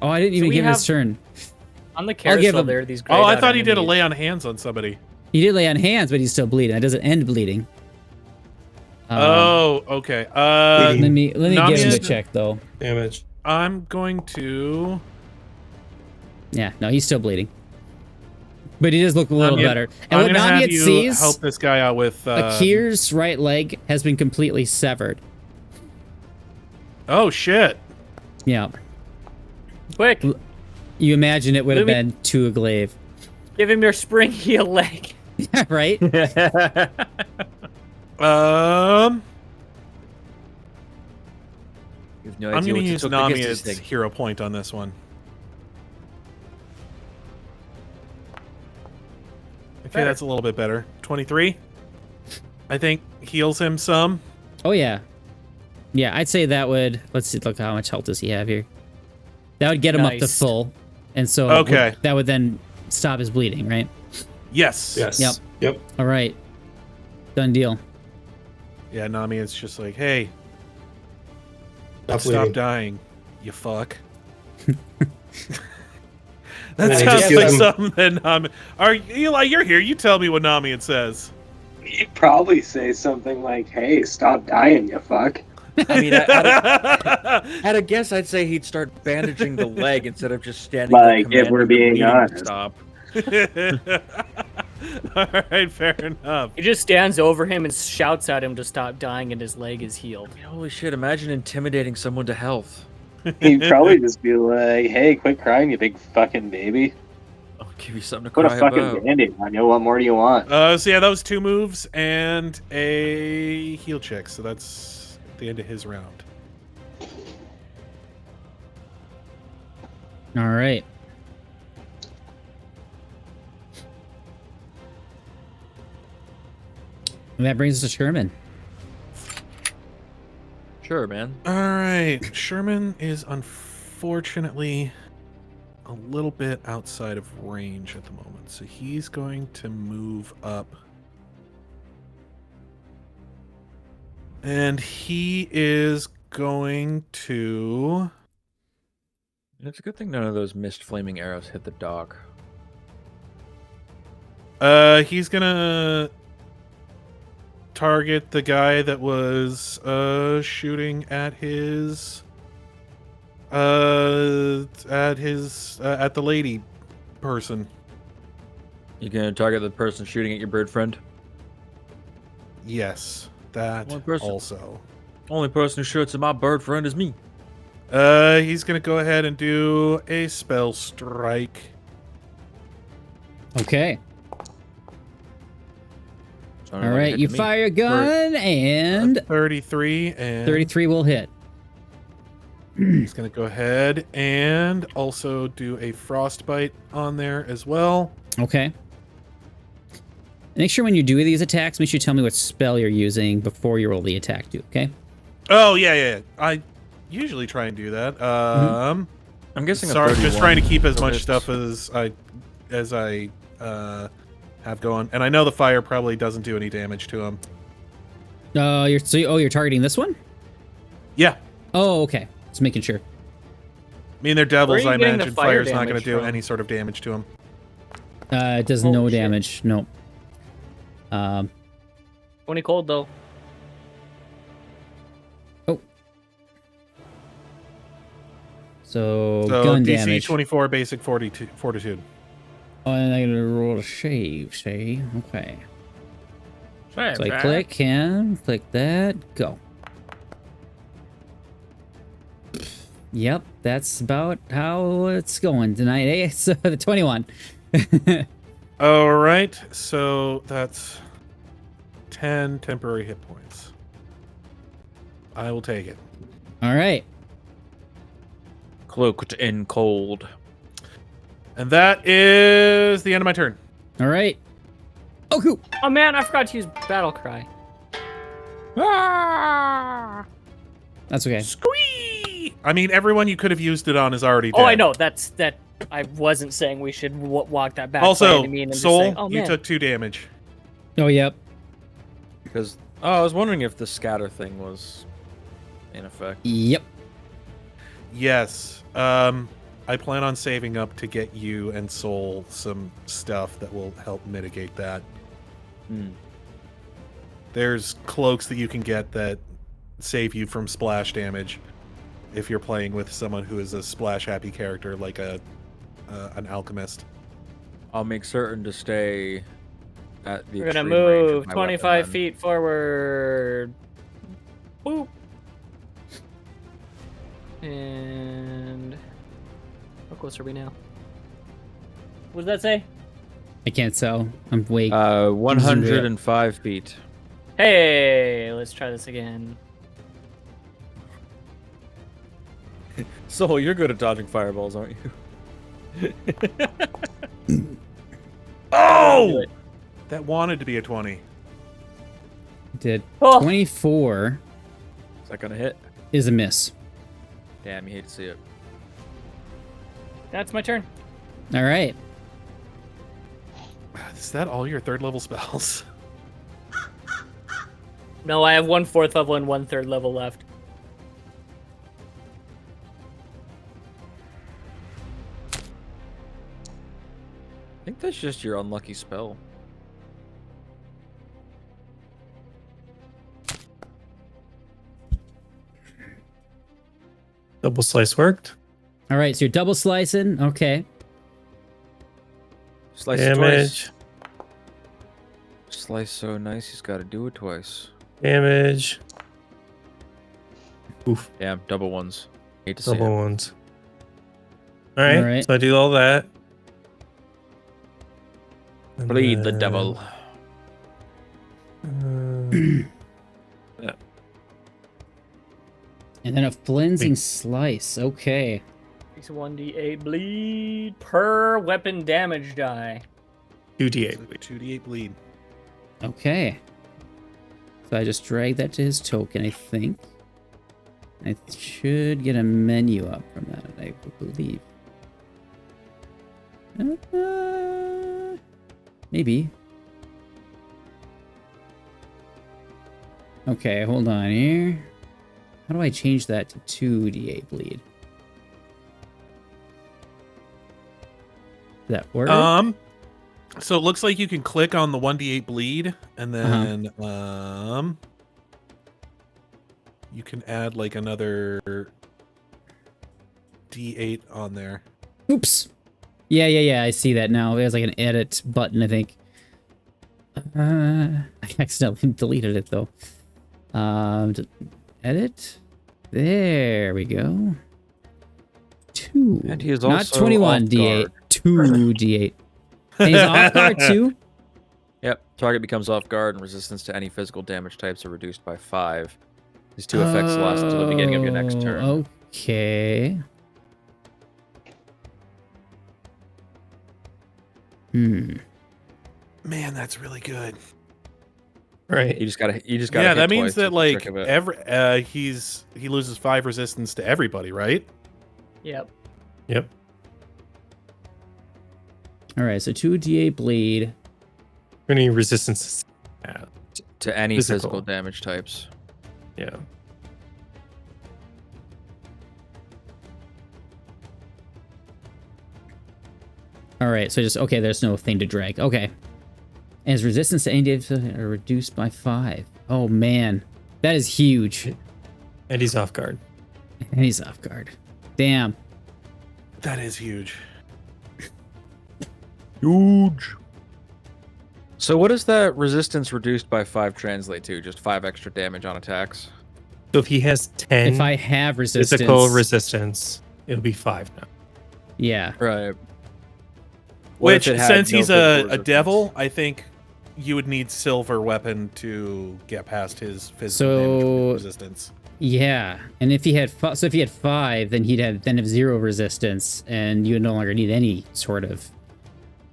Oh, I didn't even we give his have- turn. on the I'll give carousel him- there are these Oh, I grayed-out thought he did a enemies. lay on hands on somebody. He did lay on hands, but he's still bleeding. That doesn't end bleeding. Oh, okay. Let me give him a Nami's- check though. Damage. I'm going to. Yeah, no, he's still bleeding. But he does look a little Namiad- better. I'm And what gonna have Namiad you sees, help this guy out with. Akir's right leg has been completely severed. Oh shit! Yeah. Quick, You imagine it would have Lumi- been to a glaive. give him your spring heel leg. Yeah, right? You've no I'm idea going what to to use took against this Nami's thing. hero point on this one. Okay, Better. that's a little bit better. 23. I think heals him some. Oh, yeah. Yeah, I'd say that would... Let's see, look, how much health does he have here? That would get him up to Nice. full. And so Okay. that would then stop his bleeding, right? Yes. Yep. Yep. All right. Done deal. Yeah, Nami is just like, hey, Stop stop bleeding. dying, you fuck. And That I sounds just like give him- something that Nami... Eli, you're here. You tell me what Nami it says. He'd probably say something like, "Hey, stop dying, you fuck." I mean, at a guess, I'd say he'd start bandaging the leg instead of just standing there Like, if we're commanding the being bleeding to honest. stop. All right, fair enough. He just stands over him and shouts at him to stop dying, and his leg is healed. Holy shit! Imagine intimidating someone to health. He'd probably just be like, "Hey, quit crying, you big fucking baby. I'll give you something to Put a cry fucking about. band-aid on you. What more do you want?" So yeah, that was 2 moves and a heal check. So that's the end of his round. All right. And that brings us to Sherman. Sure, man. All right, Sherman is unfortunately a little bit outside of range at the moment, so he's going to move up And he is going to... It's a good thing none of those mist flaming arrows hit the dock. He's gonna target the guy that was shooting at his at the lady person. You gonna target the person shooting at your bird friend? Yes, that One person. also. Only person who shoots at my bird friend is me. He's gonna go ahead and do a spell strike. Okay. So All right, you fire a gun, and 33 and 33 will hit. he's gonna go ahead and also do a frostbite on there as well. Okay. Make sure when you do these attacks, make sure you tell me what spell you're using before you roll the attack, too, okay? Oh yeah. I usually try and do that. I'm guessing. Sorry, just trying to keep as so much it's- stuff as I have going, and I know the fire probably doesn't do any damage to him. You're targeting this one? Yeah, Oh, okay. Just making sure. I mean they're devils. Where are I you getting the imagine fire fire's not going to damage do from? any sort of damage to him. It does Holy no shit. damage. No. 20 cold though. So So gun DC damage. 24, basic 42, fortitude. Oh, and I'm gonna roll a shave. See? Okay. So I click him, click that, go. Yep, that's about how it's going tonight, eh? So the 21. All right, so that's 10 temporary hit points. I will take it. All right. Cloaked in cold. And that is the end of my turn. All right. Oh, cool. Oh man, I forgot to use battle cry. That's okay. Squee! I mean, everyone you could have used it on is already dead. Oh, I know. That's that. I wasn't saying we should walk that back. by Also, any means. I'm just Soul, saying, oh, you man. took 2 damage. Oh, yep. Because I was wondering if the scatter thing was in effect. Yep. Yes. I plan on saving up to get you and Soul some stuff that will help mitigate that. There's cloaks that you can get that save you from splash damage if you're playing with someone who is a splash happy character like an alchemist. I'll make certain to stay at the We're gonna extreme range of move my 25 weapon then. feet forward. Boop. And how close are we now? What does that say? I can't tell. I'm way. 105 feet. Hey, let's try this again. So you're good at dodging fireballs, aren't you? Oh! That wanted to be a 20. Did Oh. 24 Is that gonna hit? is a miss. Damn, you hate to see it. That's my turn. All right. Is that all your 3rd level spells? No, I have 1 4th level and 1 3rd level left. I think that's just your unlucky spell. Double slice worked. All right. So you're double slicing. Okay. Slice it twice. Damage. Slice so nice, he's got to do it twice. Damage. Oof. Damn, double ones. Hate to see Double it. ones. All right. Alright. So I do all that. And Bleed the then, devil. And then a flensing slice. Okay. It's 1d8 bleed per weapon damage die. 2d8. 2d8 bleed. Okay. So I just drag that to his token, I think. I should get a menu up from that, I believe. Maybe. Okay, hold on here. How do I change that to 2d8 bleed? Does that work? So it looks like you can click on the 1d8 bleed, and then you can add like another d8 on there. Oops. Yeah. I see that now. There's like an edit button, I think. I accidentally deleted it though. Edit. There we go. 2. And he is not also 21 off d8. guard. 2 d8. And he's off guard too. Yep. Target becomes off guard and resistance to any physical damage types are reduced by 5. These 2 effects last until the beginning of your next turn. Okay. Man, that's really good. Right. You just gotta. Yeah, hit that means twice, that that's the like trick of it. he loses 5 resistance to everybody, right? Yep. Yep. All right, so 2d8 bleed. Any resistance? To any Physical. physical damage types. Yeah. All right, so just okay. There's no thing to drag. Okay, and his resistance to any damage are reduced by 5. Oh man, that is huge. And he's off guard. And he's off guard. Damn. That is huge. Huge. So what does that resistance reduced by 5 translate to? Just 5 extra damage on attacks? So if he has 10 If I have resistance, physical resistance, it'll be 5 now. yeah. Right. What Which, if it had since no he's physical a resistance? devil, I think you would need silver weapon to get past his physical damage resistance. Yeah, and if he had so if he had 5, then he'd have 0 resistance, and you would no longer need any sort of.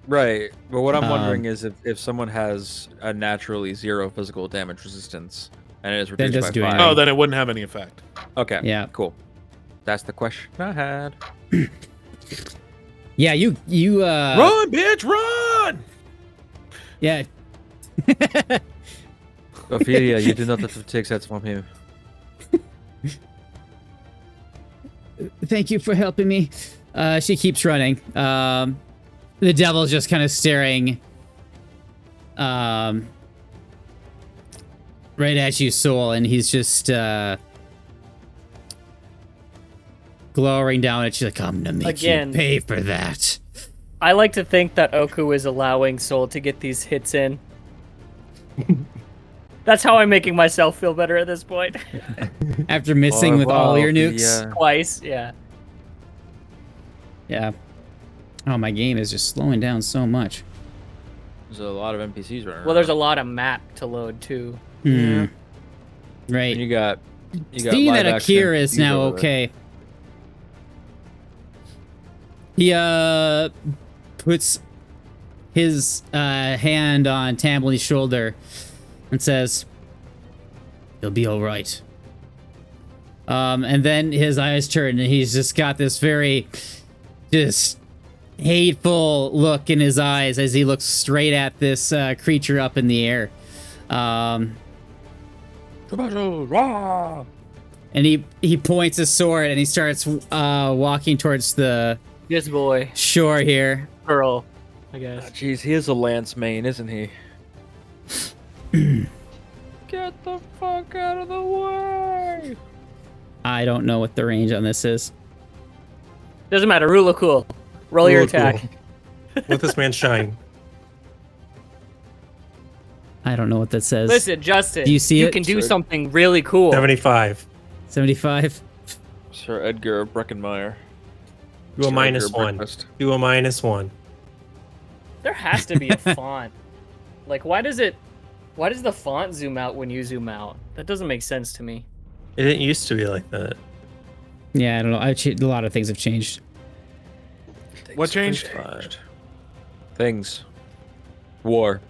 Right. But what I'm wondering is if someone has a naturally 0 physical damage resistance and it is Then it reduced by doesn't do 5. anything. Oh, then it wouldn't have any effect. Okay. Yeah. Cool. That's the question I had. Yeah, you Run, bitch, run! Yeah. Ophelia, you do not have to take that from him. Thank you for helping me. She keeps running. The devil's just kind of staring right at you, Soul, and he's just glowering down at you like, I'm gonna make Again. you pay for that. I like to think that Oku is allowing Soul to get these hits in. That's how I'm making myself feel better at this point. After missing with all your nukes. Twice, yeah. Yeah. Oh, my game is just slowing down so much. There's a lot of NPCs running Well, there's a around. lot of map to load too. Hmm. Right. And you got Seeing that live action Akira is NPCs now over there. okay. He puts his hand on Tamblin's shoulder and says, "He'll be all right." And then his eyes turn and he's just got this very just hateful look in his eyes as he looks straight at this creature up in the air. And he points his sword and he starts walking towards the This boy, shore here. girl, I guess. Jeez, he is a lance main, isn't he? Get the fuck out of the way! I don't know what the range on this is. Doesn't matter. Rule cool. Roll your Cool, attack. cool. Let this man shine. I don't know what that says. Listen, Justin. Do you see you it? can do Sure. something really cool. 75. 75. Sir Edgar Breckenmeyer. Do a Sir minus Edgar 1. Breakfast. Do a minus 1. There has to be a font. Like, why does the font zoom out when you zoom out? That doesn't make sense to me. It didn't used to be like that. Yeah, I don't know. A lot of things have changed. What changed? Things. War.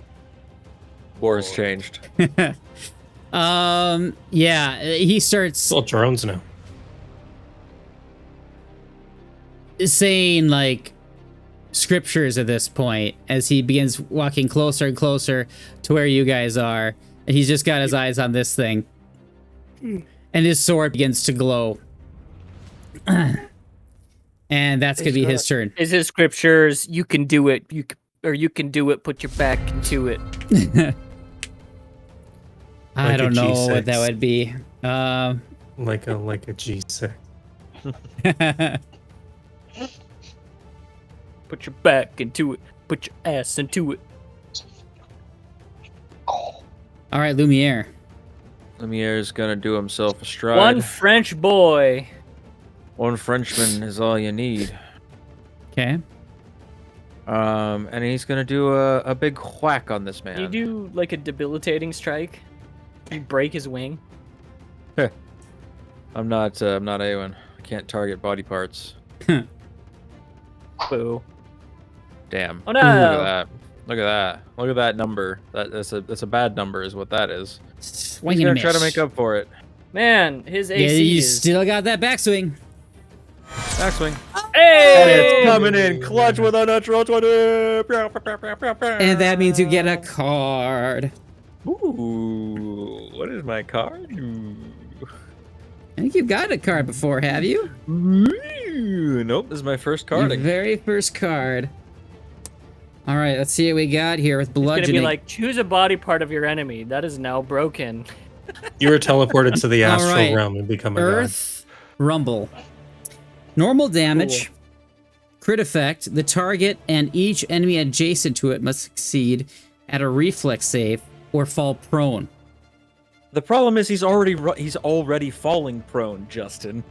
War has changed. Yeah, he starts It's all drones now. saying like scriptures at this point as he begins walking closer and closer to where you guys are. And he's just got his eyes on this thing. And his sword begins to glow. And that's going to be his turn. Is his scriptures, you can do it, you can do it, put your back into it. I don't know G6. what that would be. Like a G6. Put your back into it, put your ass into it. All right, Lumiere. Lumiere's gonna do himself a stride. One French boy. One Frenchman is all you need. Okay. And he's gonna do a big whack on this man. You do like a debilitating strike. You break his wing. I'm not Awen. I can't target body parts. Boo. Damn. Oh no. Look at that. Look at that. Look at that number. That's a bad number is what that is. Swing He's and gonna try to miss. make up for it. Man, his AC Yeah, you is... still got that backswing. Backswing. Hey! And it's coming in clutch with a natural 20. And that means you get a card. Ooh, what is my card? Ooh. I think you've gotten a card before, have you? Ooh, nope, this is my first Your card. very first card. All right, let's see what we got here with It's gonna bludgeoning. be like, choose a body part of your enemy. That is now broken. You were teleported to the All astral right. realm and become a Earth Rumble. Normal damage. Crit effect. The target and each enemy adjacent to it must succeed at a reflex save or fall prone. The problem is he's already falling prone, Justin.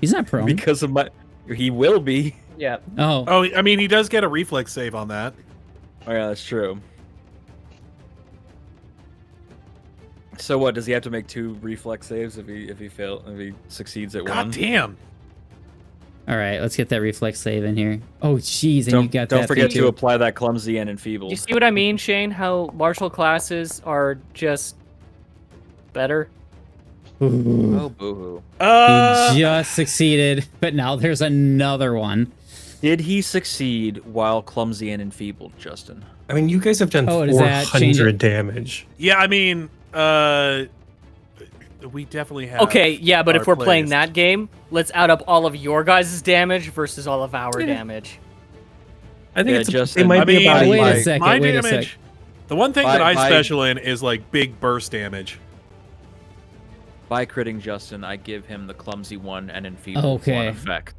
He's not prone. Because of my... He will be. Yeah. Oh. Oh, I mean, he does get a reflex save on that. Oh yeah, that's true. So what, does he have to make 2 reflex saves if he succeeds at God one? damn. All right, let's get that reflex save in here. Oh, jeez, and you got that. Don't forget thing to too. apply that clumsy and enfeebled. You see what I mean, Shane? How martial classes are just better? Ooh. Oh, boo-hoo. He just succeeded, but now there's another one. Did he succeed while clumsy and enfeebled, Justin? I mean, you guys have done Oh, does that change 400 it? damage. Yeah, I mean, we definitely have. Okay, yeah, but if our we're playing plays. that game, let's add up all of your guys' damage versus all of our damage. I think Yeah, it's just- it might I be mean, about wait a like, second. my wait a damage. sec. The one thing By- that I by- special in is like big burst damage. By critting Justin, I give him the clumsy one and enfeebled Okay. one effect.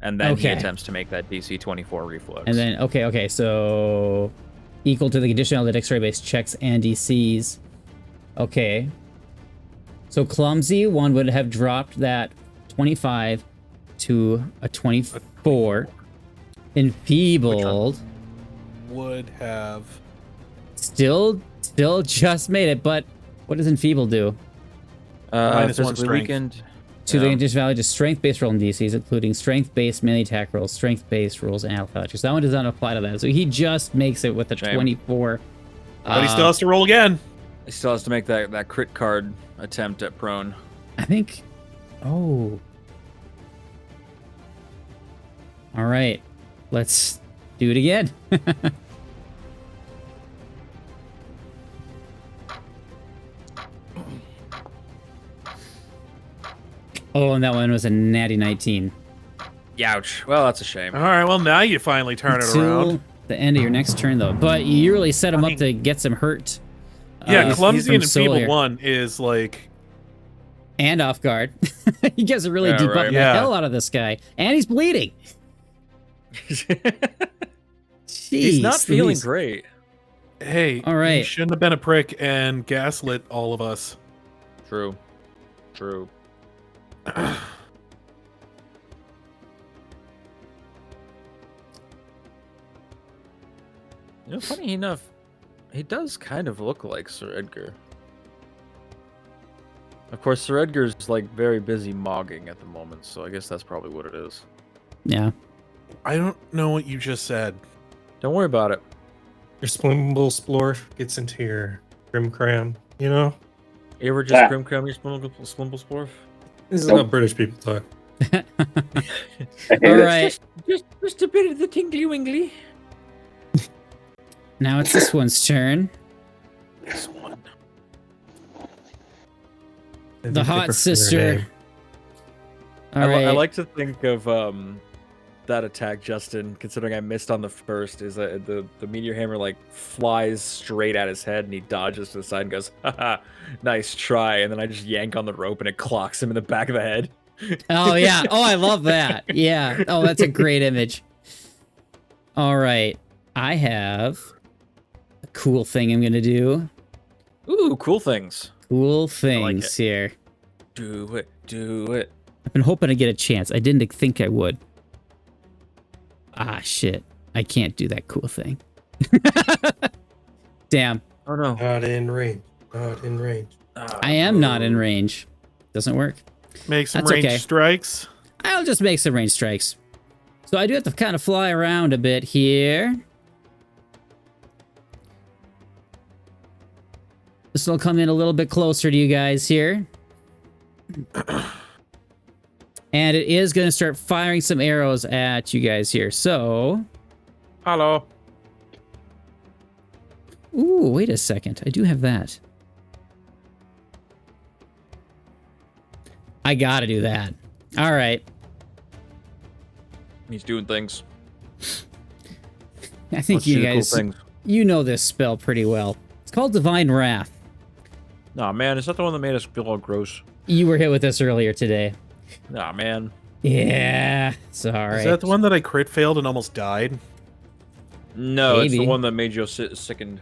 And then he Okay. attempts to make that DC 24 reflex. And then, okay, so equal to the condition of the dexterity-based checks and DCs. Okay. So clumsy one would have dropped that 25 to a 24. Enfeebled Would have. still just made it, but what does enfeebled do? -1 physically strength. weakened. To the Yeah. additional value to strength-based roll and DCs, including strength-based melee attack rolls, strength-based rolls, and alpha. So that one does not apply to that. So he just makes it with a Shame. 24. But he still has to roll again. He still has to make that crit card attempt at prone. I think. Oh. All right. Let's do it again. Oh, and that one was a natty 19. Youch. Well, that's a shame. All right, well, now you finally turn it Until around. the end of your next turn, though. But you really set him up to get some hurt. Yeah, he's clumsy from and enfeebled Sawyer. 1 is like. And off guard. You guys are really Yeah, debuffing right. the Yeah. hell out of this guy. And he's bleeding. Jeez, He's not feeling Louise. great. Hey, All right. you shouldn't have been a prick and gaslit all of us. True. True. You know, funny enough, he does kind of look like Sir Edgar. Of course, Sir Edgar's like very busy mogging at the moment, so I guess that's probably what it is. Yeah. I don't know what you just said. Don't worry about it. your Splimble Splorf gets into your Grim Cram, you know? You ever just Yeah. grim cram your Splimble Splorf? This is Nope. how British people talk. I hate All it. right. Just a bit of the tingly wingly. Now it's this one's turn. This one. The hot sister. All right. I like to think of that attack, Justin, considering I missed on the first, is that the meteor hammer like flies straight at his head and he dodges to the side and goes, haha, nice try. And then I just yank on the rope and it clocks him in the back of the head. Oh, yeah. Oh, I love that. Yeah. Oh, that's a great image. All right. I have a cool thing I'm going to do. Ooh, cool things. Cool things here. Do it. Do it. I've been hoping to get a chance. I didn't think I would. Ah, shit. I can't do that cool thing. Damn. Oh, no. Not in range. Not in range. I am not in range. Doesn't work. Make some That's range okay. strikes. I'll just make some range strikes. So I do have to kind of fly around a bit here. This will come in a little bit closer to you guys here. And it is going to start firing some arrows at you guys here. So... Hello. Ooh, wait a second. I do have that. I gotta do that. All right. He's doing things. I think Let's you do the guys... cool things. You know this spell pretty well. It's called Divine Wrath. Nah, man, is that the one that made us feel all gross? You were hit with this earlier today. Nah, man. Yeah, it's alright. Is that the one that I crit failed and almost died? No, it's the Maybe. one that made you sickened.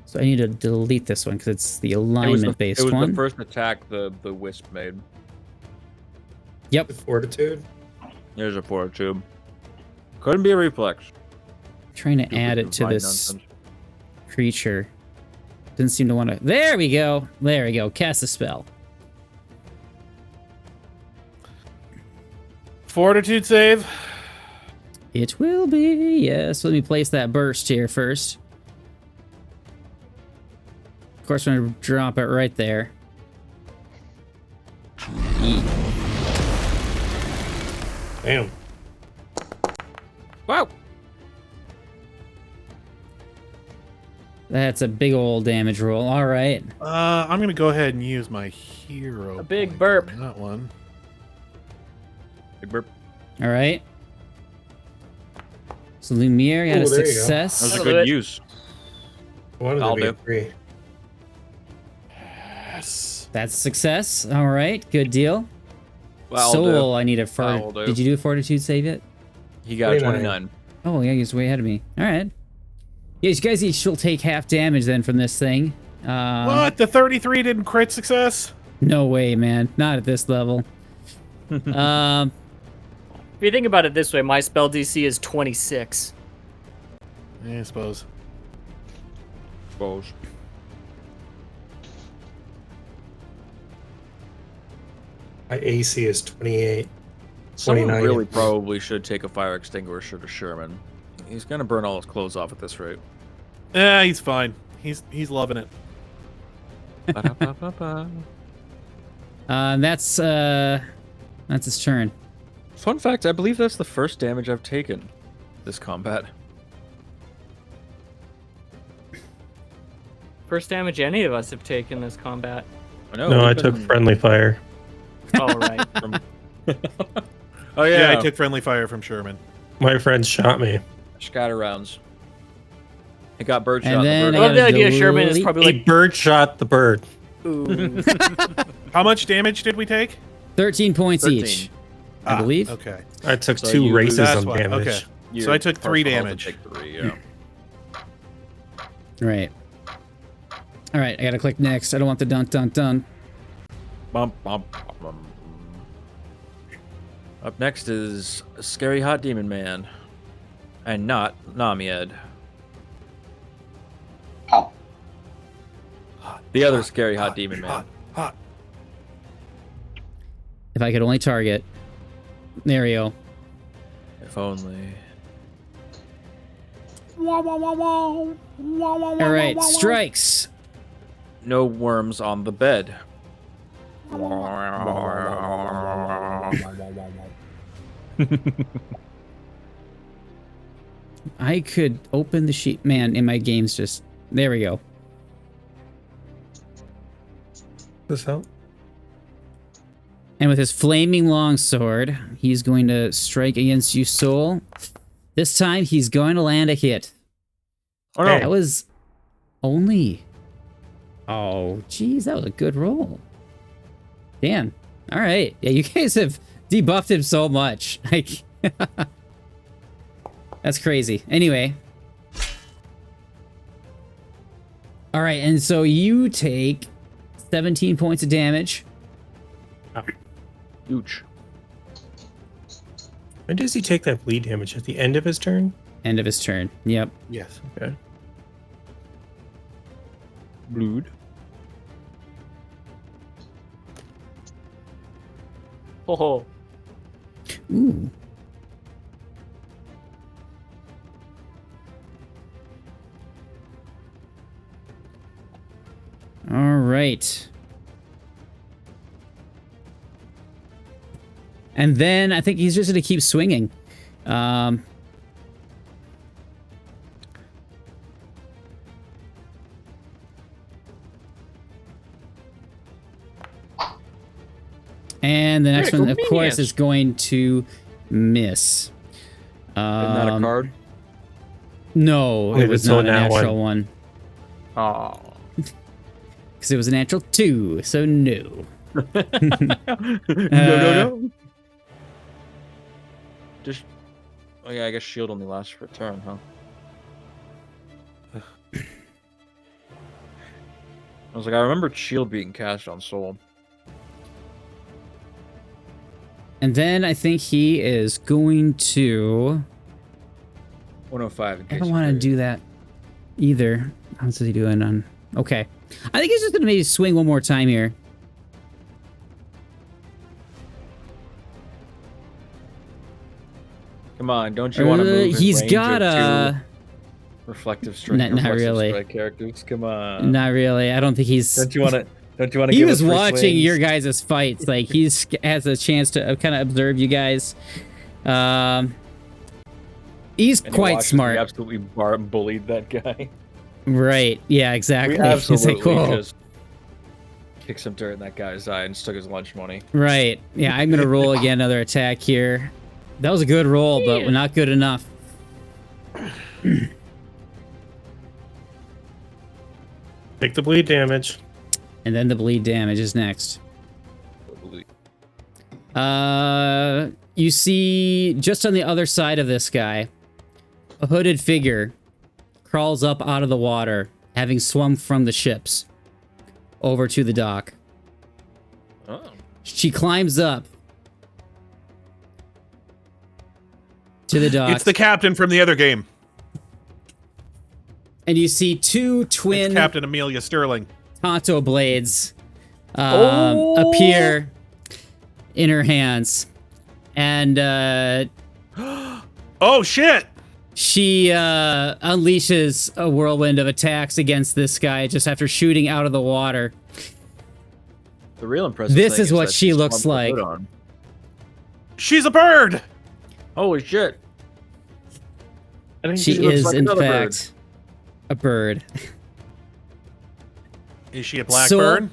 So I need to delete this one because it's the alignment-based It was one. the first attack the wisp made. Yep. The fortitude. There's a fortitude. Couldn't be a reflex. Trying to add it to Divine this nonsense. creature. Didn't seem to want to... There we go. There we go. Cast a spell. Fortitude save. It will be, yes. Let me place that burst here first. Of course, I'm going to drop it right there. Damn. Wow. That's a big old damage roll. All right. I'm gonna go ahead and use my hero. A big point burp. on that one. Big burp. All right. So Lumiere got a Ooh, there you go. success. That was a That'll do good it. use. One of I'll the do. big three. Yes. That's a success. All right. Good deal. Well, Soul, I need a I'll do. Did you do a fortitude save yet? He got a 29. 29. Oh, yeah, he's way ahead of me. All right. Yeah, you guys each will take half damage then from this thing. What? The 33 didn't crit success? No way, man. Not at this level. If you think about it this way, my spell DC is 26. Yeah, I suppose. Suppose. My AC is 28. Someone 29. really probably should take a fire extinguisher to Sherman. He's gonna burn all his clothes off at this rate. Yeah, he's fine. He's loving it. Ba-da-ba-ba-ba. That's his turn. Fun fact, I believe that's the first damage I've taken this combat. First damage any of us have taken this combat. I know. No, I we've took been- friendly fire. Oh, right. Oh Yeah, yeah, I took friendly fire from Sherman. My friend shot me. scatter rounds. It got bird And shot. then The I bird love the idea Sherman is delete- probably A like, bird shot the bird. ooh. How much damage did we take? 13 points 13. each, I believe. Okay. I took So 2 you lose- races That's on why. damage. Okay. Your So I took 3 parts will also damage. take 3, yeah. Right. All right, I gotta click next. I don't want the dun dun dun. Bump, bump, bump, bump. Up next is Scary Hot Demon Man. And not Namied. Oh. The other Scary Hot Demon Man. Hot. If I could only target. There we go. If only. All right, strikes. No worms on the bed. I could open the sheet. Man, in my games just... There we go. This out. And with his flaming longsword, he's going to strike against you, Soul. This time, he's going to land a hit. Oh no! That was only... Oh, geez, that was a good roll. Damn. All right. Yeah, you guys have debuffed him so much. Like, that's crazy. Anyway. All right, and so you take 17 points of damage. Huge. When does he take that bleed damage? At the end of his turn? End of his turn. Yep. Yes. Okay. Blood. Oh, Ooh. All right. And then I think he's just going to keep swinging. And the next one, of course, is going to miss. Isn't that a card? No, Wait, it was it's not on a that natural one. Oh. Because it was a natural 2, so no. No. Just. Oh yeah, I guess shield only lasts for a turn, huh? I was like, I remember shield being cast on Soul. And then I think he is going to... 105. In I case don't you want to forget. do that either. How's he doing on... Okay. I think he's just going to maybe swing one more time here. Come on, don't you want to move? In He's range got of two a... reflective strike. Not really. Strike characters. Come on. Not really. I don't think he's... Don't you want to? Don't you want to? He give was us free watching swings? your guys' fights. Like, he's has a chance to kind of observe you guys. He's And he quite watched smart. me absolutely bullied that guy. Right. Yeah, exactly. We He's absolutely like, cool. just kicked some dirt in that guy's eye and took his lunch money. Right. Yeah, I'm going to roll again another attack here. That was a good roll, but not good enough. Take the bleed damage. And then the bleed damage is next. You see, just on the other side of this guy, a hooded figure crawls up out of the water, having swum from the ships over to the dock. Oh. She climbs up to the dock, It's the captain from the other game. and you see two It's twin Captain Amelia Sterling. Tonto blades appear in her hands. And Oh shit! she unleashes a whirlwind of attacks against this guy just after shooting out of the water. The real impressive This thing is what that she she's looks swung like. the hood on. She's a bird. Holy shit! I think She looks is, like in another fact, a bird. Is she a So- blackbird?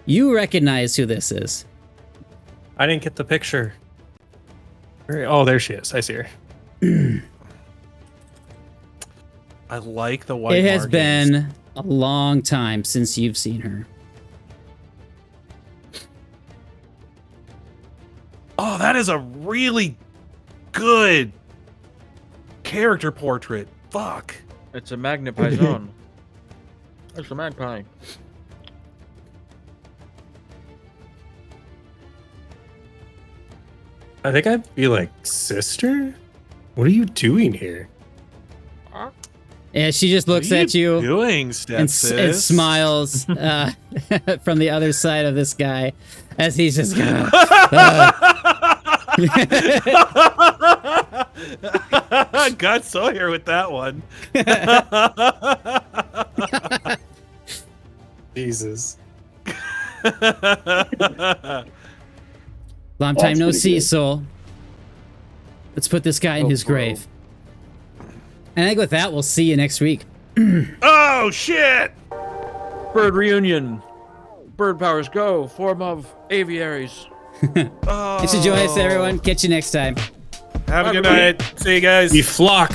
You recognize who this is. I didn't get the picture. Oh, there she is. I see her. I like the white. It has markings. been a long time since you've seen her. Oh, that is a really good character portrait. Fuck. It's a magna pison. It's a magpie. I think I'd be like, sister? What are you doing here? And she just looks What are at you doing, and stepsis? smiles from the other side of this guy as he's just gonna... Got Sawyer with that one. Jesus. Long time That's no pretty see, good. soul. Let's put this guy in Oh, his bro. grave. And I think with that, we'll see you next week. Oh shit! Bird reunion. Bird powers go. Form of aviaries. Thanks for joining us, everyone. Catch you next time. Have a good night. See you guys. We flock.